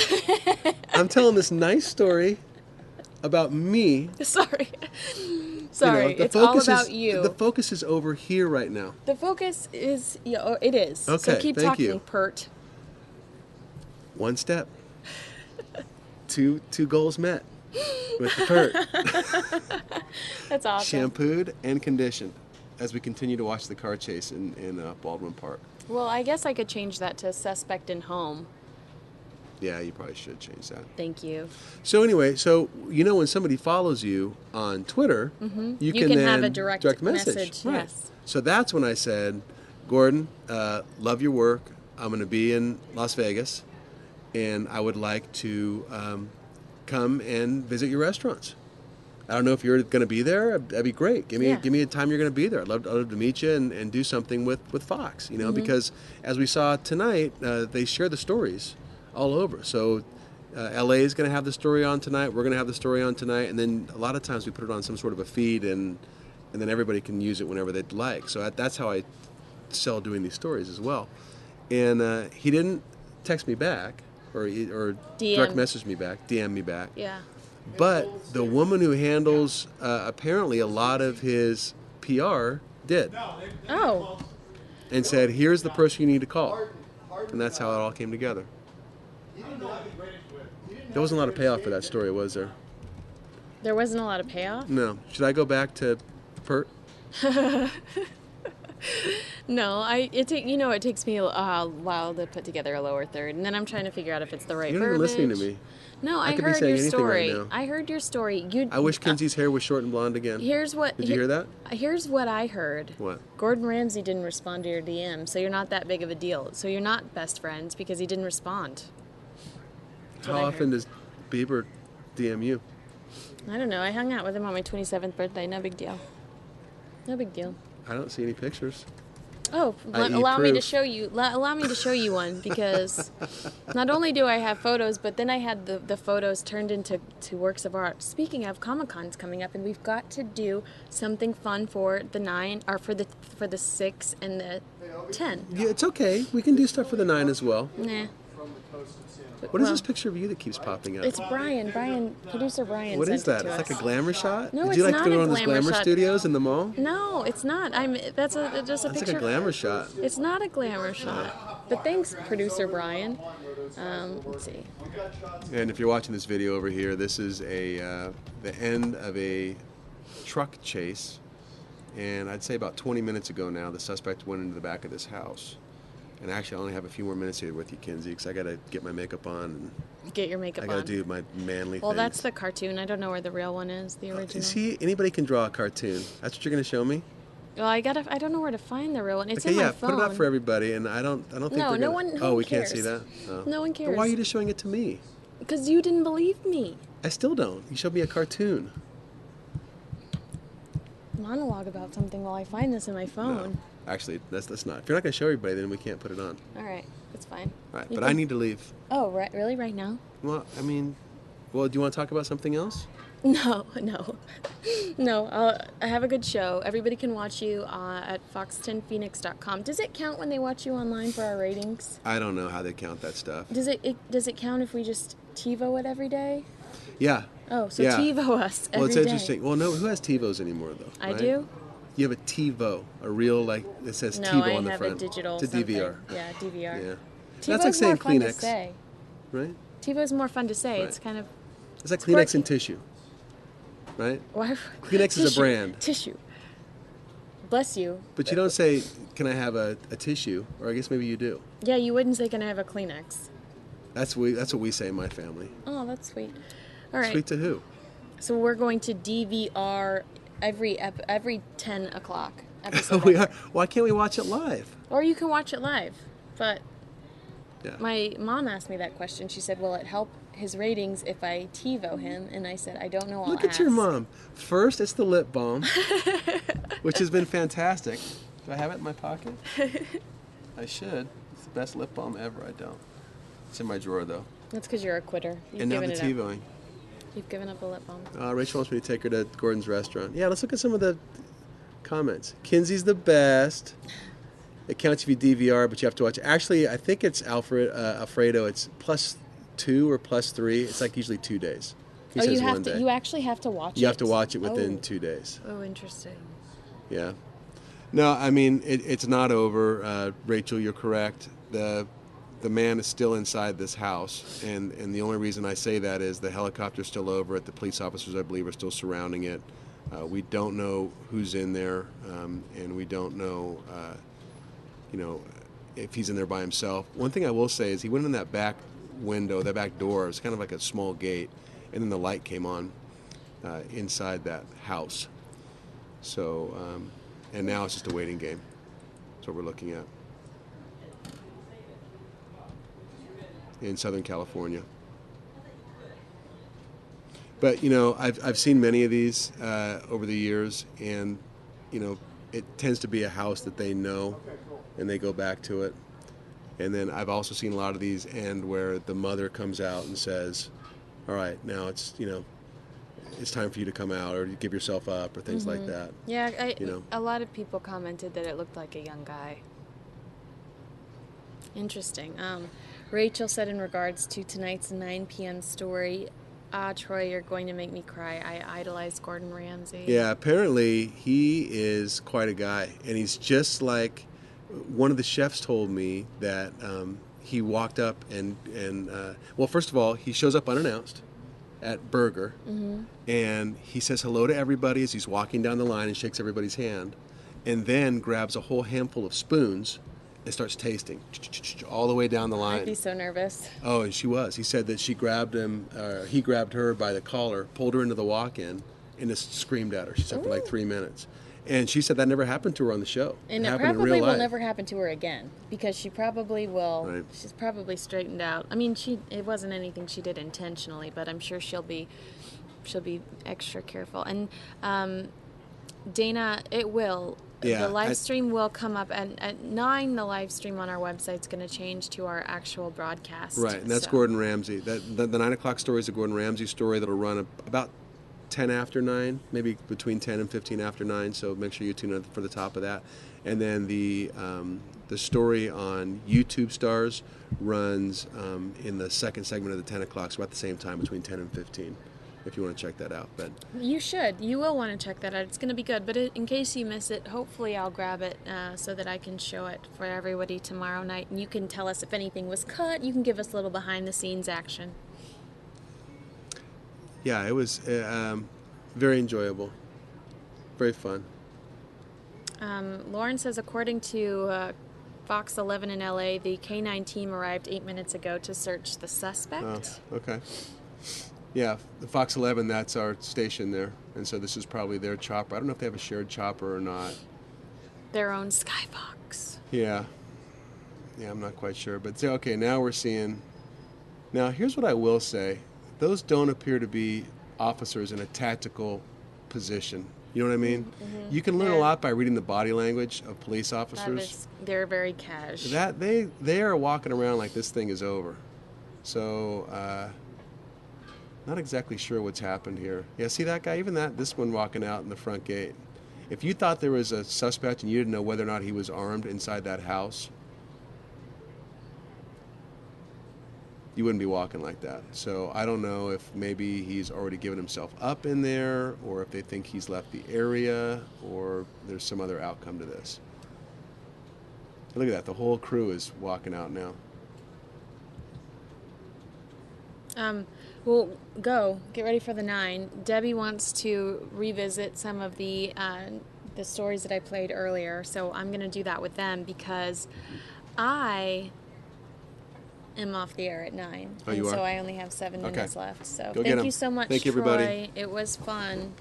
I'm telling this nice story about me. Sorry. The it's all focus about you. The focus is over here right now. The focus is, it is. Okay, so keep thank talking, you. pert. One step. Two goals met with the pert. That's awesome. Shampooed and conditioned as we continue to watch the car chase in Baldwin Park. Well, I guess I could change that to suspect in home. Yeah, you probably should change that. Thank you. So anyway, when somebody follows you on Twitter, you can then have a direct message. Right. Yes. So that's when I said, Gordon, love your work. I'm going to be in Las Vegas, and I would like to come and visit your restaurants. I don't know if you're going to be there. That'd be great. Give me a time you're going to be there. I'd love to meet you and do something with Fox. Because as we saw tonight, they share the stories all over. So LA is going to have the story on tonight. We're going to have the story on tonight, and then a lot of times we put it on some sort of a feed, and then everybody can use it whenever they'd like. So that's how I sell doing these stories as well. And he didn't text me back or direct message me back, DM me back. Yeah. But the woman who handles apparently a lot of his PR did. Oh. And said, here's the person you need to call. And that's how it all came together. There wasn't a lot of payoff for that story, was there? There wasn't a lot of payoff? No. Should I go back to Pert? No, it takes me a while to put together a lower third, and then I'm trying to figure out if it's the right verbiage. You're not even listening to me. No, I could be heard saying your anything story. right now. I heard your story. I wish Kinsey's hair was short and blonde again. Did you hear that? Here's what I heard. What? Gordon Ramsay didn't respond to your DM, so you're not that big of a deal. So you're not best friends because he didn't respond. How often does Bieber DM you? I don't know. I hung out with him on my 27th birthday. No big deal. No big deal. I don't see any pictures. Oh, allow me to show you. Allow me to show you one, because not only do I have photos, but then I had the photos turned into works of art. Speaking of, Comic-Con's coming up, and we've got to do something fun for the 9, or for the 6 and the 10. Yeah, it's okay. We can do stuff for the 9 as well. Nah. What is this picture of you that keeps popping up? It's Brian. Producer Brian. What sent is that? It to It's us. like a glamour shot? No, Did you it's like not to go a on those glamour glamour shot. studios in the mall? No, it's not. That's just a That's picture. like a glamour shot. It's not a glamour shot. But thanks, producer Brian. Let's see. And if you're watching this video over here, this is the end of a truck chase. And I'd say about 20 minutes ago now, the suspect went into the back of this house. And actually, I only have a few more minutes here with you, Kinsey, because I got to get my makeup on. And get your makeup on. I got to do my manly Well, things. that's the cartoon. I don't know where the real one is, the original. See, anybody can draw a cartoon. That's what you're going to show me? Well, I don't know where to find the real one. It's okay, in my yeah, phone. put it up for everybody, and I don't think No, they're no gonna... one. Oh, we cares. can't see that. Oh. No one cares. But why are you just showing it to me? Because you didn't believe me. I still don't. You showed me a cartoon. Monologue about something while I find this in my phone. No. Actually, that's not. If you're not going to show everybody, then we can't put it on. All right, that's fine. All right, You but can- I need to leave. Oh, right? Really? Right now? Well, I mean, do you want to talk about something else? No. I have a good show. Everybody can watch you at fox10phoenix.com. Does it count when they watch you online for our ratings? I don't know how they count that stuff. Does it count if we just TiVo it every day? Yeah. Oh, so yeah. TiVo us every Well, it's day. interesting. Well, no, who has TiVos anymore, though? I right? do. You have a TiVo, a real, like, it says No, TiVo I on the have front. a digital It's a DVR. something. Yeah, DVR. Yeah. TiVo's That's like saying more fun Kleenex. to say. Right? TiVo's more fun to say. Right. It's kind of... It's like It's Kleenex quirky. and tissue. Right? Why? Kleenex is a brand. Tissue. Bless you. But you don't say, can I have a tissue? Or I guess maybe you do. Yeah, you wouldn't say, can I have a Kleenex? That's what we say in my family. Oh, that's sweet. All right. Sweet to who? So we're going to DVR every 10 o'clock episode. We are. Why can't we watch it live? Or you can watch it live. But Yeah. my mom asked me that question. She said, will it help his ratings if I TiVo him? And I said, I don't know. Look at your mom. First, it's the lip balm, which has been fantastic. Do I have it in my pocket? I should. It's the best lip balm ever. I don't. It's in my drawer, though. That's because you're a quitter. You've And now given the it up. TiVoing. You've given up a lip balm. Rachel wants me to take her to Gordon's restaurant. Yeah, let's look at some of the comments. Kinsey's the best. It counts if you DVR, but you have to watch. Actually, I think it's Alfredo. It's +2 or +3. It's like usually 2 days. He says you have 1 to. day. You actually have to watch it. You have to watch it within 2 days. Oh, interesting. Yeah. No, I mean, it's not over. Rachel, you're correct. The man is still inside this house, and the only reason I say that is the helicopter's still over it. The police officers, I believe, are still surrounding it. We don't know who's in there, and we don't know, if he's in there by himself. One thing I will say is he went in that back window, that back door. It was kind of like a small gate, and then the light came on inside that house. So, and now it's just a waiting game. That's what we're looking at in Southern California. But, you know, I've seen many of these over the years, and, you know, it tends to be a house that they know, and they go back to it. And then I've also seen a lot of these end where the mother comes out and says, all right, now it's, you know, it's time for you to come out, or give yourself up, or things like that. Yeah, you know. a lot of people commented that it looked like a young guy. Interesting. Rachel said in regards to tonight's 9 p.m. story, Troy, you're going to make me cry. I idolize Gordon Ramsay. Yeah, apparently he is quite a guy, and he's just like one of the chefs told me that he walked up and well, first of all, he shows up unannounced at Burger, and he says hello to everybody as he's walking down the line and shakes everybody's hand, and then grabs a whole handful of spoons and starts tasting all the way down the line. I'd be so nervous. Oh, and she was. He said that she grabbed him, he grabbed her by the collar, pulled her into the walk-in, and just screamed at her. She said for like 3 minutes. And she said that never happened to her on the show. And it happened in probably real will life. never happen to her again, because she probably will. Right. She's probably straightened out. I mean, it wasn't anything she did intentionally, but I'm sure she'll be extra careful. And Dana, it will. Yeah, the live stream will come up at 9. The live stream on our website is going to change to our actual broadcast. Right, and that's Gordon Ramsay. The 9 o'clock story is a Gordon Ramsay story that'll run about 10 after 9, maybe between 10 and 15 after 9, so make sure you tune in for the top of that. And then the story on YouTube Stars runs in the second segment of the 10 o'clock, so about the same time, between 10 and 15, if you want to check that out. But you should. You will want to check that out. It's going to be good. But in case you miss it, hopefully I'll grab it so that I can show it for everybody tomorrow night. And you can tell us if anything was cut. You can give us a little behind-the-scenes action. yeah, it was very enjoyable, very fun. Lauren says, according to Fox 11 in LA, the K-9 team arrived 8 minutes ago to search the suspect. Oh, okay. Yeah, the Fox 11, that's our station there. And so this is probably their chopper. I don't know if they have a shared chopper or not. Their own Skybox. Yeah. Yeah, I'm not quite sure. But okay, now we're seeing. Now, here's what I will say. Those don't appear to be officers in a tactical position. You know what I mean? Mm-hmm. You can learn a lot by reading the body language of police officers. They're very cash. That they are walking around like this thing is over. So, not exactly sure what's happened here. Yeah, see that guy? Even this one walking out in the front gate. If you thought there was a suspect and you didn't know whether or not he was armed inside that house, you wouldn't be walking like that. So I don't know if maybe he's already given himself up in there, or if they think he's left the area, or there's some other outcome to this. Look at that. The whole crew is walking out now. Well, get ready for the 9. Debbie wants to revisit some of the stories that I played earlier, so I'm going to do that with them because I am off the air at 9. Oh, you so are? I only have 7 minutes left. So Go get 'em. thank you so much, Thank you, Troy. everybody. It was fun.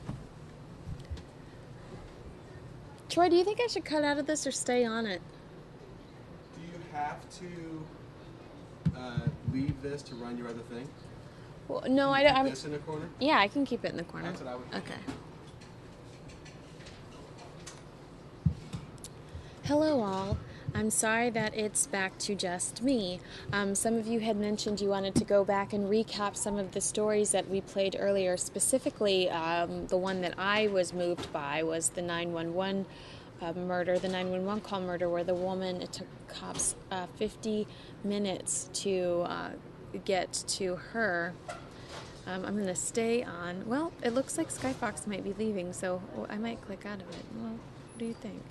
Troy, do you think I should cut out of this or stay on it? Do you have to leave this to run your other thing? Well, no, I don't. Keep this in the corner? Yeah, I can keep it in the corner. That's what I would do. Okay. Hello, all. I'm sorry that it's back to just me. Some of you had mentioned you wanted to go back and recap some of the stories that we played earlier. Specifically, the one that I was moved by was the 911 murder, the 911 call murder, where the woman, it took cops 50 minutes to get to her. I'm going to stay on. Well, it looks like Skyfox might be leaving, so I might click out of it. Well, what do you think?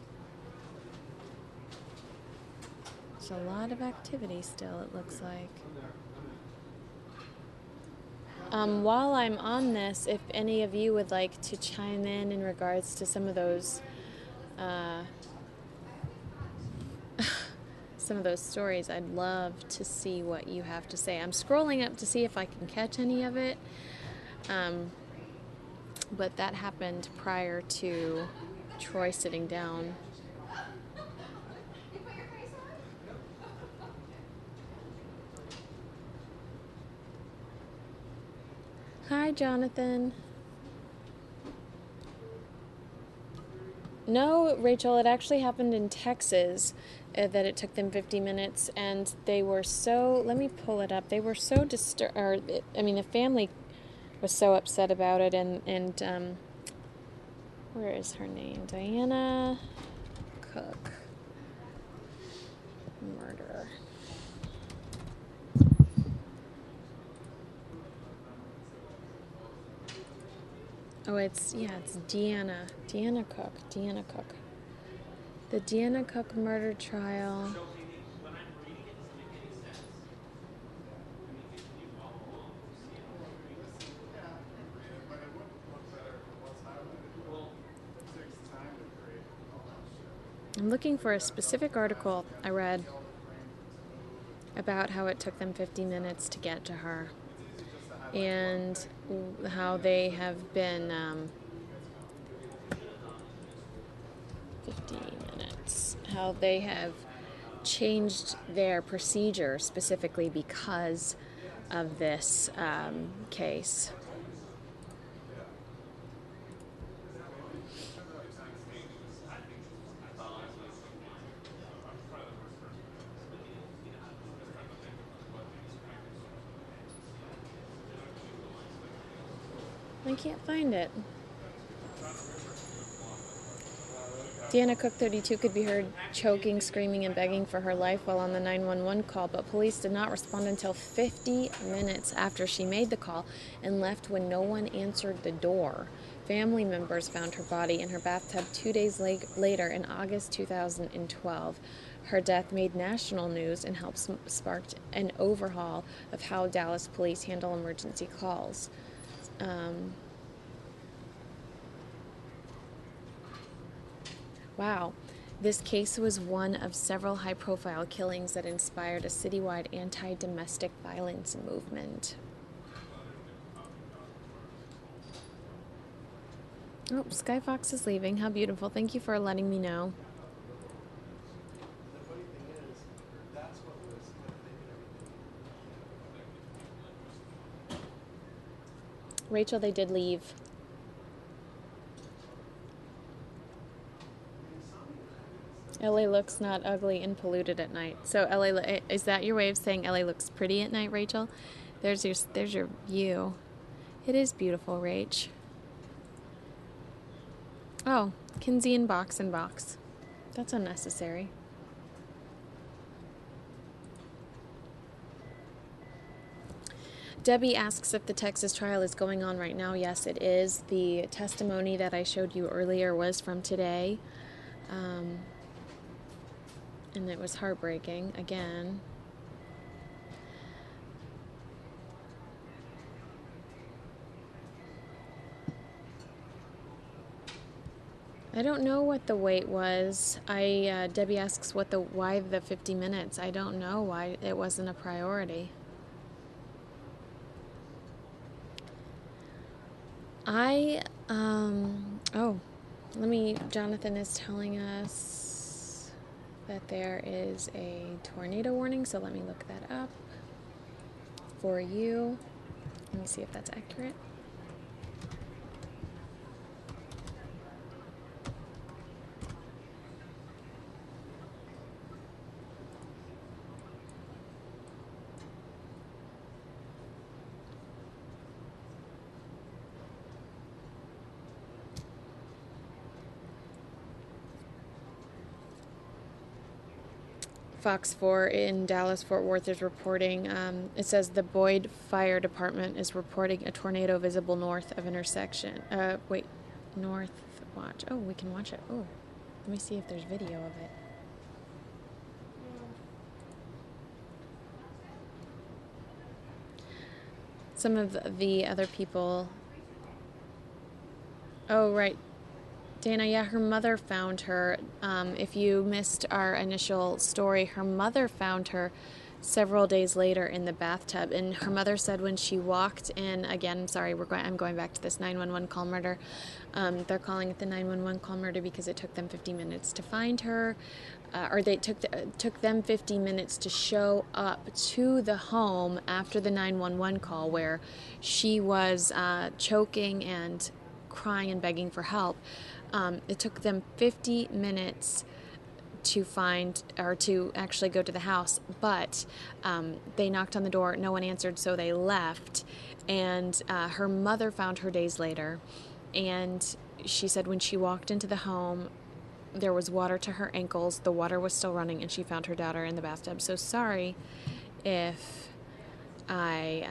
There's a lot of activity still, it looks like. While I'm on this, if any of you would like to chime in regards to some of those some of those stories, I'd love to see what you have to say. I'm scrolling up to see if I can catch any of it. But that happened prior to Troy sitting down. Hi, Jonathan. No, Rachel, it actually happened in Texas, that it took them 50 minutes, and they were so, let me pull it up, they were so disturbed, the family was so upset about it, and where is her name? Deanna Cook. Murder. Oh, it's Deanna Cook. Deanna Cook. The Deanna Cook murder trial. I'm looking for a specific article I read about how it took them 50 minutes to get to her, and how they have been 50 minutes, how they have changed their procedure specifically because of this case. I can't find it. Deanna Cook, 32, could be heard choking, screaming, and begging for her life while on the 911 call, but police did not respond until 50 minutes after she made the call and left when no one answered the door. Family members found her body in her bathtub 2 days later in August 2012. Her death made national news and helped spark an overhaul of how Dallas police handle emergency calls. Wow. This case was one of several high-profile killings that inspired a citywide anti-domestic violence movement. Oh, Skyfox is leaving. How beautiful. Thank you for letting me know. Rachel, they did leave. LA looks not ugly and polluted at night. So LA, is that your way of saying LA looks pretty at night, Rachel? There's your view. It is beautiful, Rach. Oh, Kinsey and Box. That's unnecessary. Debbie asks if the Texas trial is going on right now. Yes, it is. The testimony that I showed you earlier was from today. And it was heartbreaking, again. I don't know what the wait was. Debbie asks why the 50 minutes. I don't know why it wasn't a priority. Jonathan is telling us that there is a tornado warning, so let me look that up for you. Let me see if that's accurate. Fox 4 in Dallas, Fort Worth is reporting, it says the Boyd Fire Department is reporting a tornado visible north of intersection. North watch. Oh, we can watch it. Oh, let me see if there's video of it. Some of the other people. Oh, right. Dana, yeah, her mother found her. If you missed our initial story, her mother found her several days later in the bathtub. And her mother said when she walked in, again, sorry, I'm going back to this 911 call murder. They're calling it the 911 call murder because it took them 50 minutes to find her, or they took them 50 minutes to show up to the home after the 911 call where she was choking and crying and begging for help. It took them 50 minutes to find, or to actually go to the house, but they knocked on the door, no one answered, so they left, and her mother found her days later, and she said when she walked into the home, there was water to her ankles, the water was still running, and she found her daughter in the bathtub. So sorry if I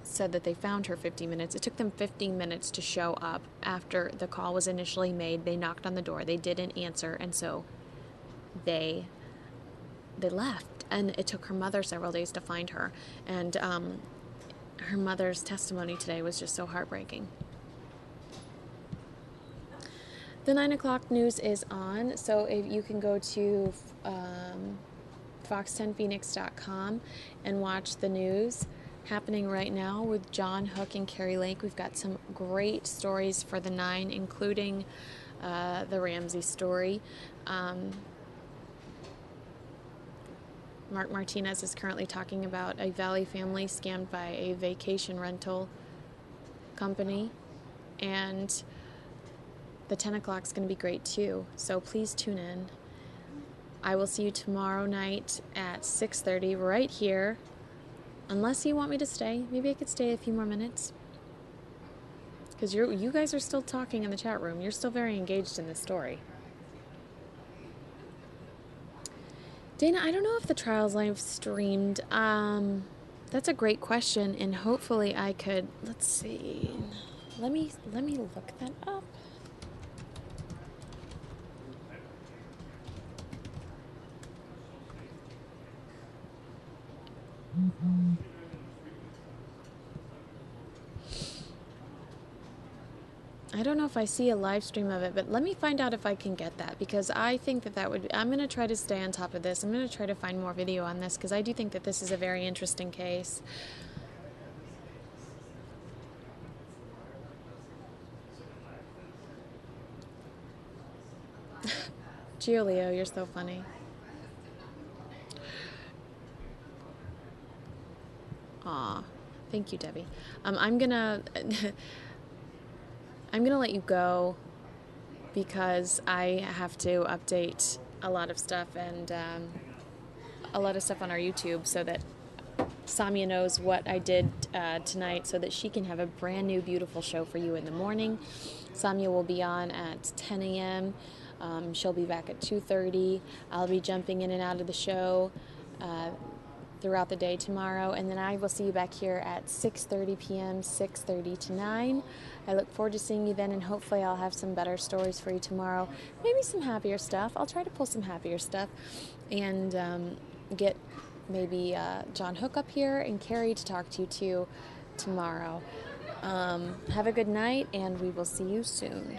said that they found her 50 minutes. It took them 15 minutes to show up after the call was initially made. They knocked on the door. They didn't answer, and so they left. And it took her mother several days to find her. And her mother's testimony today was just so heartbreaking. The 9 o'clock news is on, so if you can go to fox10phoenix.com and watch the news happening right now with John Hook and Kerry Lake. We've got some great stories for the 9, including the Ramsey story. Mark Martinez is currently talking about a Valley family scammed by a vacation rental company, and the 10 o'clock is going to be great too, so please tune in. I will see you tomorrow night at 6:30 right here. Unless you want me to stay. Maybe I could stay a few more minutes. Because you guys are still talking in the chat room. You're still very engaged in this story. Dana, I don't know if the trial's live streamed. That's a great question, and hopefully I could, let's see. Let me look that up. I don't know if I see a live stream of it, but let me find out if I can get that, because I think that would, I'm going to try to stay on top of this. I'm going to try to find more video on this, because I do think that this is a very interesting case. Giolio, you're so funny. Aw, thank you, Debbie. I'm gonna let you go because I have to update a lot of stuff and a lot of stuff on our YouTube so that Samia knows what I did tonight so that she can have a brand new beautiful show for you in the morning. Samia will be on at 10 a.m. She'll be back at 2:30. I'll be jumping in and out of the show throughout the day tomorrow, and then I will see you back here at 6:30 p.m., 6:30 to 9. I look forward to seeing you then, and hopefully I'll have some better stories for you tomorrow. Maybe some happier stuff. I'll try to pull some happier stuff and get maybe John Hook up here and Kerry to talk to you too tomorrow. Have a good night, and we will see you soon.